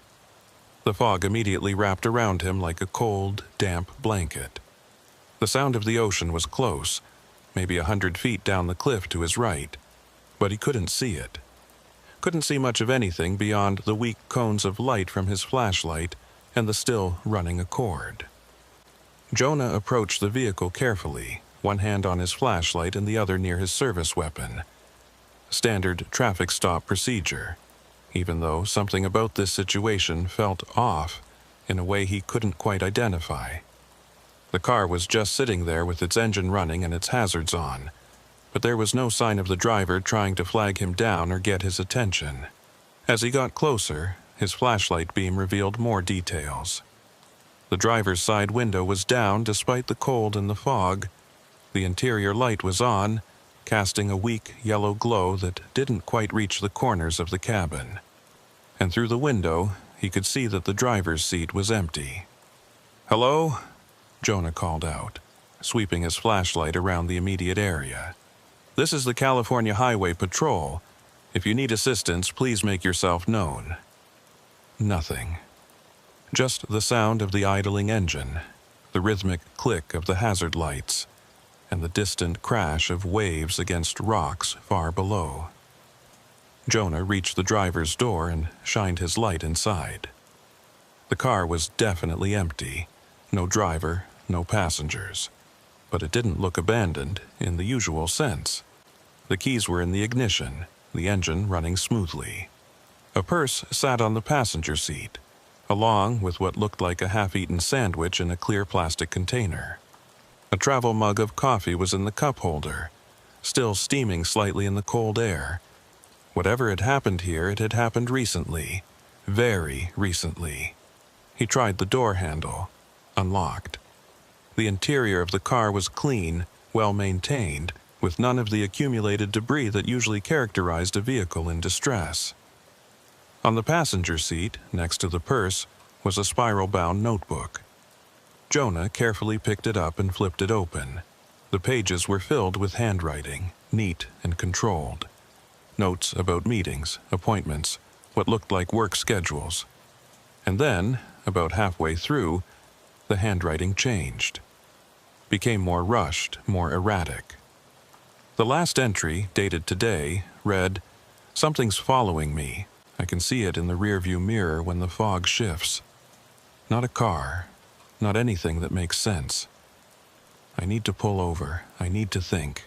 S1: The fog immediately wrapped around him like a cold, damp blanket. The sound of the ocean was close, maybe 100 feet down the cliff to his right, but he couldn't see it. Couldn't see much of anything beyond the weak cones of light from his flashlight and the still running Accord. Jonah approached the vehicle carefully, one hand on his flashlight and the other near his service weapon. Standard traffic stop procedure, even though something about this situation felt off in a way he couldn't quite identify. The car was just sitting there with its engine running and its hazards on, but there was no sign of the driver trying to flag him down or get his attention. As he got closer, his flashlight beam revealed more details. The driver's side window was down despite the cold and the fog. The interior light was on, casting a weak yellow glow that didn't quite reach the corners of the cabin. And through the window, he could see that the driver's seat was empty. "Hello?" Jonah called out, sweeping his flashlight around the immediate area. "This is the California Highway Patrol. If you need assistance, please make yourself known." Nothing. Just the sound of the idling engine, the rhythmic click of the hazard lights, and the distant crash of waves against rocks far below. Jonah reached the driver's door and shined his light inside. The car was definitely empty. No driver, no passengers. But it didn't look abandoned in the usual sense. The keys were in the ignition, the engine running smoothly. A purse sat on the passenger seat, along with what looked like a half-eaten sandwich in a clear plastic container. A travel mug of coffee was in the cup holder, still steaming slightly in the cold air. Whatever had happened here, it had happened recently. Very recently. He tried the door handle. Unlocked. The interior of the car was clean, well-maintained, with none of the accumulated debris that usually characterized a vehicle in distress. On the passenger seat, next to the purse, was a spiral-bound notebook. Jonah carefully picked it up and flipped it open. The pages were filled with handwriting, neat and controlled. Notes about meetings, appointments, what looked like work schedules. And then, about halfway through, the handwriting changed. Became more rushed, more erratic. The last entry, dated today, read, "Something's following me. I can see it in the rearview mirror when the fog shifts. Not a car, not anything that makes sense. I need to pull over. I need to think."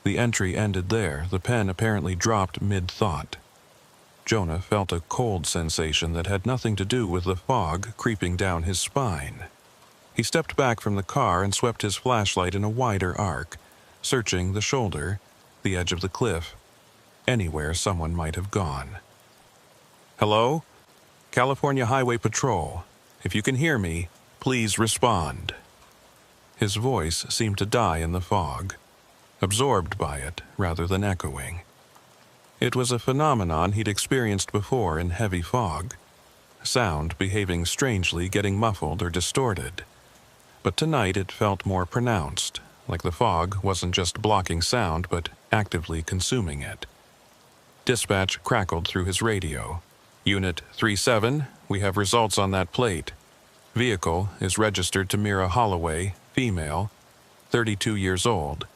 S1: The entry ended there, the pen apparently dropped mid-thought. Jonah felt a cold sensation that had nothing to do with the fog creeping down his spine. He stepped back from the car and swept his flashlight in a wider arc, searching the shoulder, the edge of the cliff, anywhere someone might have gone. "Hello? California Highway Patrol. If you can hear me, please respond." His voice seemed to die in the fog, absorbed by it rather than echoing. It was a phenomenon he'd experienced before in heavy fog, sound behaving strangely, getting muffled or distorted. But tonight it felt more pronounced, like the fog wasn't just blocking sound but actively consuming it. Dispatch crackled through his radio. "Unit 37, we have results on that plate. Vehicle is registered to Mira Holloway, female, 32 years old.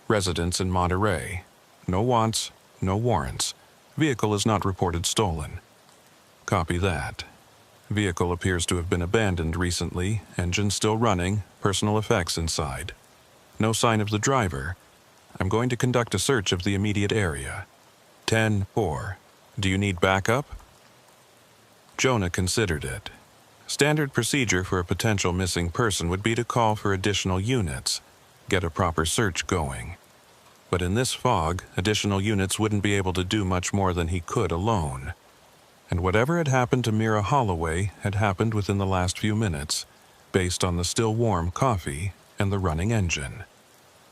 S1: Residence in Monterey. No wants, no warrants. Vehicle is not reported stolen." "Copy that. Vehicle appears to have been abandoned recently, engine still running, personal effects inside. No sign of the driver. I'm going to conduct a search of the immediate area. 10-4. Do you need backup?" Jonah considered it. Standard procedure for a potential missing person would be to call for additional units, get a proper search going. But in this fog, additional units wouldn't be able to do much more than he could alone. And whatever had happened to Mira Holloway had happened within the last few minutes, based on the still warm coffee and the running engine.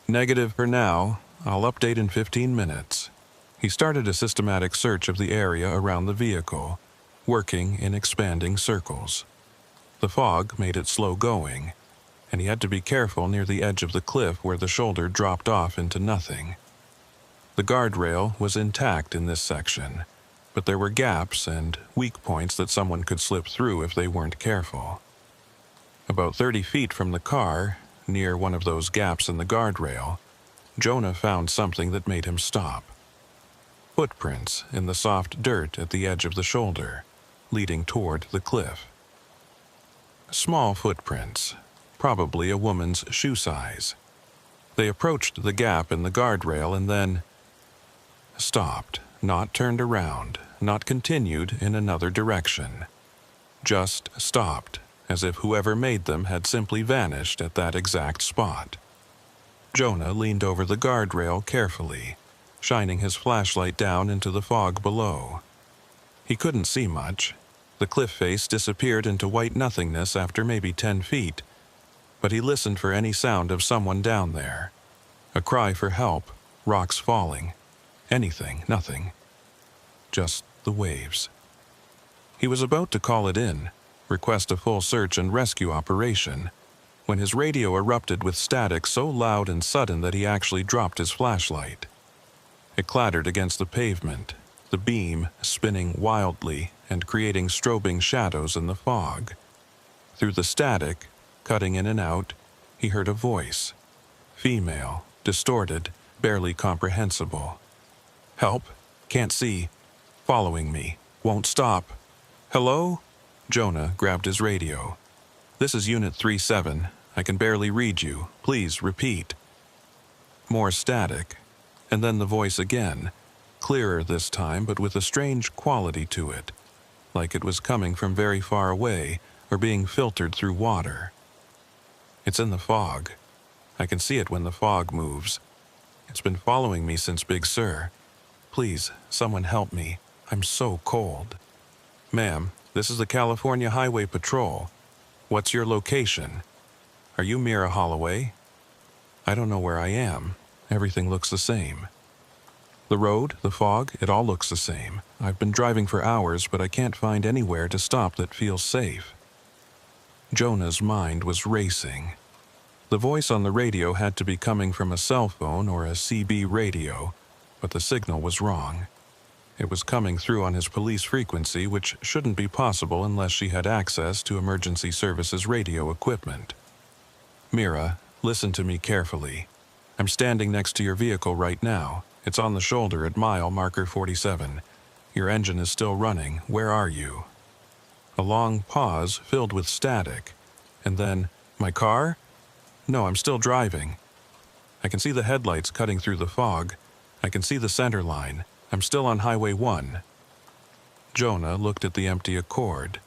S1: "Negative for now. I'll update in 15 minutes. He started a systematic search of the area around the vehicle, working in expanding circles. The fog made it slow going, and he had to be careful near the edge of the cliff where the shoulder dropped off into nothing. The guardrail was intact in this section, but there were gaps and weak points that someone could slip through if they weren't careful. About 30 feet from the car, near one of those gaps in the guardrail, Jonah found something that made him stop. Footprints in the soft dirt at the edge of the shoulder, leading toward the cliff. Small footprints, probably a woman's shoe size. They approached the gap in the guardrail and then stopped, not turned around, not continued in another direction. Just stopped, as if whoever made them had simply vanished at that exact spot. Jonah leaned over the guardrail carefully, shining his flashlight down into the fog below. He couldn't see much. The cliff face disappeared into white nothingness after maybe 10 feet, but he listened for any sound of someone down there. A cry for help, rocks falling, anything, nothing. Just the waves. He was about to call it in, request a full search and rescue operation, when his radio erupted with static so loud and sudden that he actually dropped his flashlight. It clattered against the pavement, the beam spinning wildly and creating strobing shadows in the fog. Through the static, cutting in and out, he heard a voice. Female, distorted, barely comprehensible. "Help, can't see, following me, won't stop. Hello?" Jonah grabbed his radio. "This is Unit 37. I can barely read you. Please repeat." More static, and then the voice again, clearer this time but with a strange quality to it, like it was coming from very far away or being filtered through water. "It's in the fog. I can see it when the fog moves. It's been following me since Big Sur. Please, someone help me. I'm so cold." "Ma'am, this is the California Highway Patrol. What's your location? Are you Mira Holloway?" "I don't know where I am. Everything looks the same." "The road, the fog, it all looks the same. I've been driving for hours, but I can't find anywhere to stop that feels safe." Jonah's mind was racing. The voice on the radio had to be coming from a cell phone or a CB radio, but the signal was wrong. It was coming through on his police frequency, which shouldn't be possible unless she had access to emergency services radio equipment. "Mira, listen to me carefully. I'm standing next to your vehicle right now. It's on the shoulder at mile marker 47. Your engine is still running. Where are you?" A long pause filled with static, and then, "My car? No, I'm still driving. I can see the headlights cutting through the fog. I can see the center line. I'm still on Highway 1. Jonah looked at the empty Accord,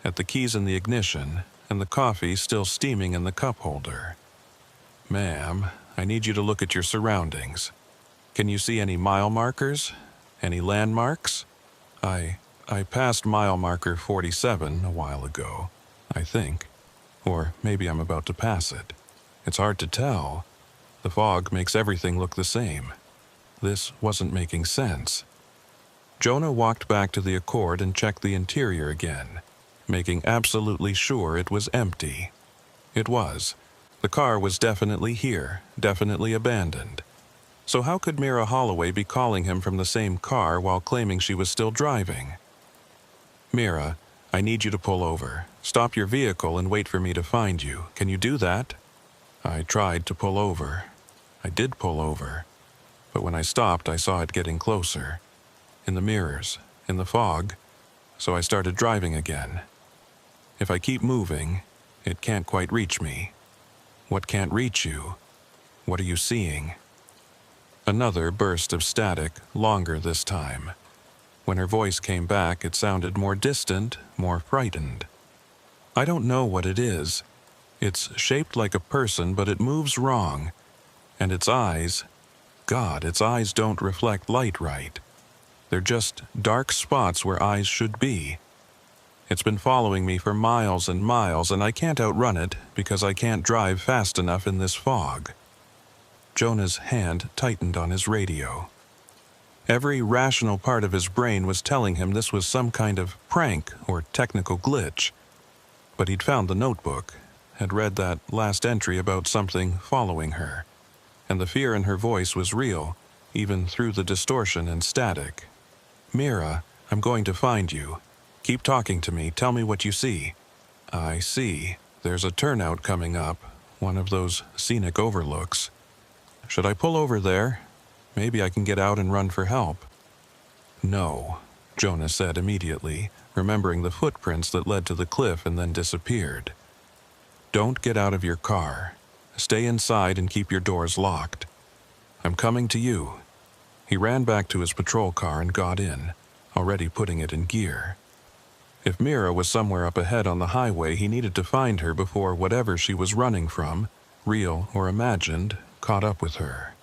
S1: at the keys in the ignition, and the coffee still steaming in the cup holder. "Ma'am, I need you to look at your surroundings. Can you see any mile markers? Any landmarks?" I passed mile marker 47 a while ago, I think. Or maybe I'm about to pass it. It's hard to tell. The fog makes everything look the same. This wasn't making sense. Jonah walked back to the Accord and checked the interior again, making absolutely sure it was empty. It was. The car was definitely here, definitely abandoned. So how could Mira Holloway be calling him from the same car while claiming she was still driving? "Mira, I need you to pull over. Stop your vehicle and wait for me to find you. Can you do that?" I tried to pull over. I did pull over. But when I stopped, I saw it getting closer. In the mirrors, in the fog. So I started driving again. If I keep moving, it can't quite reach me. What can't reach you? What are you seeing? Another burst of static, longer this time. When her voice came back, it sounded more distant, more frightened. "I don't know what it is. It's shaped like a person, but it moves wrong. And its eyes, God, its eyes don't reflect light right. They're just dark spots where eyes should be. It's been following me for miles and miles, and I can't outrun it because I can't drive fast enough in this fog." Jonah's hand tightened on his radio. Every rational part of his brain was telling him this was some kind of prank or technical glitch. But he'd found the notebook, had read that last entry about something following her, and the fear in her voice was real, even through the distortion and static. "Mira, I'm going to find you. Keep talking to me. Tell me what you see." "I see. There's a turnout coming up, one of those scenic overlooks. Should I pull over there? Maybe I can get out and run for help." "No," Jonah said immediately, remembering the footprints that led to the cliff and then disappeared. "Don't get out of your car. Stay inside and keep your doors locked. I'm coming to you." He ran back to his patrol car and got in, already putting it in gear. If Mira was somewhere up ahead on the highway, he needed to find her before whatever she was running from, real or imagined, caught up with her.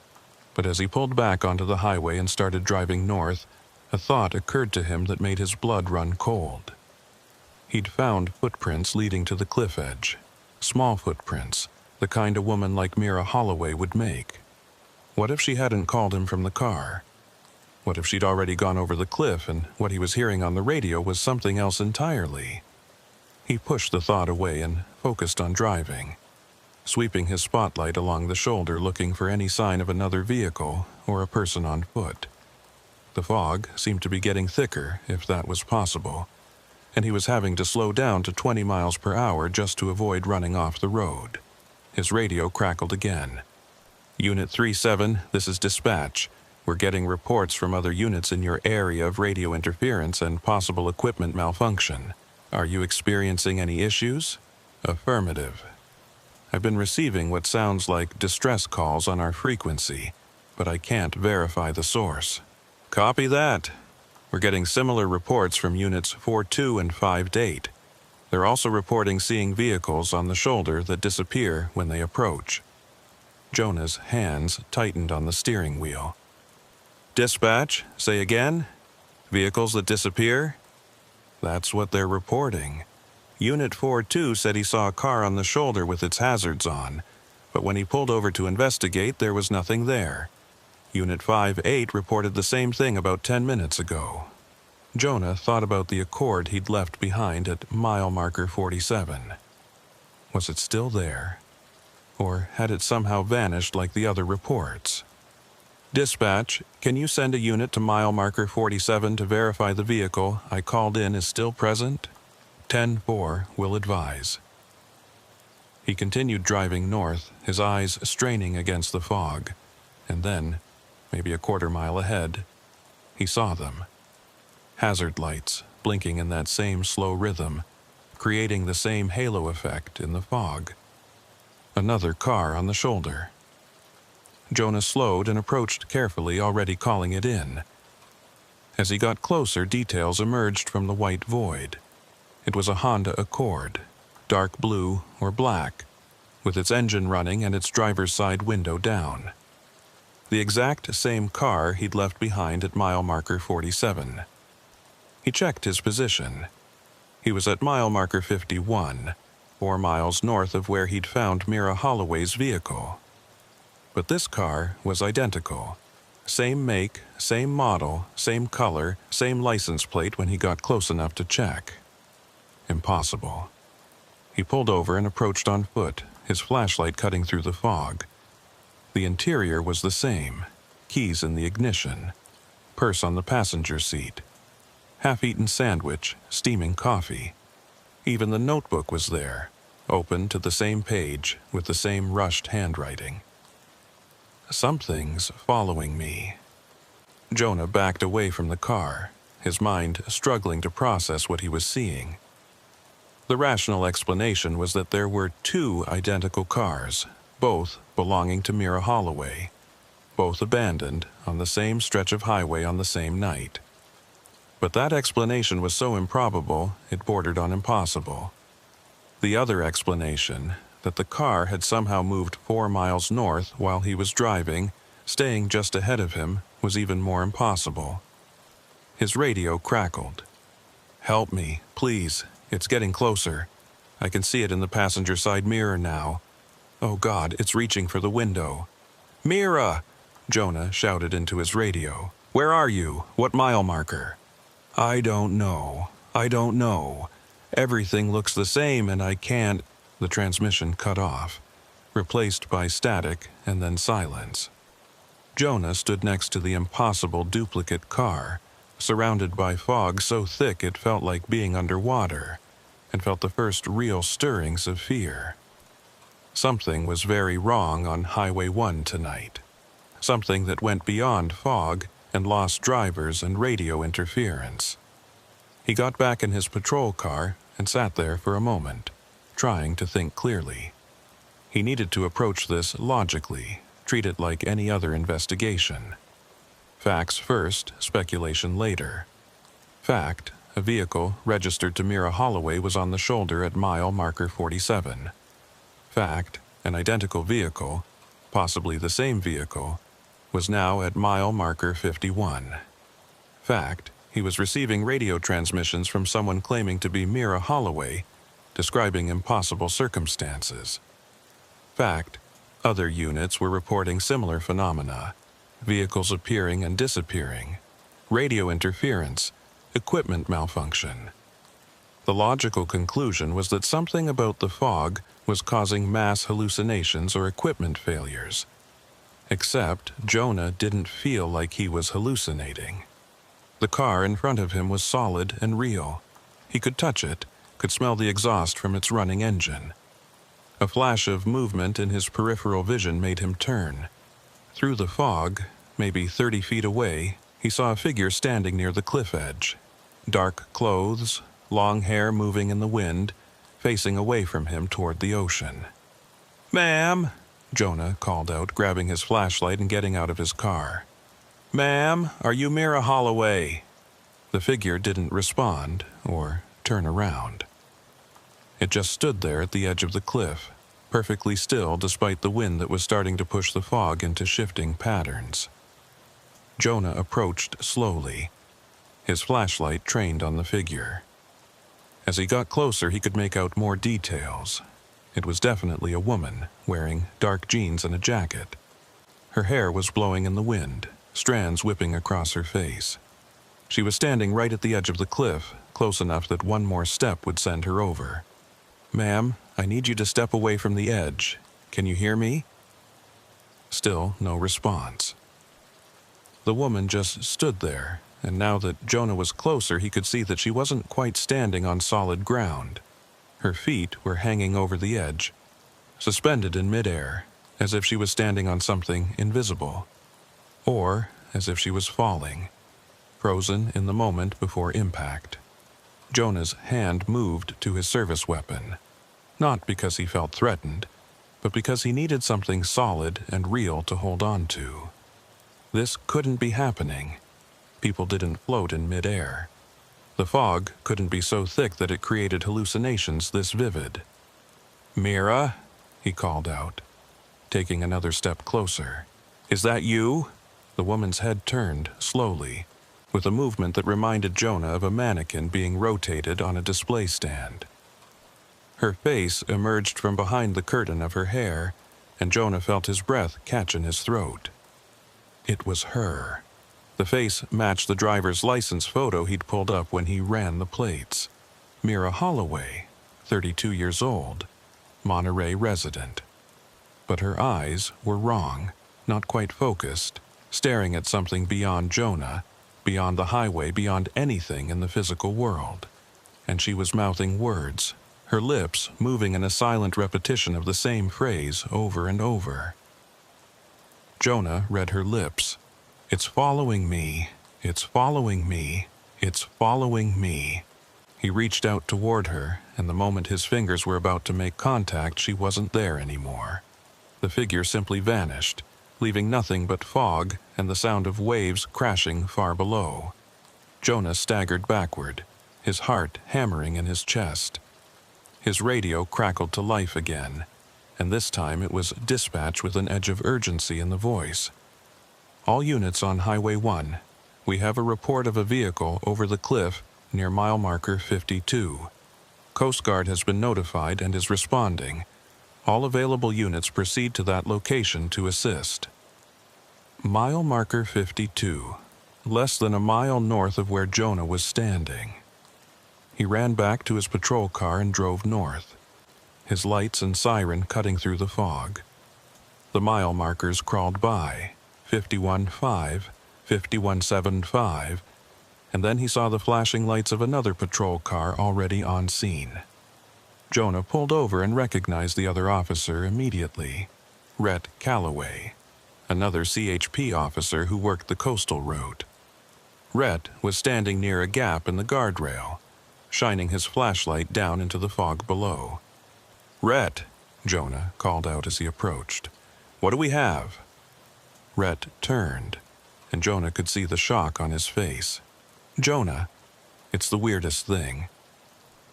S1: But as he pulled back onto the highway and started driving north, a thought occurred to him that made his blood run cold. He'd found footprints leading to the cliff edge. Small footprints, the kind a woman like Mira Holloway would make. What if she hadn't called him from the car? What if she'd already gone over the cliff and what he was hearing on the radio was something else entirely? He pushed the thought away and focused on driving, sweeping his spotlight along the shoulder looking for any sign of another vehicle or a person on foot. The fog seemed to be getting thicker, if that was possible, and he was having to slow down to 20 miles per hour just to avoid running off the road. His radio crackled again. Unit 37, this is dispatch. We're getting reports from other units in your area of radio interference and possible equipment malfunction. Are you experiencing any issues? Affirmative. I've been receiving what sounds like distress calls on our frequency, but I can't verify the source. Copy that. We're getting similar reports from units 4-2 and 5-8. They're also reporting seeing vehicles on the shoulder that disappear when they approach. Jonah's hands tightened on the steering wheel. Dispatch, say again? Vehicles that disappear? That's what they're reporting. Unit 4-2 said he saw a car on the shoulder with its hazards on, but when he pulled over to investigate, there was nothing there. Unit 5-8 reported the same thing about 10 minutes ago. Jonah thought about the Accord he'd left behind at mile marker 47. Was it still there? Or had it somehow vanished like the other reports? Dispatch, can you send a unit to mile marker 47 to verify the vehicle I called in is still present? 10-4 will advise. He continued driving north, his eyes straining against the fog, and then, maybe a quarter mile ahead, he saw them. Hazard lights blinking in that same slow rhythm, creating the same halo effect in the fog. Another car on the shoulder. Jonah slowed and approached carefully, already calling it in. As he got closer, details emerged from the white void. It was a Honda Accord, dark blue or black, with its engine running and its driver's side window down. The exact same car he'd left behind at mile marker 47. He checked his position. He was at mile marker 51, 4 miles north of where he'd found Mira Holloway's vehicle. But this car was identical. Same make, same model, same color, same license plate when he got close enough to check. Impossible. He pulled over and approached on foot, his flashlight cutting through the fog. The interior was the same. Keys in the ignition. Purse on the passenger seat. Half-eaten sandwich, steaming coffee. Even the notebook was there, open to the same page with the same rushed handwriting. Something's following me. Jonah backed away from the car, his mind struggling to process what he was seeing. The rational explanation was that there were 2 identical cars, both belonging to Mira Holloway, both abandoned on the same stretch of highway on the same night. But that explanation was so improbable, it bordered on impossible. The other explanation, that the car had somehow moved 4 miles north while he was driving, staying just ahead of him, was even more impossible. His radio crackled. "Help me, please. It's getting closer. I can see it in the passenger side mirror now. Oh God, it's reaching for the window." "Mira!" Jonah shouted into his radio. "Where are you? What mile marker?" "I don't know. Everything looks the same and I can't—" The transmission cut off, replaced by static and then silence. Jonah stood next to the impossible duplicate car, surrounded by fog so thick it felt like being underwater, and felt the first real stirrings of fear. Something was very wrong on Highway 1 tonight. Something that went beyond fog and lost drivers and radio interference. He got back in his patrol car and sat there for a moment, trying to think clearly. He needed to approach this logically, treat it like any other investigation. Facts first, speculation later. Fact, a vehicle registered to Mira Holloway was on the shoulder at mile marker 47. Fact, an identical vehicle, possibly the same vehicle, was now at mile marker 51. Fact, he was receiving radio transmissions from someone claiming to be Mira Holloway, describing impossible circumstances. Fact, other units were reporting similar phenomena, vehicles appearing and disappearing, radio interference, equipment malfunction. The logical conclusion was that something about the fog was causing mass hallucinations or equipment failures. Except Jonah didn't feel like he was hallucinating. The car in front of him was solid and real. He could touch it, could smell the exhaust from its running engine. A flash of movement in his peripheral vision made him turn. Through the fog, maybe 30 feet away, he saw a figure standing near the cliff edge. Dark clothes, long hair moving in the wind, facing away from him toward the ocean. "Ma'am," Jonah called out, grabbing his flashlight and getting out of his car. "Ma'am, are you Mira Holloway?" The figure didn't respond or turn around. It just stood there at the edge of the cliff, perfectly still despite the wind that was starting to push the fog into shifting patterns. Jonah approached slowly, his flashlight trained on the figure. As he got closer, he could make out more details. It was definitely a woman, wearing dark jeans and a jacket. Her hair was blowing in the wind, strands whipping across her face. She was standing right at the edge of the cliff, close enough that one more step would send her over. "Ma'am, I need you to step away from the edge. Can you hear me?" Still no response. The woman just stood there, and now that Jonah was closer, he could see that she wasn't quite standing on solid ground. Her feet were hanging over the edge, suspended in midair, as if she was standing on something invisible. Or as if she was falling, frozen in the moment before impact. Jonah's hand moved to his service weapon, not because he felt threatened, but because he needed something solid and real to hold on to. This couldn't be happening. People didn't float in midair. The fog couldn't be so thick that it created hallucinations this vivid. "Mira," he called out, taking another step closer. "Is that you?" The woman's head turned slowly, with a movement that reminded Jonah of a mannequin being rotated on a display stand. Her face emerged from behind the curtain of her hair, and Jonah felt his breath catch in his throat. It was her. The face matched the driver's license photo he'd pulled up when he ran the plates. Mira Holloway, 32 years old, Monterey resident. But her eyes were wrong, not quite focused, staring at something beyond Jonah, beyond the highway, beyond anything in the physical world. And she was mouthing words, her lips moving in a silent repetition of the same phrase over and over. Jonah read her lips. "It's following me. It's following me. It's following me." He reached out toward her, and the moment his fingers were about to make contact, she wasn't there anymore. The figure simply vanished, leaving nothing but fog and the sound of waves crashing far below. Jonah staggered backward, his heart hammering in his chest. His radio crackled to life again, and this time it was dispatch with an edge of urgency in the voice. "All units on Highway 1. We have a report of a vehicle over the cliff near mile marker 52. Coast Guard has been notified and is responding. All available units proceed to that location to assist." Mile marker 52, less than a mile north of where Jonah was standing. He ran back to his patrol car and drove north, his lights and siren cutting through the fog. The mile markers crawled by, 51.5, 51.75, and then he saw the flashing lights of another patrol car already on scene. Jonah pulled over and recognized the other officer immediately, Rhett Calloway, another CHP officer who worked the coastal route. Rhett was standing near a gap in the guardrail, shining his flashlight down into the fog below. "Rhett," Jonah called out as he approached. "What do we have?" Rhett turned, and Jonah could see the shock on his face. "Jonah, it's the weirdest thing.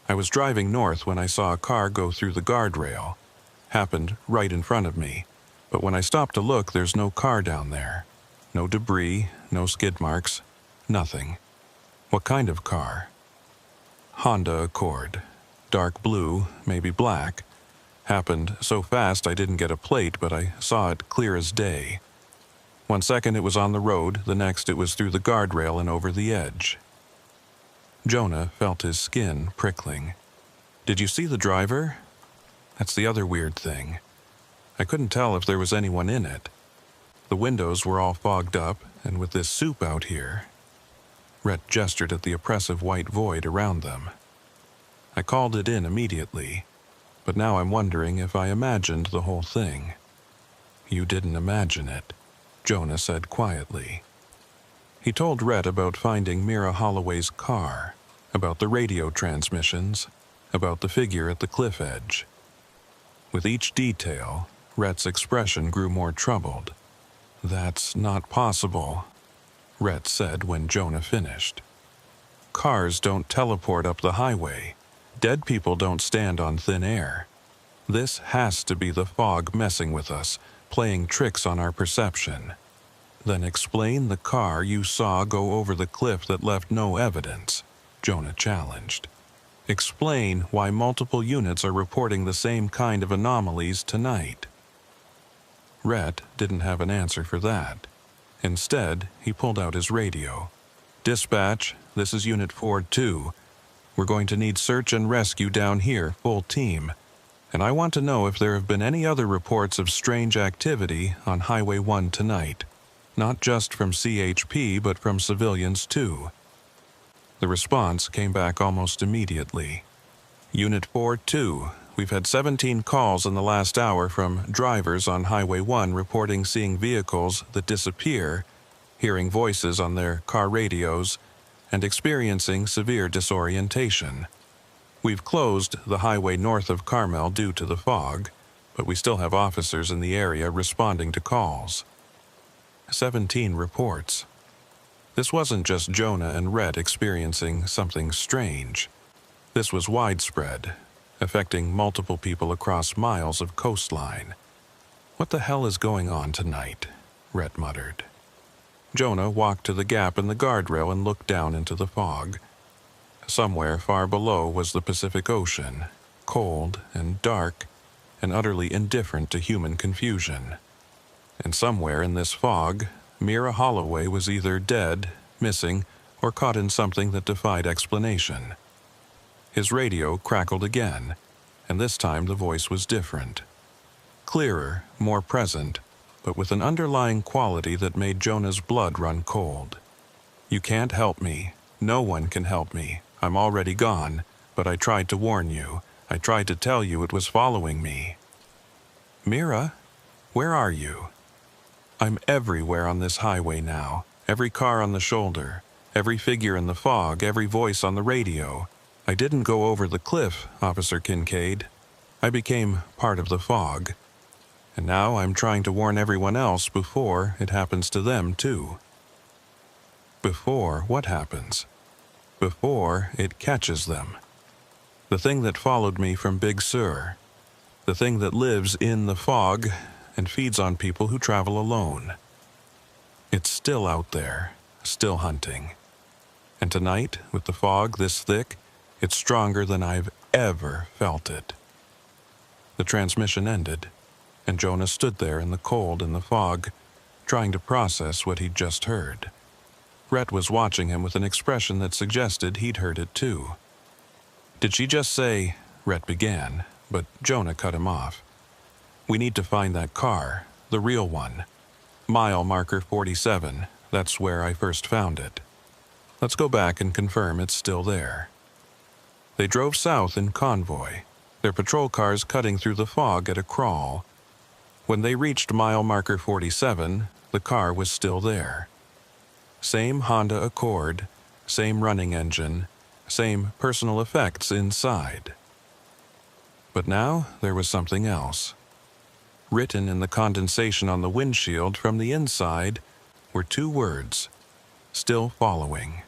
S1: I was driving north when I saw a car go through the guardrail. Happened right in front of me, but when I stopped to look, there's no car down there. No debris, no skid marks, nothing. What kind of car?" "Honda Accord. Dark blue, maybe black. Happened so fast I didn't get a plate, but I saw it clear as day. One second it was on the road, the next it was through the guardrail and over the edge." Jonah felt his skin prickling. "Did you see the driver?" "That's the other weird thing. I couldn't tell if there was anyone in it. The windows were all fogged up, and with this soup out here..." Rhett gestured at the oppressive white void around them. "I called it in immediately, but now I'm wondering if I imagined the whole thing." "You didn't imagine it," Jonah said quietly. He told Rhett about finding Mira Holloway's car, about the radio transmissions, about the figure at the cliff edge. With each detail, Rhett's expression grew more troubled. "That's not possible," Rhett said when Jonah finished. "Cars don't teleport up the highway. Dead people don't stand on thin air. This has to be the fog messing with us, playing tricks on our perception." "Then explain the car you saw go over the cliff that left no evidence," Jonah challenged. "Explain why multiple units are reporting the same kind of anomalies tonight." Rhett didn't have an answer for that. Instead, he pulled out his radio. "Dispatch, this is Unit 4-2. We're going to need search and rescue down here, full team. And I want to know if there have been any other reports of strange activity on Highway 1 tonight. Not just from CHP, but from civilians too." The response came back almost immediately. "Unit 4-2, we've had 17 calls in the last hour from drivers on Highway 1 reporting seeing vehicles that disappear, hearing voices on their car radios, and experiencing severe disorientation. We've closed the highway north of Carmel due to the fog, but we still have officers in the area responding to calls." 17 reports. This wasn't just Jonah and Rhett experiencing something strange. This was widespread, affecting multiple people across miles of coastline. "What the hell is going on tonight?" Rhett muttered. Jonah walked to the gap in the guardrail and looked down into the fog. Somewhere far below was the Pacific Ocean, cold and dark and utterly indifferent to human confusion. And somewhere in this fog, Mira Holloway was either dead, missing, or caught in something that defied explanation. His radio crackled again, and this time the voice was different. Clearer, more present, but with an underlying quality that made Jonah's blood run cold. "You can't help me. No one can help me. I'm already gone, but I tried to warn you. I tried to tell you it was following me." "Mira, where are you?" "I'm everywhere on this highway now. Every car on the shoulder, every figure in the fog, every voice on the radio. I didn't go over the cliff, Officer Kincaid. I became part of the fog. And now I'm trying to warn everyone else before it happens to them too." Before what happens? Before it catches them. The thing that followed me from Big Sur. The thing that lives in the fog and feeds on people who travel alone. It's still out there, still hunting. And tonight, with the fog this thick, it's stronger than I've ever felt it. The transmission ended, and Jonah stood there in the cold and the fog, trying to process what he'd just heard. Rhett was watching him with an expression that suggested he'd heard it too. "Did she just say..." Rhett began, but Jonah cut him off. "We need to find that car, the real one. Mile marker 47, that's where I first found it. Let's go back and confirm it's still there." They drove south in convoy, their patrol cars cutting through the fog at a crawl. When they reached mile marker 47, the car was still there. Same Honda Accord, same running engine, same personal effects inside. But now there was something else. Written in the condensation on the windshield from the inside were 2 words: "Still following."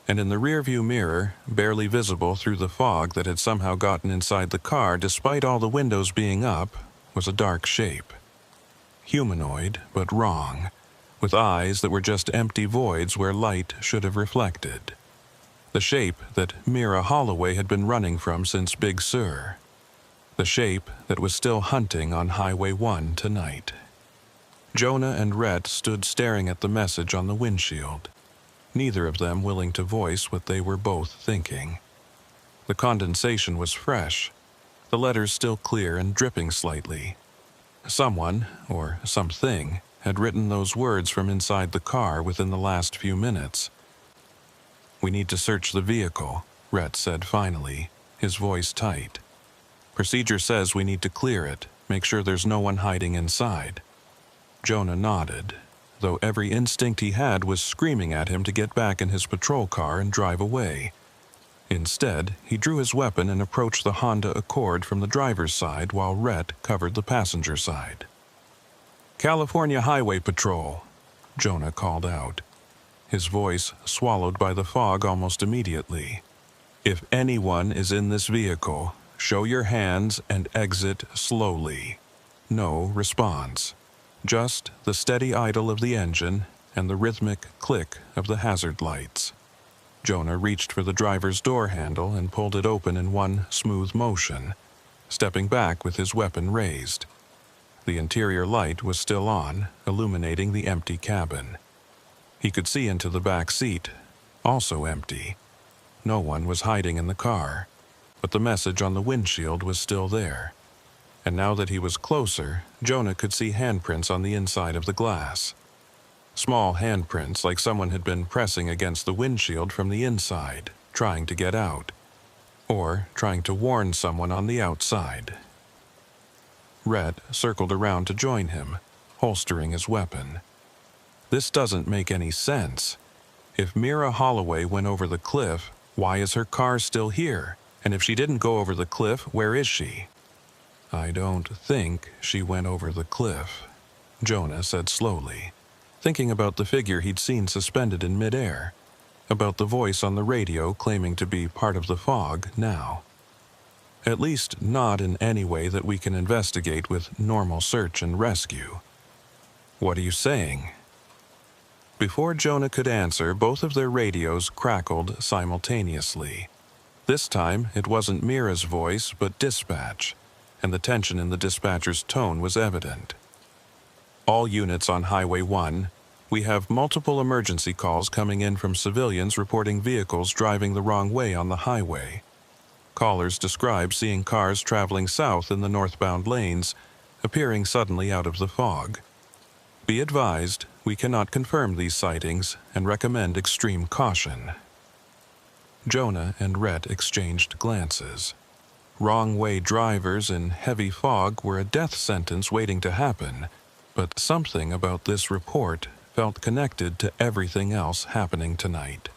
S1: And in the rearview mirror, barely visible through the fog that had somehow gotten inside the car despite all the windows being up, was a dark shape. Humanoid, but wrong, with eyes that were just empty voids where light should have reflected. The shape that Mira Holloway had been running from since Big Sur. The shape that was still hunting on Highway 1 tonight. Jonah and Rhett stood staring at the message on the windshield. neither of them willing to voice what they were both thinking. The condensation was fresh, the letters still clear and dripping slightly. Someone, or something, had written those words from inside the car within the last few minutes. "We need to search the vehicle," Rhett said finally, his voice tight. "Procedure says we need to clear it, make sure there's no one hiding inside." Jonah nodded, though every instinct he had was screaming at him to get back in his patrol car and drive away. Instead, he drew his weapon and approached the Honda Accord from the driver's side while Rhett covered the passenger side. "California Highway Patrol," Jonah called out, his voice swallowed by the fog almost immediately. "If anyone is in this vehicle, show your hands and exit slowly." No response. Just the steady idle of the engine and the rhythmic click of the hazard lights. Jonah reached for the driver's door handle and pulled it open in one smooth motion, stepping back with his weapon raised. The interior light was still on, illuminating the empty cabin. He could see into the back seat, also empty. No one was hiding in the car, but the message on the windshield was still there. And now that he was closer, Jonah could see handprints on the inside of the glass. Small handprints like someone had been pressing against the windshield from the inside, trying to get out, or trying to warn someone on the outside. Rhett circled around to join him, holstering his weapon. "This doesn't make any sense. If Mira Holloway went over the cliff, why is her car still here? And if she didn't go over the cliff, where is she?" "I don't think she went over the cliff," Jonah said slowly, thinking about the figure he'd seen suspended in midair, about the voice on the radio claiming to be part of the fog now. "At least not in any way that we can investigate with normal search and rescue." "What are you saying?" Before Jonah could answer, both of their radios crackled simultaneously. This time, it wasn't Mira's voice, but dispatch, and the tension in the dispatcher's tone was evident. "All units on Highway 1, we have multiple emergency calls coming in from civilians reporting vehicles driving the wrong way on the highway. Callers describe seeing cars traveling south in the northbound lanes, appearing suddenly out of the fog. Be advised, we cannot confirm these sightings and recommend extreme caution." Jonah and Rhett exchanged glances. Wrong-way drivers in heavy fog were a death sentence waiting to happen, but something about this report felt connected to everything else happening tonight.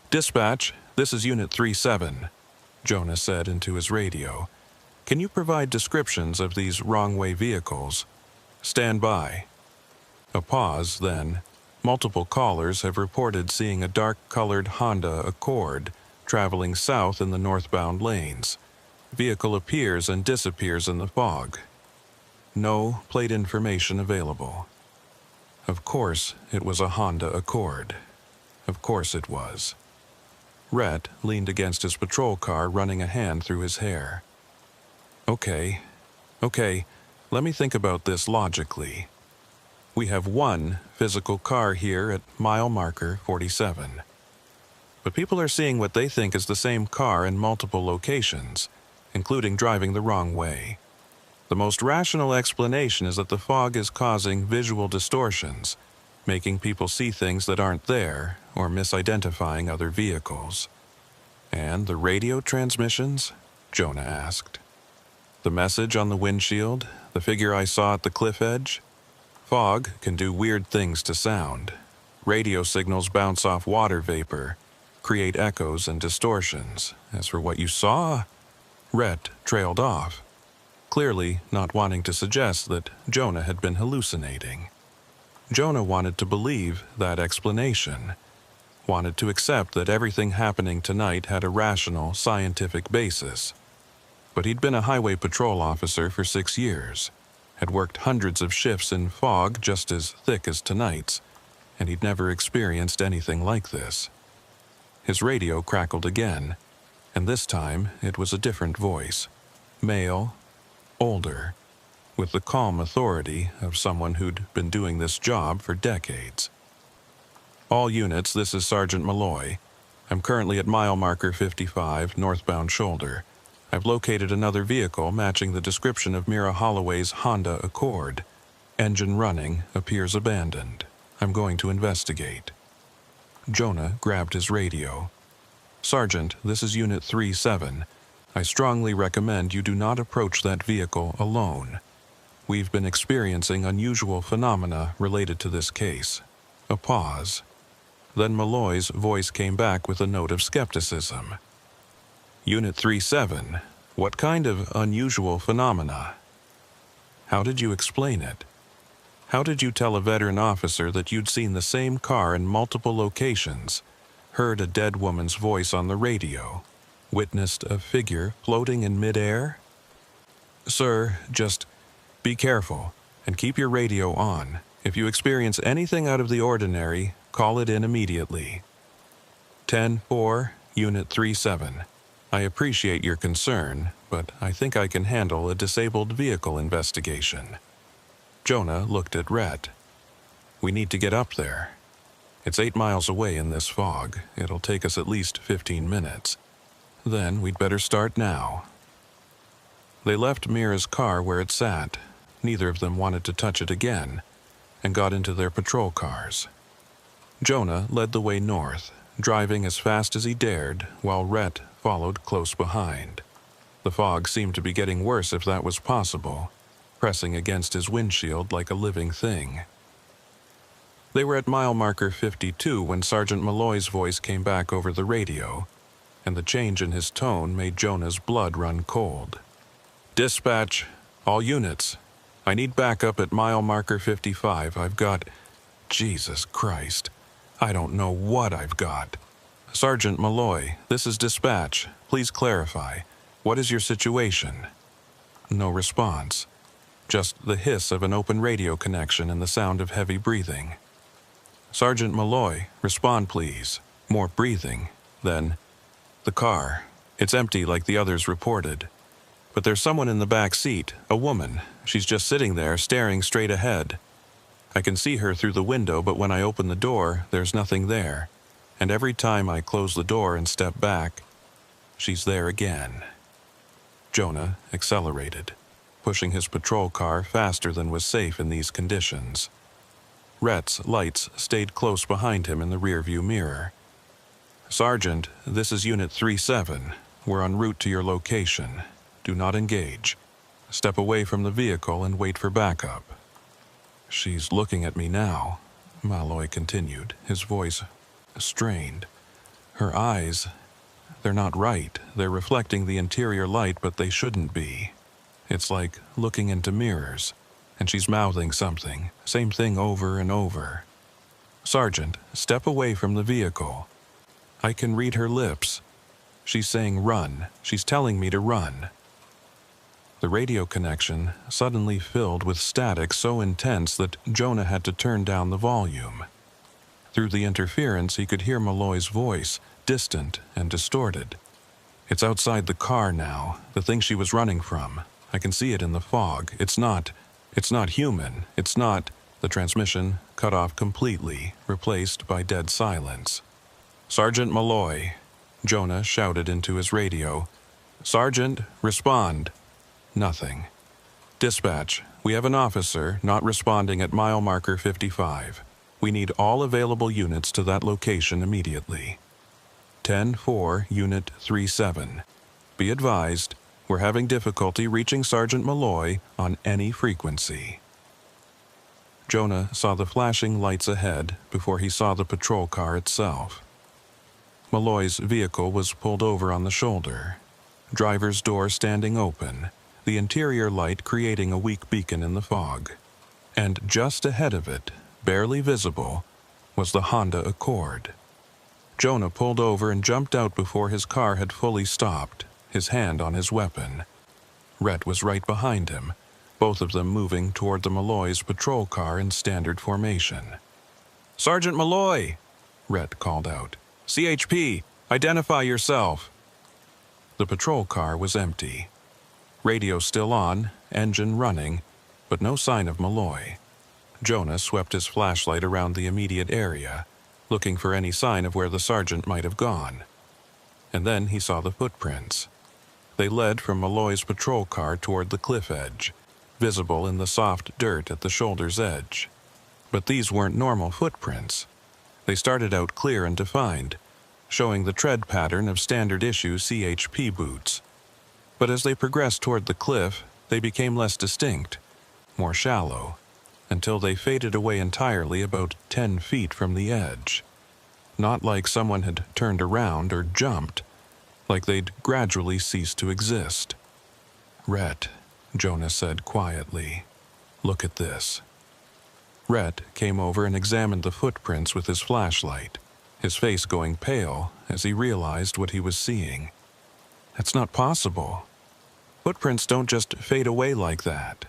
S1: "Dispatch, this is Unit 37, Jonah said into his radio. "Can you provide descriptions of these wrong-way vehicles? Stand by." A pause, then. Multiple callers have reported seeing a dark-colored Honda Accord traveling south in the northbound lanes. Vehicle appears and disappears in the fog. No plate information available. Of course, it was a Honda Accord. Of course it was. Rhett leaned against his patrol car, running a hand through his hair. Okay, let me think about this logically. We have one physical car here at mile marker 47. But people are seeing what they think is the same car in multiple locations, including driving the wrong way. The most rational explanation is that the fog is causing visual distortions, making people see things that aren't there or misidentifying other vehicles. "And the radio transmissions?" Jonah asked. "The message on the windshield, the figure I saw at the cliff edge? Fog can do weird things to sound. Radio signals bounce off water vapor, create echoes and distortions. As for what you saw..." Rhett trailed off, clearly not wanting to suggest that Jonah had been hallucinating. Jonah wanted to believe that explanation, wanted to accept that everything happening tonight had a rational, scientific basis. But he'd been a highway patrol officer for 6 years, had worked hundreds of shifts in fog just as thick as tonight's, and he'd never experienced anything like this. His radio crackled again, and this time it was a different voice. Male, older, with the calm authority of someone who'd been doing this job for decades. All units, this is Sergeant Malloy. I'm currently at mile marker 55, northbound shoulder. I've located another vehicle matching the description of Mira Holloway's Honda Accord. Engine running, appears abandoned. I'm going to investigate. Jonah grabbed his radio. Sergeant, this is Unit 37. I strongly recommend you do not approach that vehicle alone. We've been experiencing unusual phenomena related to this case. A pause. Then Malloy's voice came back with a note of skepticism. Unit 37, what kind of unusual phenomena? How did you explain it? How did you tell a veteran officer that you'd seen the same car in multiple locations, heard a dead woman's voice on the radio, witnessed a figure floating in midair? Sir, just be careful and keep your radio on. If you experience anything out of the ordinary, call it in immediately. 10-4, Unit 37. I appreciate your concern, but I think I can handle a disabled vehicle investigation. Jonah looked at Rhett. We need to get up there. It's 8 miles away in this fog. It'll take us at least 15 minutes. Then we'd better start now. They left Mira's car where it sat. Neither of them wanted to touch it again, and got into their patrol cars. Jonah led the way north, driving as fast as he dared, while Rhett followed close behind. The fog seemed to be getting worse if that was possible, pressing against his windshield like a living thing. They were at mile marker 52 when Sergeant Malloy's voice came back over the radio, and the change in his tone made Jonah's blood run cold. Dispatch, all units. I need backup at mile marker 55. I've got... Jesus Christ. I don't know what I've got. Sergeant Malloy, this is dispatch. Please clarify. What is your situation? No response. Just the hiss of an open radio connection and the sound of heavy breathing. Sergeant Malloy, respond please. More breathing. Then, the car. It's empty like the others reported. But there's someone in the back seat, a woman. She's just sitting there, staring straight ahead. I can see her through the window, but when I open the door, there's nothing there. And every time I close the door and step back, she's there again. Jonah accelerated, pushing his patrol car faster than was safe in these conditions. Rhett's lights stayed close behind him in the rearview mirror. Sergeant, this is Unit 37. We're en route to your location. Do not engage. Step away from the vehicle and wait for backup. She's looking at me now, Malloy continued, his voice strained. Her eyes, they're not right. They're reflecting the interior light, but they shouldn't be. It's like looking into mirrors, and she's mouthing something, same thing over and over. Sergeant, step away from the vehicle. I can read her lips. She's saying run. She's telling me to run. The radio connection suddenly filled with static so intense that Jonah had to turn down the volume. Through the interference, he could hear Malloy's voice, distant and distorted. It's outside the car now, the thing she was running from. I can see it in the fog. It's not human. It's not... The transmission cut off completely, replaced by dead silence. Sergeant Malloy, Jonah shouted into his radio. Sergeant, respond. Nothing. Dispatch, we have an officer not responding at mile marker 55. We need all available units to that location immediately. 10-4, Unit 37. Be advised, we're having difficulty reaching Sergeant Malloy on any frequency. Jonah saw the flashing lights ahead before he saw the patrol car itself. Malloy's vehicle was pulled over on the shoulder, driver's door standing open, the interior light creating a weak beacon in the fog. And just ahead of it, barely visible, was the Honda Accord. Jonah pulled over and jumped out before his car had fully stopped, his hand on his weapon. Rhett was right behind him, both of them moving toward the Malloy's patrol car in standard formation. Sergeant Malloy, Rhett called out. CHP, identify yourself. The patrol car was empty. Radio still on, engine running, but no sign of Malloy. Jonah swept his flashlight around the immediate area, looking for any sign of where the sergeant might have gone. And then he saw the footprints. They led from Malloy's patrol car toward the cliff edge, visible in the soft dirt at the shoulder's edge. But these weren't normal footprints. They started out clear and defined, showing the tread pattern of standard-issue CHP boots. But as they progressed toward the cliff, they became less distinct, more shallow, until they faded away entirely about 10 feet from the edge. Not like someone had turned around or jumped, like they'd gradually ceased to exist. "Rhett," Jonah said quietly, "look at this." Rhett came over and examined the footprints with his flashlight, his face going pale as he realized what he was seeing. That's not possible. Footprints don't just fade away like that.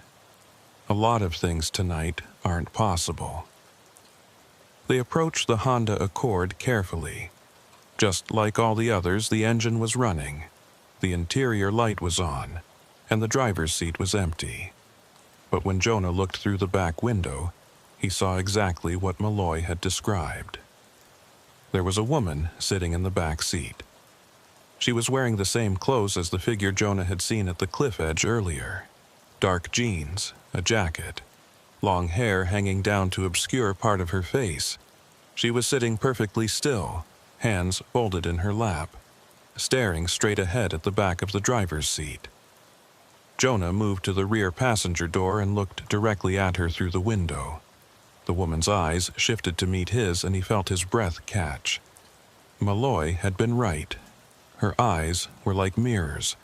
S1: A lot of things tonight aren't possible. They approached the Honda Accord carefully. Just like all the others, the engine was running, the interior light was on, and the driver's seat was empty. But when Jonah looked through the back window, he saw exactly what Malloy had described. There was a woman sitting in the back seat. She was wearing the same clothes as the figure Jonah had seen at the cliff edge earlier. Dark jeans, a jacket, long hair hanging down to obscure part of her face. She was sitting perfectly still, hands folded in her lap, staring straight ahead at the back of the driver's seat. Jonah moved to the rear passenger door and looked directly at her through the window. The woman's eyes shifted to meet his, and he felt his breath catch. Malloy had been right. Her eyes were like mirrors,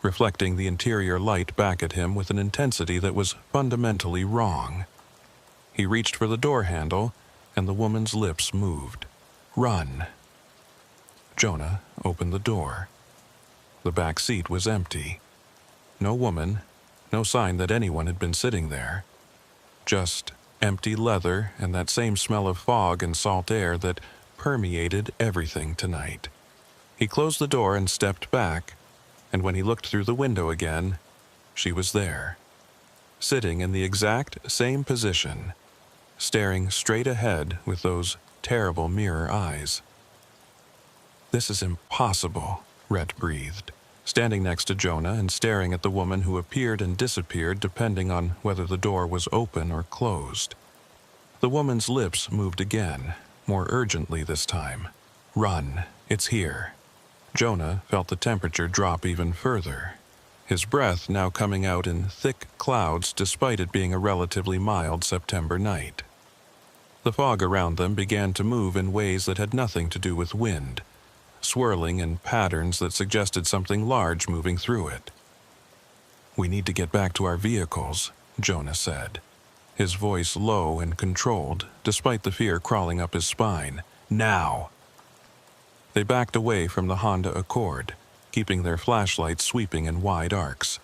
S1: reflecting the interior light back at him with an intensity that was fundamentally wrong. He reached for the door handle, and the woman's lips moved. "Run." Jonah opened the door. The back seat was empty. No woman, no sign that anyone had been sitting there. Just empty leather and that same smell of fog and salt air that permeated everything tonight. He closed the door and stepped back, and when he looked through the window again, she was there, sitting in the exact same position, staring straight ahead with those terrible mirror eyes. "This is impossible," Rhett breathed, standing next to Jonah and staring at the woman who appeared and disappeared depending on whether the door was open or closed. The woman's lips moved again, more urgently this time. "Run, it's here." Jonah felt the temperature drop even further, his breath now coming out in thick clouds despite it being a relatively mild September night. The fog around them began to move in ways that had nothing to do with wind, swirling in patterns that suggested something large moving through it. "We need to get back to our vehicles," Jonah said, his voice low and controlled, despite the fear crawling up his spine. "Now!" They backed away from the Honda Accord, keeping their flashlights sweeping in wide arcs.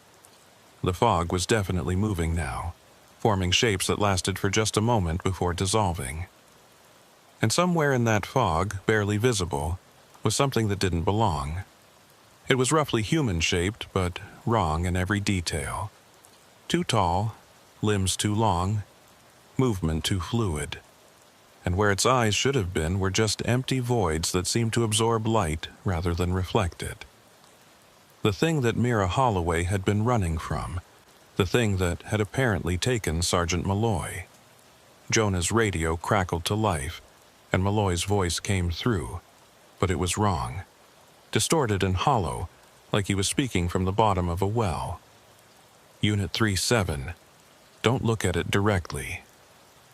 S1: The fog was definitely moving now, forming shapes that lasted for just a moment before dissolving. And somewhere in that fog, barely visible, was something that didn't belong. It was roughly human-shaped, but wrong in every detail. Too tall, limbs too long, movement too fluid. And where its eyes should have been were just empty voids that seemed to absorb light rather than reflect it. The thing that Mira Holloway had been running from, the thing that had apparently taken Sergeant Malloy. Jonah's radio crackled to life, and Malloy's voice came through, but it was wrong. Distorted and hollow, like he was speaking from the bottom of a well. "Unit 37, don't look at it directly.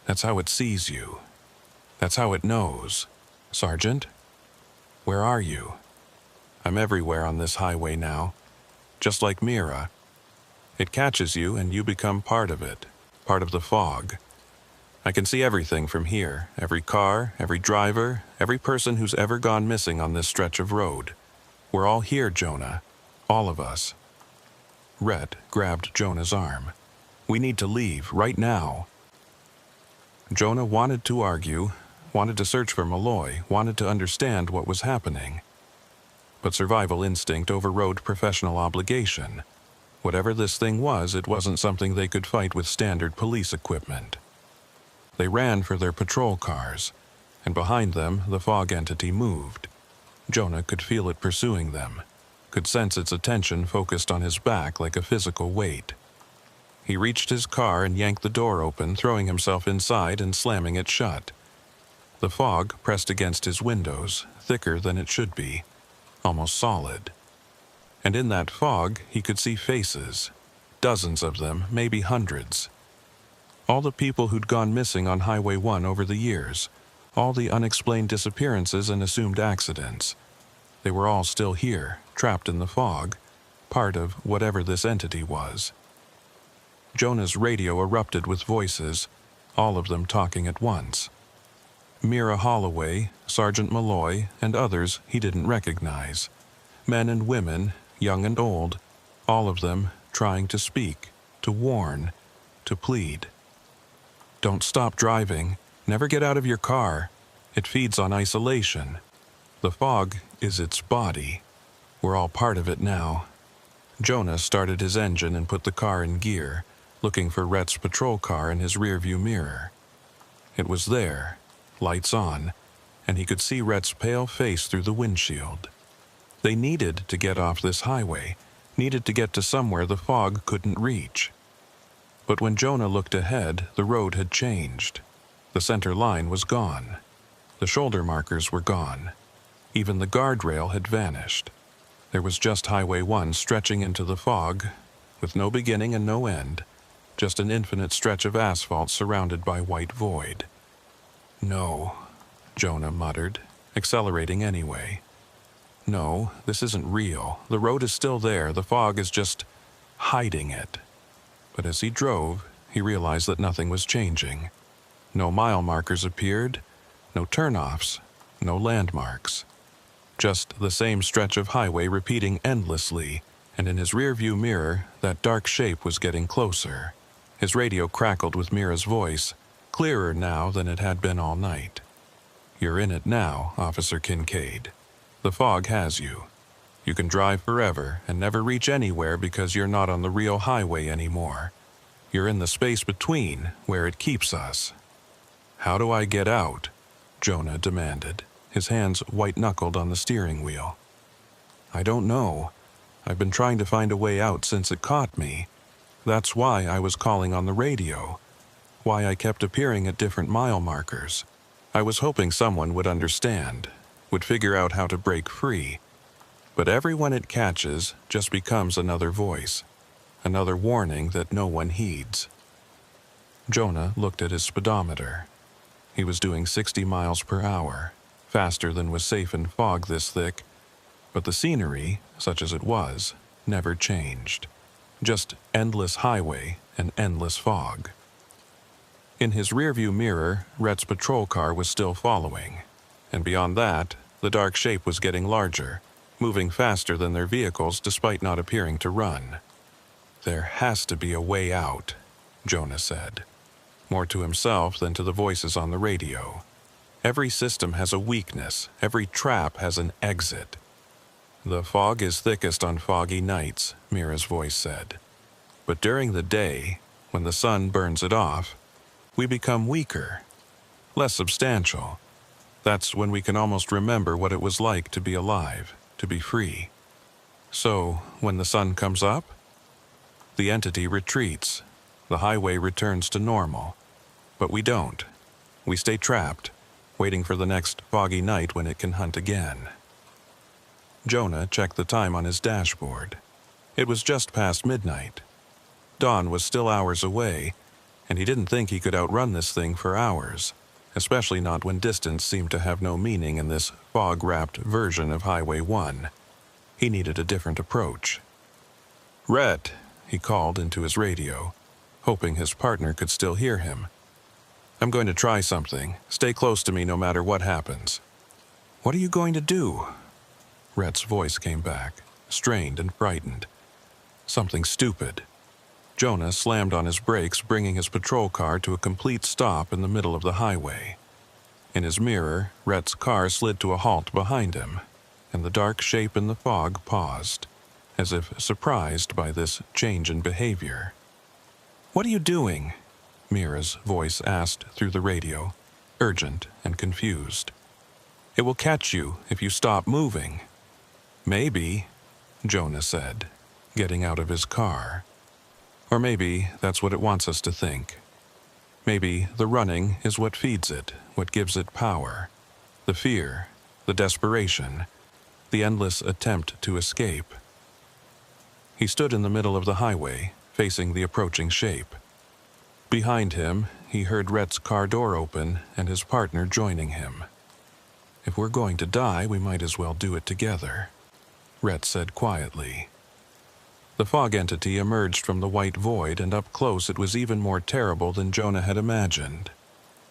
S1: That's how it sees you. That's how it knows. Sergeant? Where are you? I'm everywhere on this highway now. Just like Mira. It catches you and you become part of it, part of the fog. I can see everything from here, every car, every driver, every person who's ever gone missing on this stretch of road. We're all here, Jonah. All of us." Rhett grabbed Jonah's arm. "We need to leave, right now." Jonah wanted to argue, wanted to search for Malloy, wanted to understand what was happening. But survival instinct overrode professional obligation. Whatever this thing was, it wasn't something they could fight with standard police equipment. They ran for their patrol cars, and behind them the fog entity moved. Jonah could feel it pursuing them, could sense its attention focused on his back like a physical weight. He reached his car and yanked the door open, throwing himself inside and slamming it shut. The fog pressed against his windows, thicker than it should be, almost solid. And in that fog, he could see faces, dozens of them, maybe hundreds. All the people who'd gone missing on Highway 1 over the years, all the unexplained disappearances and assumed accidents. They were all still here, trapped in the fog, part of whatever this entity was. Jonah's radio erupted with voices, all of them talking at once. Mira Holloway, Sergeant Malloy, and others he didn't recognize. Men and women, young and old, all of them trying to speak, to warn, to plead. Don't stop driving. Never get out of your car. It feeds on isolation. The fog is its body. We're all part of it now. Jonah started his engine and put the car in gear, looking for Rhett's patrol car in his rearview mirror. It was there, lights on, and he could see Rhett's pale face through the windshield. They needed to get off this highway, needed to get to somewhere the fog couldn't reach. But when Jonah looked ahead, the road had changed. The center line was gone. The shoulder markers were gone. Even the guardrail had vanished. There was just Highway 1 stretching into the fog, with no beginning and no end, just an infinite stretch of asphalt surrounded by white void. No, Jonah muttered, accelerating anyway. No, this isn't real. The road is still there. The fog is just hiding it. But as he drove, he realized that nothing was changing. No mile markers appeared, no turnoffs, no landmarks. Just the same stretch of highway repeating endlessly, and in his rearview mirror, that dark shape was getting closer. His radio crackled with Mira's voice, clearer now than it had been all night. You're in it now, Officer Kincaid. The fog has you. You can drive forever and never reach anywhere because you're not on the real highway anymore. You're in the space between, where it keeps us. How do I get out? Jonah demanded, his hands white-knuckled on the steering wheel. I don't know. I've been trying to find a way out since it caught me. That's why I was calling on the radio. Why I kept appearing at different mile markers. I was hoping someone would understand, would figure out how to break free. But everyone it catches just becomes another voice, another warning that no one heeds. Jonah looked at his speedometer. He was doing 60 miles per hour, faster than was safe in fog this thick, but the scenery, such as it was, never changed. Just endless highway and endless fog. In his rearview mirror, Rhett's patrol car was still following, and beyond that, the dark shape was getting larger, moving faster than their vehicles despite not appearing to run. There has to be a way out, Jonah said, more to himself than to the voices on the radio. Every system has a weakness, every trap has an exit. The fog is thickest on foggy nights, Mira's voice said. But during the day, when the sun burns it off, we become weaker, less substantial. That's when we can almost remember what it was like to be alive, to be free. So, when the sun comes up, the entity retreats. The highway returns to normal. But we don't. We stay trapped, waiting for the next foggy night when it can hunt again. Jonah checked the time on his dashboard. It was just past midnight. Dawn was still hours away, and he didn't think he could outrun this thing for hours, especially not when distance seemed to have no meaning in this fog-wrapped version of Highway 1. He needed a different approach. "Rhett," he called into his radio, hoping his partner could still hear him. "I'm going to try something. Stay close to me no matter what happens." "What are you going to do?" Rhett's voice came back, strained and frightened. "Something stupid." Jonah slammed on his brakes, bringing his patrol car to a complete stop in the middle of the highway. In his mirror, Rhett's car slid to a halt behind him, and the dark shape in the fog paused, as if surprised by this change in behavior. "What are you doing?" Mira's voice asked through the radio. urgent and confused. "It will catch you if you stop moving." "Maybe," Jonah said, getting out of his car. "Or maybe that's what it wants us to think. Maybe the running is what feeds it, what gives it power. The fear, the desperation, the endless attempt to escape." He stood in the middle of the highway, facing the approaching shape. Behind him, he heard Rhett's car door open and his partner joining him. "If we're going to die, we might as well do it together," Rhett said quietly. The fog entity emerged from the white void, and up close it was even more terrible than Jonah had imagined.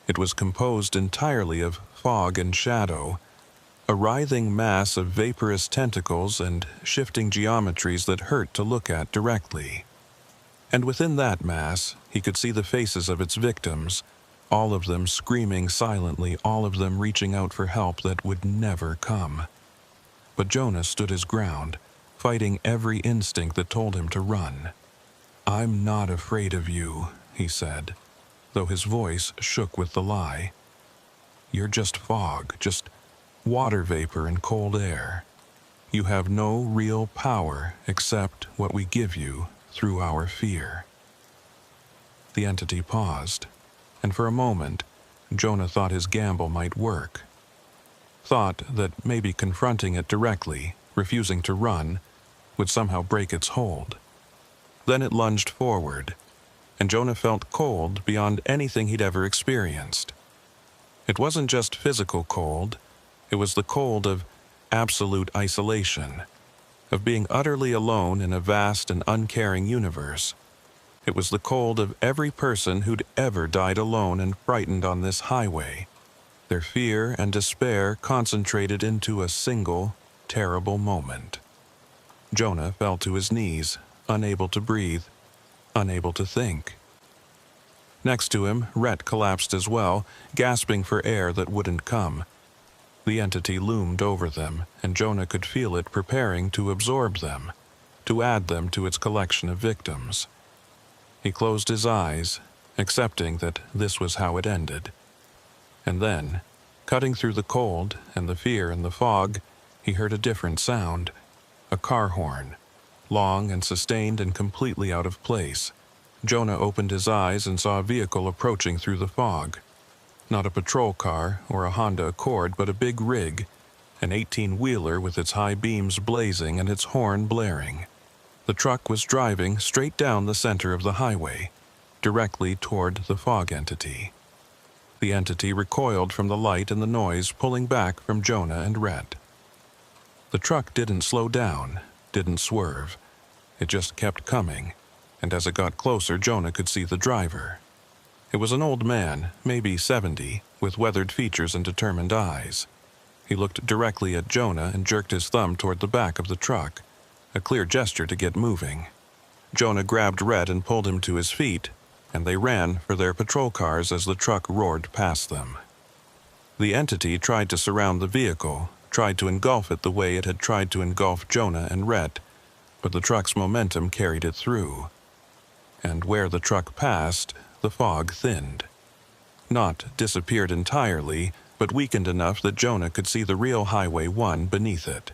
S1: It was composed entirely of fog and shadow, a writhing mass of vaporous tentacles and shifting geometries that hurt to look at directly. And within that mass, he could see the faces of its victims, all of them screaming silently, all of them reaching out for help that would never come. But Jonah stood his ground, fighting every instinct that told him to run. "I'm not afraid of you," he said, though his voice shook with the lie. "You're just fog, just water vapor and cold air. You have no real power except what we give you through our fear." The entity paused, and for a moment, Jonah thought his gamble might work. Thought that maybe confronting it directly, refusing to run, would somehow break its hold. Then it lunged forward, and Jonah felt cold beyond anything he'd ever experienced. It wasn't just physical cold, it was the cold of absolute isolation, of being utterly alone in a vast and uncaring universe. It was the cold of every person who'd ever died alone and frightened on this highway, their fear and despair concentrated into a single, terrible moment. Jonah fell to his knees, unable to breathe, unable to think. Next to him, Rhett collapsed as well, gasping for air that wouldn't come. The entity loomed over them, and Jonah could feel it preparing to absorb them, to add them to its collection of victims. He closed his eyes, accepting that this was how it ended. And then, cutting through the cold and the fear and the fog, he heard a different sound. A car horn, long and sustained and completely out of place. Jonah opened his eyes and saw a vehicle approaching through the fog. Not a patrol car or a Honda Accord, but a big rig, an 18-wheeler with its high beams blazing and its horn blaring. The truck was driving straight down the center of the highway, directly toward the fog entity. The entity recoiled from the light and the noise, pulling back from Jonah and Rhett. The truck didn't slow down, didn't swerve. It just kept coming, and as it got closer, Jonah could see the driver. It was an old man, maybe 70, with weathered features and determined eyes. He looked directly at Jonah and jerked his thumb toward the back of the truck, a clear gesture to get moving. Jonah grabbed Rhett and pulled him to his feet, and they ran for their patrol cars as the truck roared past them. The entity tried to surround the vehicle, tried to engulf it the way it had tried to engulf Jonah and Rhett, but the truck's momentum carried it through. And where the truck passed, the fog thinned. Not disappeared entirely, but weakened enough that Jonah could see the real Highway 1 beneath it.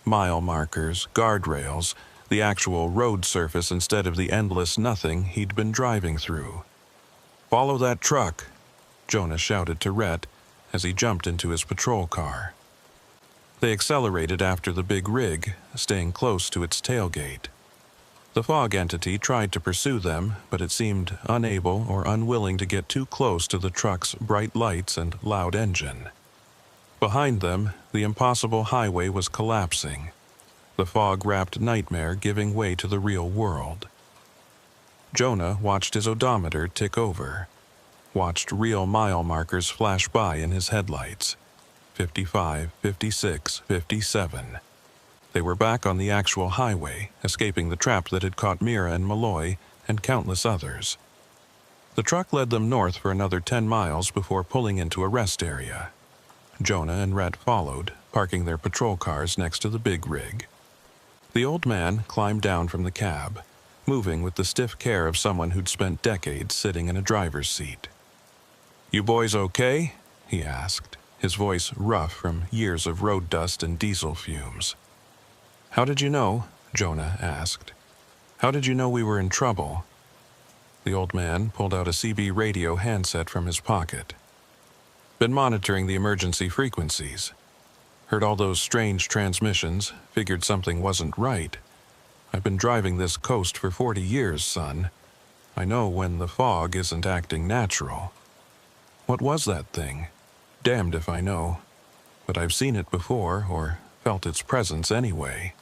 S1: Mile markers, guardrails, the actual road surface instead of the endless nothing he'd been driving through. "Follow that truck," Jonah shouted to Rhett as he jumped into his patrol car. They accelerated after the big rig, staying close to its tailgate. The fog entity tried to pursue them, but it seemed unable or unwilling to get too close to the truck's bright lights and loud engine. Behind them, the impossible highway was collapsing, the fog-wrapped nightmare giving way to the real world. Jonah watched his odometer tick over, watched real mile markers flash by in his headlights. 55, 56, 57. They were back on the actual highway, escaping the trap that had caught Mira and Malloy and countless others. The truck led them north for another 10 miles before pulling into a rest area. Jonah and Rhett followed, parking their patrol cars next to the big rig. The old man climbed down from the cab, moving with the stiff care of someone who'd spent decades sitting in a driver's seat. "You boys okay?" he asked, his voice rough from years of road dust and diesel fumes. "How did you know?" Jonah asked. "How did you know we were in trouble?" The old man pulled out a CB radio handset from his pocket. "Been monitoring the emergency frequencies. Heard all those strange transmissions, figured something wasn't right. I've been driving this coast for 40 years, son. I know when the fog isn't acting natural. What was that thing? Damned if I know. But I've seen it before, or felt its presence anyway.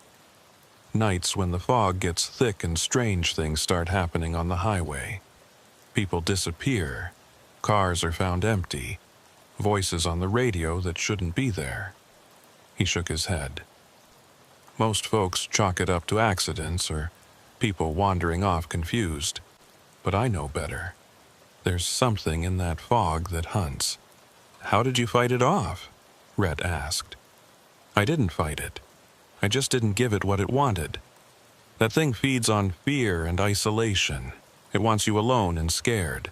S1: Nights when the fog gets thick and strange things start happening on the highway. People disappear. Cars are found empty. Voices on the radio that shouldn't be there." He shook his head. "Most folks chalk it up to accidents or people wandering off confused. But I know better. There's something in that fog that hunts." "How did you fight it off?" Rhett asked. "I didn't fight it. I just didn't give it what it wanted. That thing feeds on fear and isolation. It wants you alone and scared.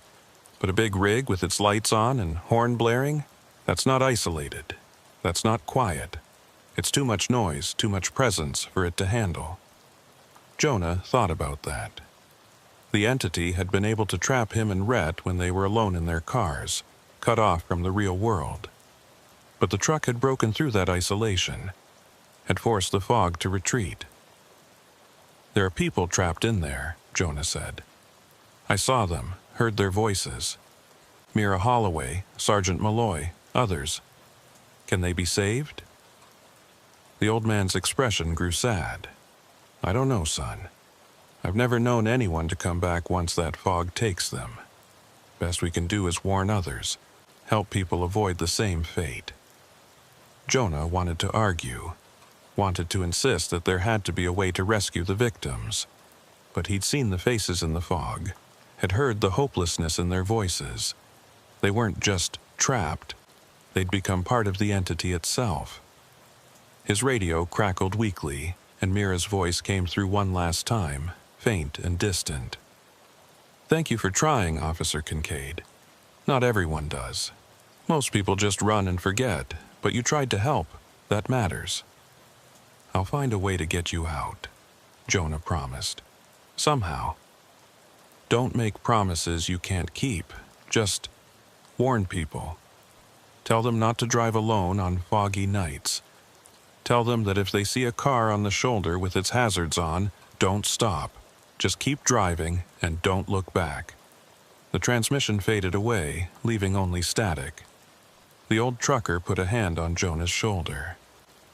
S1: But a big rig with its lights on and horn blaring, that's not isolated. That's not quiet. It's too much noise, too much presence for it to handle." Jonah thought about that. The entity had been able to trap him and Rhett when they were alone in their cars, cut off from the real world. But the truck had broken through that isolation, had forced the fog to retreat. "There are people trapped in there," Jonah said. "I saw them, heard their voices. Mira Holloway, Sergeant Malloy, others. Can they be saved?" The old man's expression grew sad. "I don't know, son. I've never known anyone to come back once that fog takes them. Best we can do is warn others, help people avoid the same fate." Jonah wanted to argue, wanted to insist that there had to be a way to rescue the victims. But he'd seen the faces in the fog, had heard the hopelessness in their voices. They weren't just trapped. They'd become part of the entity itself. His radio crackled weakly, and Mira's voice came through one last time, faint and distant. "Thank you for trying, Officer Kincaid. Not everyone does. Most people just run and forget, but you tried to help. That matters." "I'll find a way to get you out," Jonah promised. "Somehow. Don't make promises you can't keep. Just warn people. Tell them not to drive alone on foggy nights. Tell them that if they see a car on the shoulder with its hazards on, don't stop. Just keep driving and don't look back." The transmission faded away, leaving only static. The old trucker put a hand on Jonah's shoulder.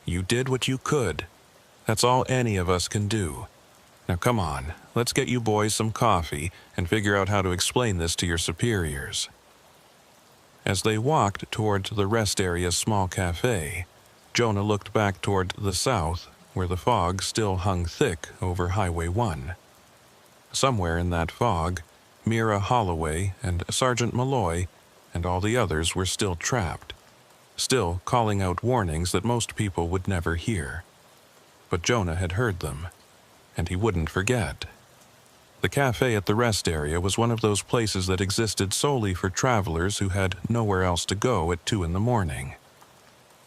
S1: "You did what you could. That's all any of us can do. Now come on, let's get you boys some coffee and figure out how to explain this to your superiors." As they walked toward the rest area's small cafe, Jonah looked back toward the south, where the fog still hung thick over Highway 1. Somewhere in that fog, Mira Holloway and Sergeant Malloy and all the others were still trapped, still calling out warnings that most people would never hear. But Jonah had heard them, and he wouldn't forget. The cafe at the rest area was one of those places that existed solely for travelers who had nowhere else to go at 2 in the morning.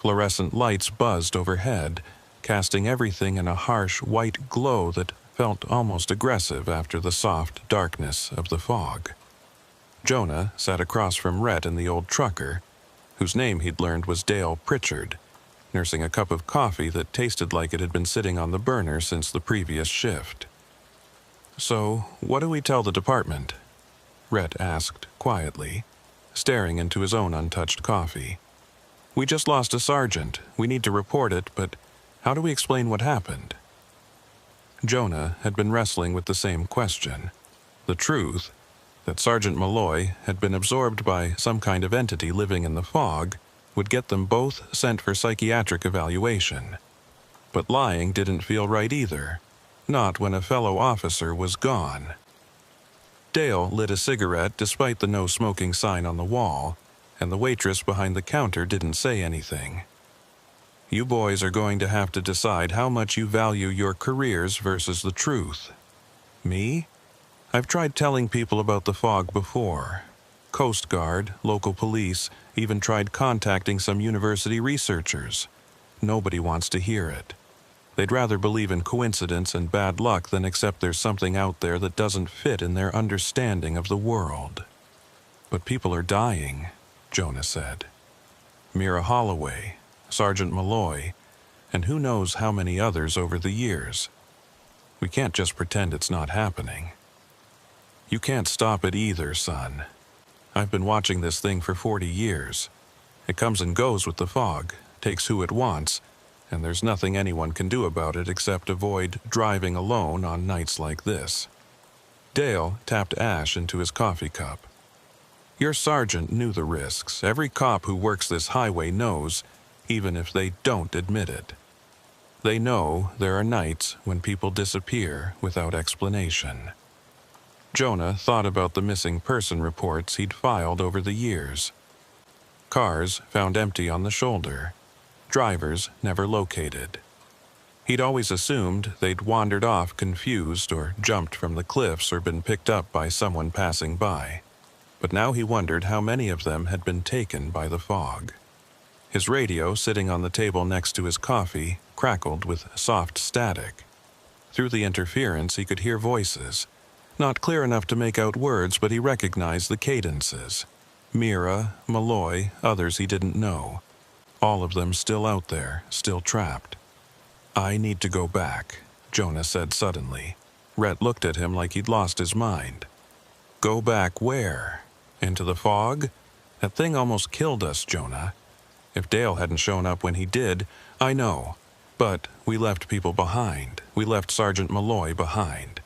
S1: Fluorescent lights buzzed overhead, casting everything in a harsh white glow that felt almost aggressive after the soft darkness of the fog. Jonah sat across from Rhett and the old trucker, whose name he'd learned was Dale Pritchard, nursing a cup of coffee that tasted like it had been sitting on the burner since the previous shift. "So, what do we tell the department?" Rhett asked quietly, staring into his own untouched coffee. "We just lost a sergeant. We need to report it, but how do we explain what happened?" Jonah had been wrestling with the same question. The truth, that Sergeant Malloy had been absorbed by some kind of entity living in the fog, would get them both sent for psychiatric evaluation. But lying didn't feel right either, not when a fellow officer was gone. Dale lit a cigarette despite the no smoking sign on the wall, and the waitress behind the counter didn't say anything. "You boys are going to have to decide how much you value your careers versus the truth. Me? I've tried telling people about the fog before. Coast Guard, local police, even tried contacting some university researchers. Nobody wants to hear it. They'd rather believe in coincidence and bad luck than accept there's something out there that doesn't fit in their understanding of the world. But people are dying, Jonah said. Mira Holloway, Sergeant Malloy, and who knows how many others over the years. We can't just pretend it's not happening. You can't stop it either, son. I've been watching this thing for 40 years. It comes and goes with the fog, takes who it wants, and there's nothing anyone can do about it except avoid driving alone on nights like this. Dale tapped ash into his coffee cup. Your sergeant knew the risks. Every cop who works this highway knows, even if they don't admit it. They know there are nights when people disappear without explanation. Jonah thought about the missing person reports he'd filed over the years. Cars found empty on the shoulder. Drivers never located. He'd always assumed they'd wandered off confused or jumped from the cliffs or been picked up by someone passing by. But now he wondered how many of them had been taken by the fog. His radio, sitting on the table next to his coffee, crackled with soft static. Through the interference he could hear voices. Not clear enough to make out words, but he recognized the cadences. Mira, Malloy, others he didn't know. All of them still out there, still trapped. I need to go back, Jonah said suddenly. Rhett looked at him like he'd lost his mind. Go back where? Into the fog? That thing almost killed us, Jonah. If Dale hadn't shown up when he did, I know. But we left people behind. We left Sergeant Malloy behind.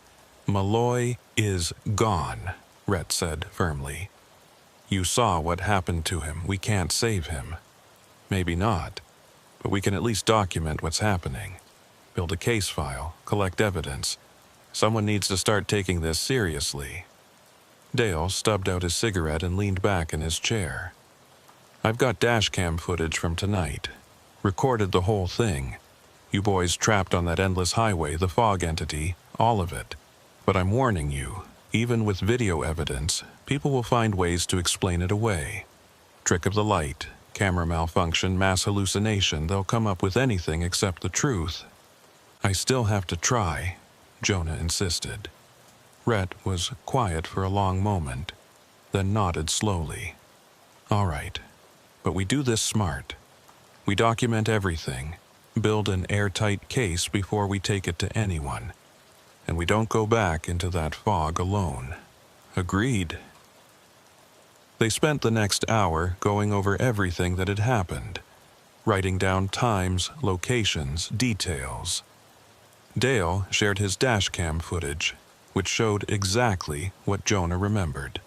S1: Malloy is gone, Rhett said firmly. You saw what happened to him. We can't save him. Maybe not, but we can at least document what's happening. Build a case file, collect evidence. Someone needs to start taking this seriously. Dale stubbed out his cigarette and leaned back in his chair. I've got dashcam footage from tonight. Recorded the whole thing. You boys trapped on that endless highway, the fog entity, all of it. But I'm warning you, even with video evidence, people will find ways to explain it away. Trick of the light, camera malfunction, mass hallucination, they'll come up with anything except the truth. I still have to try, Jonah insisted. Rhett was quiet for a long moment, then nodded slowly. All right, but we do this smart. We document everything, build an airtight case before we take it to anyone. And we don't go back into that fog alone. Agreed. They spent the next hour going over everything that had happened, writing down times, locations, details. Dale shared his dashcam footage, which showed exactly what Jonah remembered.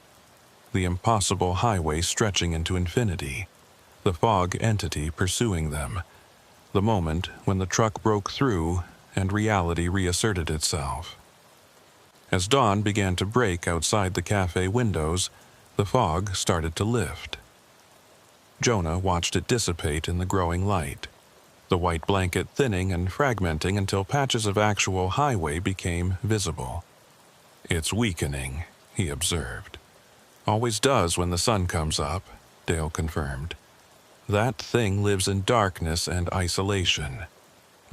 S1: The impossible highway stretching into infinity, the fog entity pursuing them, the moment when the truck broke through and reality reasserted itself. As dawn began to break outside the cafe windows, the fog started to lift. Jonah watched it dissipate in the growing light, the white blanket thinning and fragmenting until patches of actual highway became visible. It's weakening, he observed. Always does when the sun comes up, Dale confirmed. That thing lives in darkness and isolation.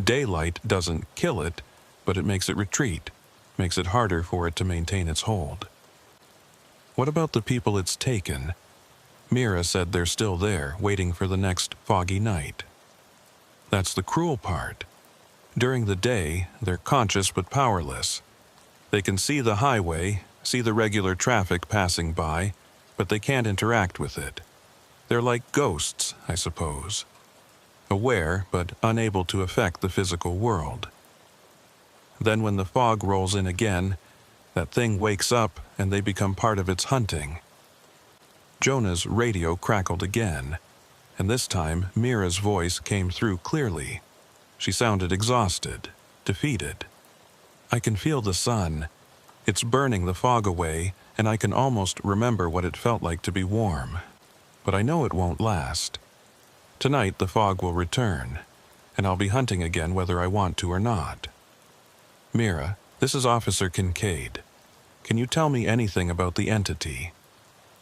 S1: Daylight doesn't kill it, but it makes it retreat, makes it harder for it to maintain its hold. What about the people it's taken? Mira said they're still there, waiting for the next foggy night. That's the cruel part. During the day, they're conscious but powerless. They can see the highway, see the regular traffic passing by, but they can't interact with it. They're like ghosts, I suppose. Aware, but unable to affect the physical world. Then when the fog rolls in again, that thing wakes up and they become part of its hunting. Jonah's radio crackled again, and this time Mira's voice came through clearly. She sounded exhausted, defeated. I can feel the sun. It's burning the fog away, and I can almost remember what it felt like to be warm. But I know it won't last. Tonight the fog will return, and I'll be hunting again whether I want to or not. Mira, this is Officer Kincaid. Can you tell me anything about the entity?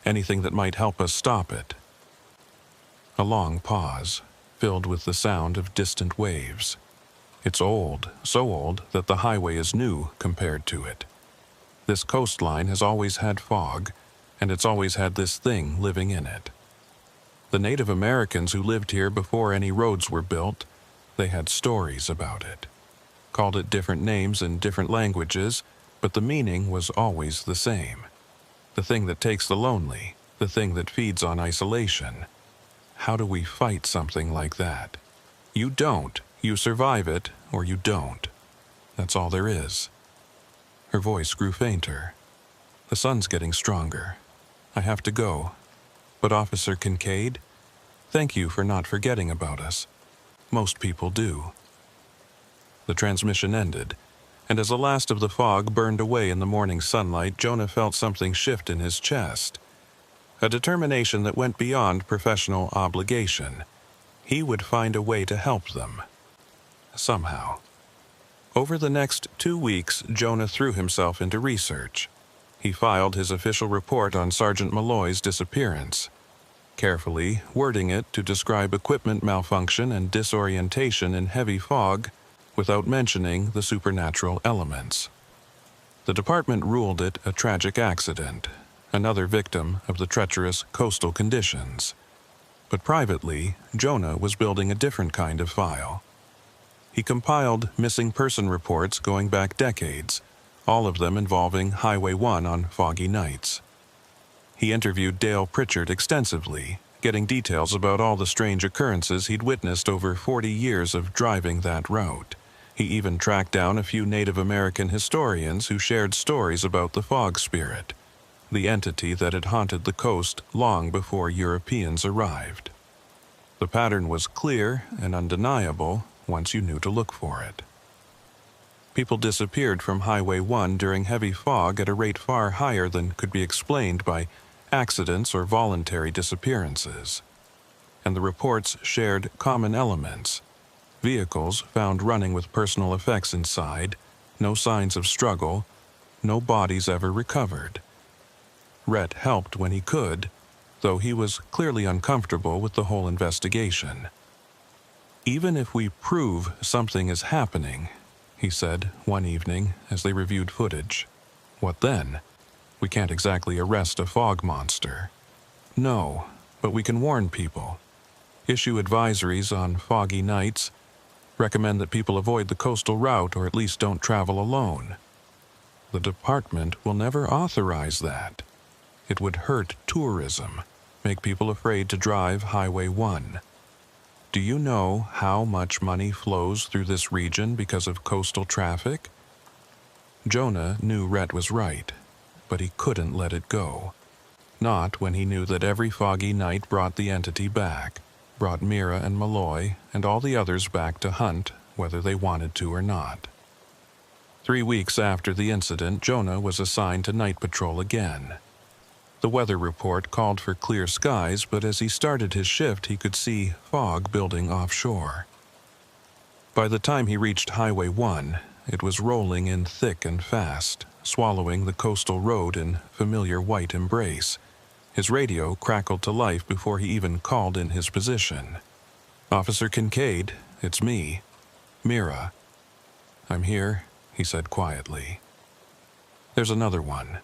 S1: anything that might help us stop it. A long pause, filled with the sound of distant waves. It's old, so old that the highway is new compared to it. This coastline has always had fog, and it's always had this thing living in it. The Native Americans who lived here before any roads were built, they had stories about it. Called it different names in different languages, but the meaning was always the same. The thing that takes the lonely, the thing that feeds on isolation. How do we fight something like that? You don't. You survive it, or you don't. That's all there is. Her voice grew fainter. The sun's getting stronger. I have to go. But Officer Kincaid, thank you for not forgetting about us. Most people do. The transmission ended, and as the last of the fog burned away in the morning sunlight, Jonah felt something shift in his chest. A determination that went beyond professional obligation. He would find a way to help them. Somehow. Over the next 2 weeks, Jonah threw himself into research. He filed his official report on Sergeant Malloy's disappearance, carefully wording it to describe equipment malfunction and disorientation in heavy fog without mentioning the supernatural elements. The department ruled it a tragic accident, another victim of the treacherous coastal conditions. But privately, Jonah was building a different kind of file. He compiled missing person reports going back decades, all of them involving Highway 1 on foggy nights. He interviewed Dale Pritchard extensively, getting details about all the strange occurrences he'd witnessed over 40 years of driving that route. He even tracked down a few Native American historians who shared stories about the fog spirit, the entity that had haunted the coast long before Europeans arrived. The pattern was clear and undeniable once you knew to look for it. People disappeared from Highway 1 during heavy fog at a rate far higher than could be explained by accidents or voluntary disappearances. And the reports shared common elements. Vehicles found running with personal effects inside, no signs of struggle, no bodies ever recovered. Rhett helped when he could, though he was clearly uncomfortable with the whole investigation. Even if we prove something is happening, he said one evening as they reviewed footage, what then? We can't exactly arrest a fog monster. No, but we can warn people. Issue advisories on foggy nights. Recommend that people avoid the coastal route or at least don't travel alone. The department will never authorize that. It would hurt tourism, make people afraid to drive Highway 1. Do you know how much money flows through this region because of coastal traffic? Jonah knew Rhett was right, but he couldn't let it go. Not when he knew that every foggy night brought the entity back, brought Mira and Malloy and all the others back to hunt, whether they wanted to or not. 3 weeks after the incident, Jonah was assigned to night patrol again. The weather report called for clear skies, but as he started his shift, he could see fog building offshore. By the time he reached Highway 1, it was rolling in thick and fast, swallowing the coastal road in familiar white embrace. His radio crackled to life before he even called in his position. "Officer Kincaid, it's me. Mira." "I'm here," he said quietly. "There's another one."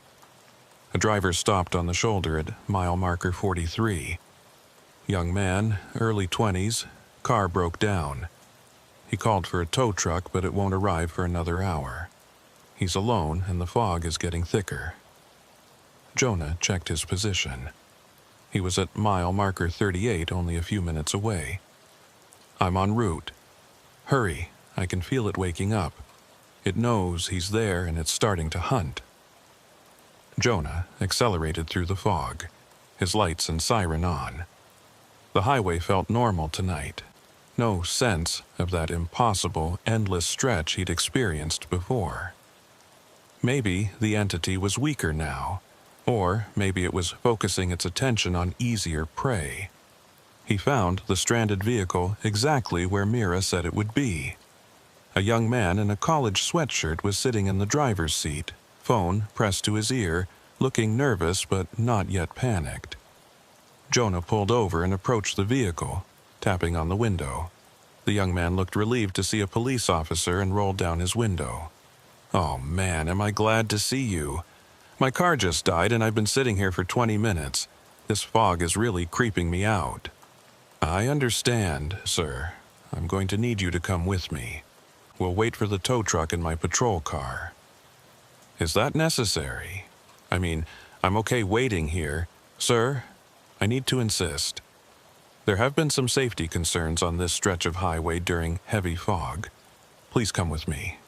S1: A driver stopped on the shoulder at mile marker 43. Young man, early 20s, car broke down. He called for a tow truck, but it won't arrive for another hour. He's alone, and the fog is getting thicker. Jonah checked his position. He was at mile marker 38, only a few minutes away. "I'm en route. Hurry, I can feel it waking up. It knows he's there and it's starting to hunt." Jonah accelerated through the fog, his lights and siren on. The highway felt normal tonight. No sense of that impossible, endless stretch he'd experienced before. Maybe the entity was weaker now, or maybe it was focusing its attention on easier prey. He found the stranded vehicle exactly where Mira said it would be. A young man in a college sweatshirt was sitting in the driver's seat, phone pressed to his ear, looking nervous but not yet panicked. Jonah pulled over and approached the vehicle, tapping on the window. The young man looked relieved to see a police officer and rolled down his window. "Oh man, am I glad to see you. My car just died and I've been sitting here for 20 minutes. This fog is really creeping me out." "I understand, sir. I'm going to need you to come with me. We'll wait for the tow truck in my patrol car." "Is that necessary? I mean, I'm okay waiting here. Sir, I need to insist. There have been some safety concerns on this stretch of highway during heavy fog. Please come with me."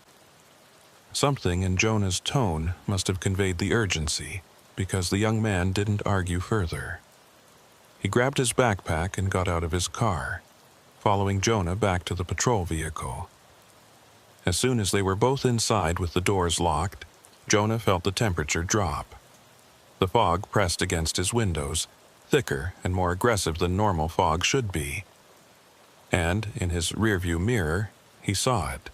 S1: Something in Jonah's tone must have conveyed the urgency, because the young man didn't argue further. He grabbed his backpack and got out of his car, following Jonah back to the patrol vehicle. As soon as they were both inside with the doors locked, Jonah felt the temperature drop. The fog pressed against his windows, thicker and more aggressive than normal fog should be. And, in his rearview mirror, he saw it.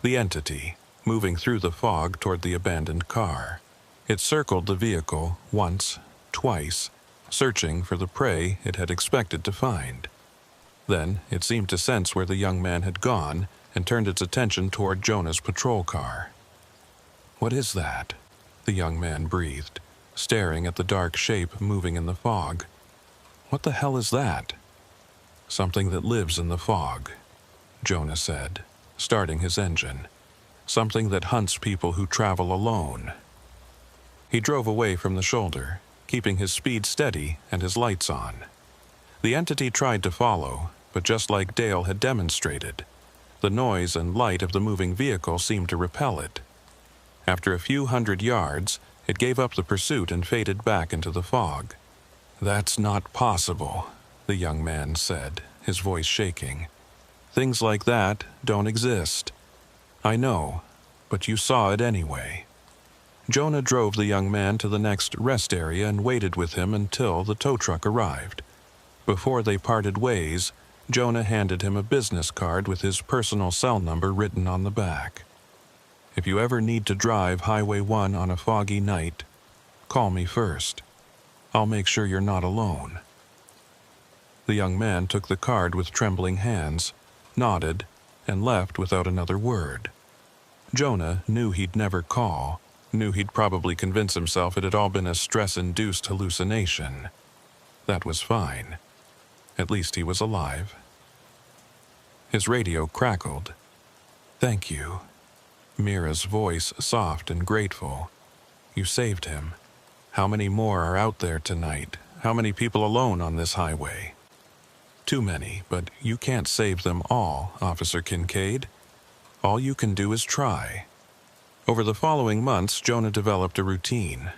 S1: The entity, moving through the fog toward the abandoned car. It circled the vehicle once, twice, searching for the prey it had expected to find. Then, it seemed to sense where the young man had gone and turned its attention toward Jonah's patrol car. "What is that?" the young man breathed, staring at the dark shape moving in the fog. "What the hell is that?" "Something that lives in the fog," Jonah said, starting his engine. "Something that hunts people who travel alone." He drove away from the shoulder, keeping his speed steady and his lights on. The entity tried to follow, but just like Dale had demonstrated, the noise and light of the moving vehicle seemed to repel it. After a few hundred yards, it gave up the pursuit and faded back into the fog. "That's not possible," the young man said, his voice shaking. "Things like that don't exist." "I know, but you saw it anyway." Jonah drove the young man to the next rest area and waited with him until the tow truck arrived. Before they parted ways, Jonah handed him a business card with his personal cell number written on the back. "If you ever need to drive Highway 1 on a foggy night, call me first. I'll make sure you're not alone." The young man took the card with trembling hands, nodded, and left without another word. Jonah knew he'd never call, knew he'd probably convince himself it had all been a stress-induced hallucination. That was fine. At least he was alive. His radio crackled. "Thank you." Mira's voice soft and grateful. "You saved him. How many more are out there tonight? How many people alone on this highway?" "Too many, but you can't save them all, Officer Kincaid. All you can do is try." Over the following months, Jonah developed a routine.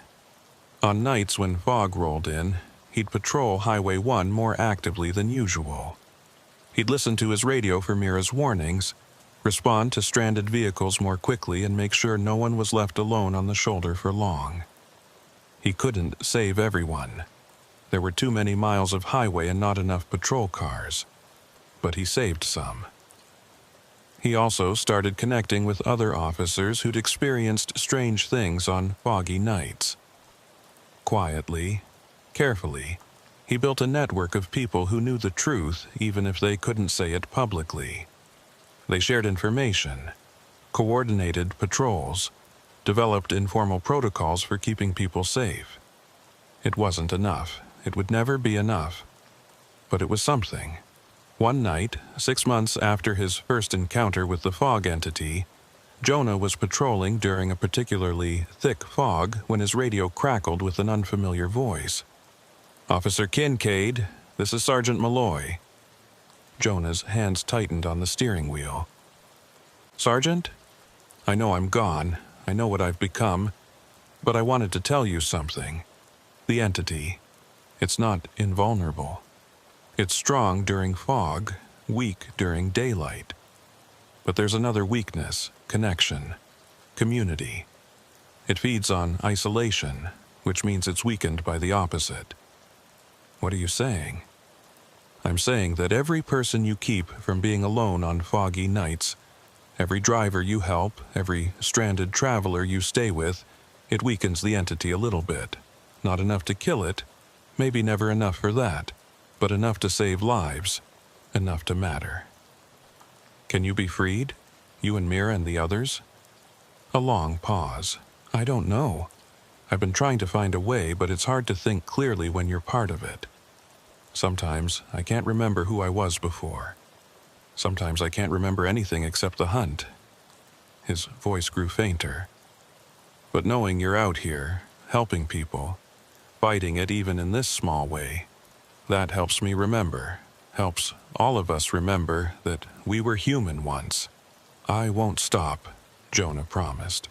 S1: On nights when fog rolled in, he'd patrol Highway 1 more actively than usual. He'd listen to his radio for Mira's warnings, respond to stranded vehicles more quickly, and make sure no one was left alone on the shoulder for long. He couldn't save everyone. There were too many miles of highway and not enough patrol cars. But he saved some. He also started connecting with other officers who'd experienced strange things on foggy nights. Quietly, carefully, he built a network of people who knew the truth even if they couldn't say it publicly. They shared information, coordinated patrols, developed informal protocols for keeping people safe. It wasn't enough. It would never be enough. But it was something. One night, 6 months after his first encounter with the fog entity, Jonah was patrolling during a particularly thick fog when his radio crackled with an unfamiliar voice. "Officer Kincaid, this is Sergeant Malloy." Jonah's hands tightened on the steering wheel. "Sergeant? I know I'm gone. I know what I've become. But I wanted to tell you something. The entity, it's not invulnerable. It's strong during fog, weak during daylight. But there's another weakness, connection, community. It feeds on isolation, which means it's weakened by the opposite." "What are you saying?" "I'm saying that every person you keep from being alone on foggy nights, every driver you help, every stranded traveler you stay with, It weakens the entity a little bit. Not enough to kill it, maybe never enough for that, but enough to save lives, enough to matter. Can you be freed? You and Mira and the others? A long pause. I don't know. I've been trying to find a way, but it's hard to think clearly when you're part of it. Sometimes I can't remember who I was before. Sometimes I can't remember anything except the hunt. His voice grew fainter. But knowing you're out here, helping people, fighting it even in this small way, that helps me remember, helps all of us remember that we were human once. I won't stop, Jonah promised.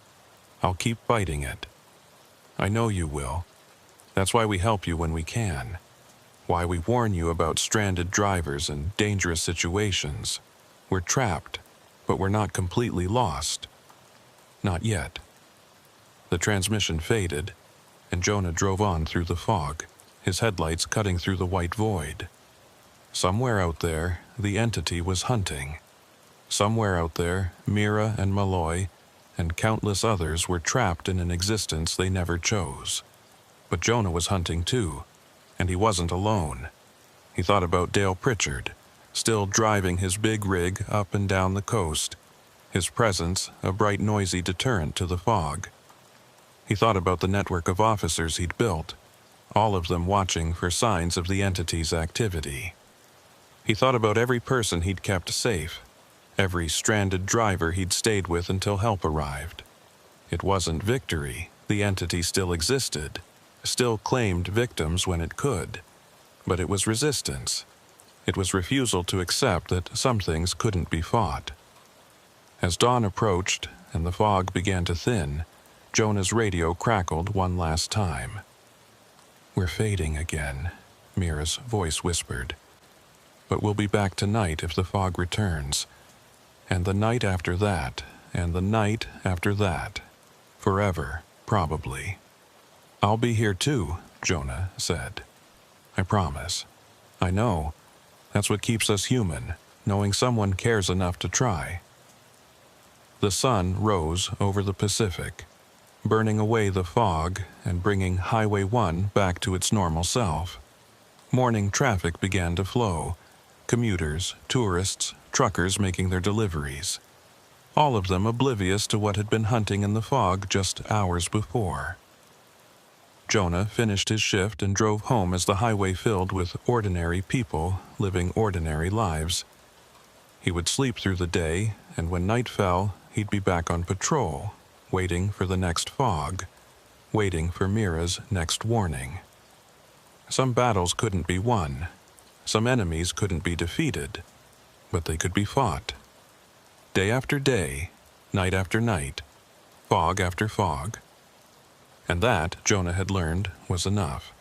S1: I'll keep fighting it. I know you will. That's why we help you when we can. Why we warn you about stranded drivers and dangerous situations. We're trapped, but we're not completely lost. Not yet. The transmission faded, and Jonah drove on through the fog, his headlights cutting through the white void. Somewhere out there, the entity was hunting. Somewhere out there, Mira and Malloy and countless others were trapped in an existence they never chose. But Jonah was hunting too, and he wasn't alone. He thought about Dale Pritchard, still driving his big rig up and down the coast, his presence a bright noisy deterrent to the fog. He thought about the network of officers he'd built, all of them watching for signs of the entity's activity. He thought about every person he'd kept safe, every stranded driver he'd stayed with until help arrived. It wasn't victory, the entity still existed, still claimed victims when it could. But it was resistance. It was refusal to accept that some things couldn't be fought. As dawn approached and the fog began to thin, Jonah's radio crackled one last time. We're fading again, Mira's voice whispered. But we'll be back tonight if the fog returns. And the night after that, and the night after that. Forever, probably. I'll be here too, Jonah said. I promise. I know. That's what keeps us human, knowing someone cares enough to try. The sun rose over the Pacific, burning away the fog and bringing Highway 1 back to its normal self. Morning traffic began to flow. Commuters, tourists, truckers making their deliveries. All of them oblivious to what had been hunting in the fog just hours before. Jonah finished his shift and drove home as the highway filled with ordinary people living ordinary lives. He would sleep through the day, and when night fell, he'd be back on patrol, waiting for the next fog, waiting for Mira's next warning. Some battles couldn't be won. Some enemies couldn't be defeated, but they could be fought. Day after day, night after night, fog after fog. And that, Jonah had learned, was enough.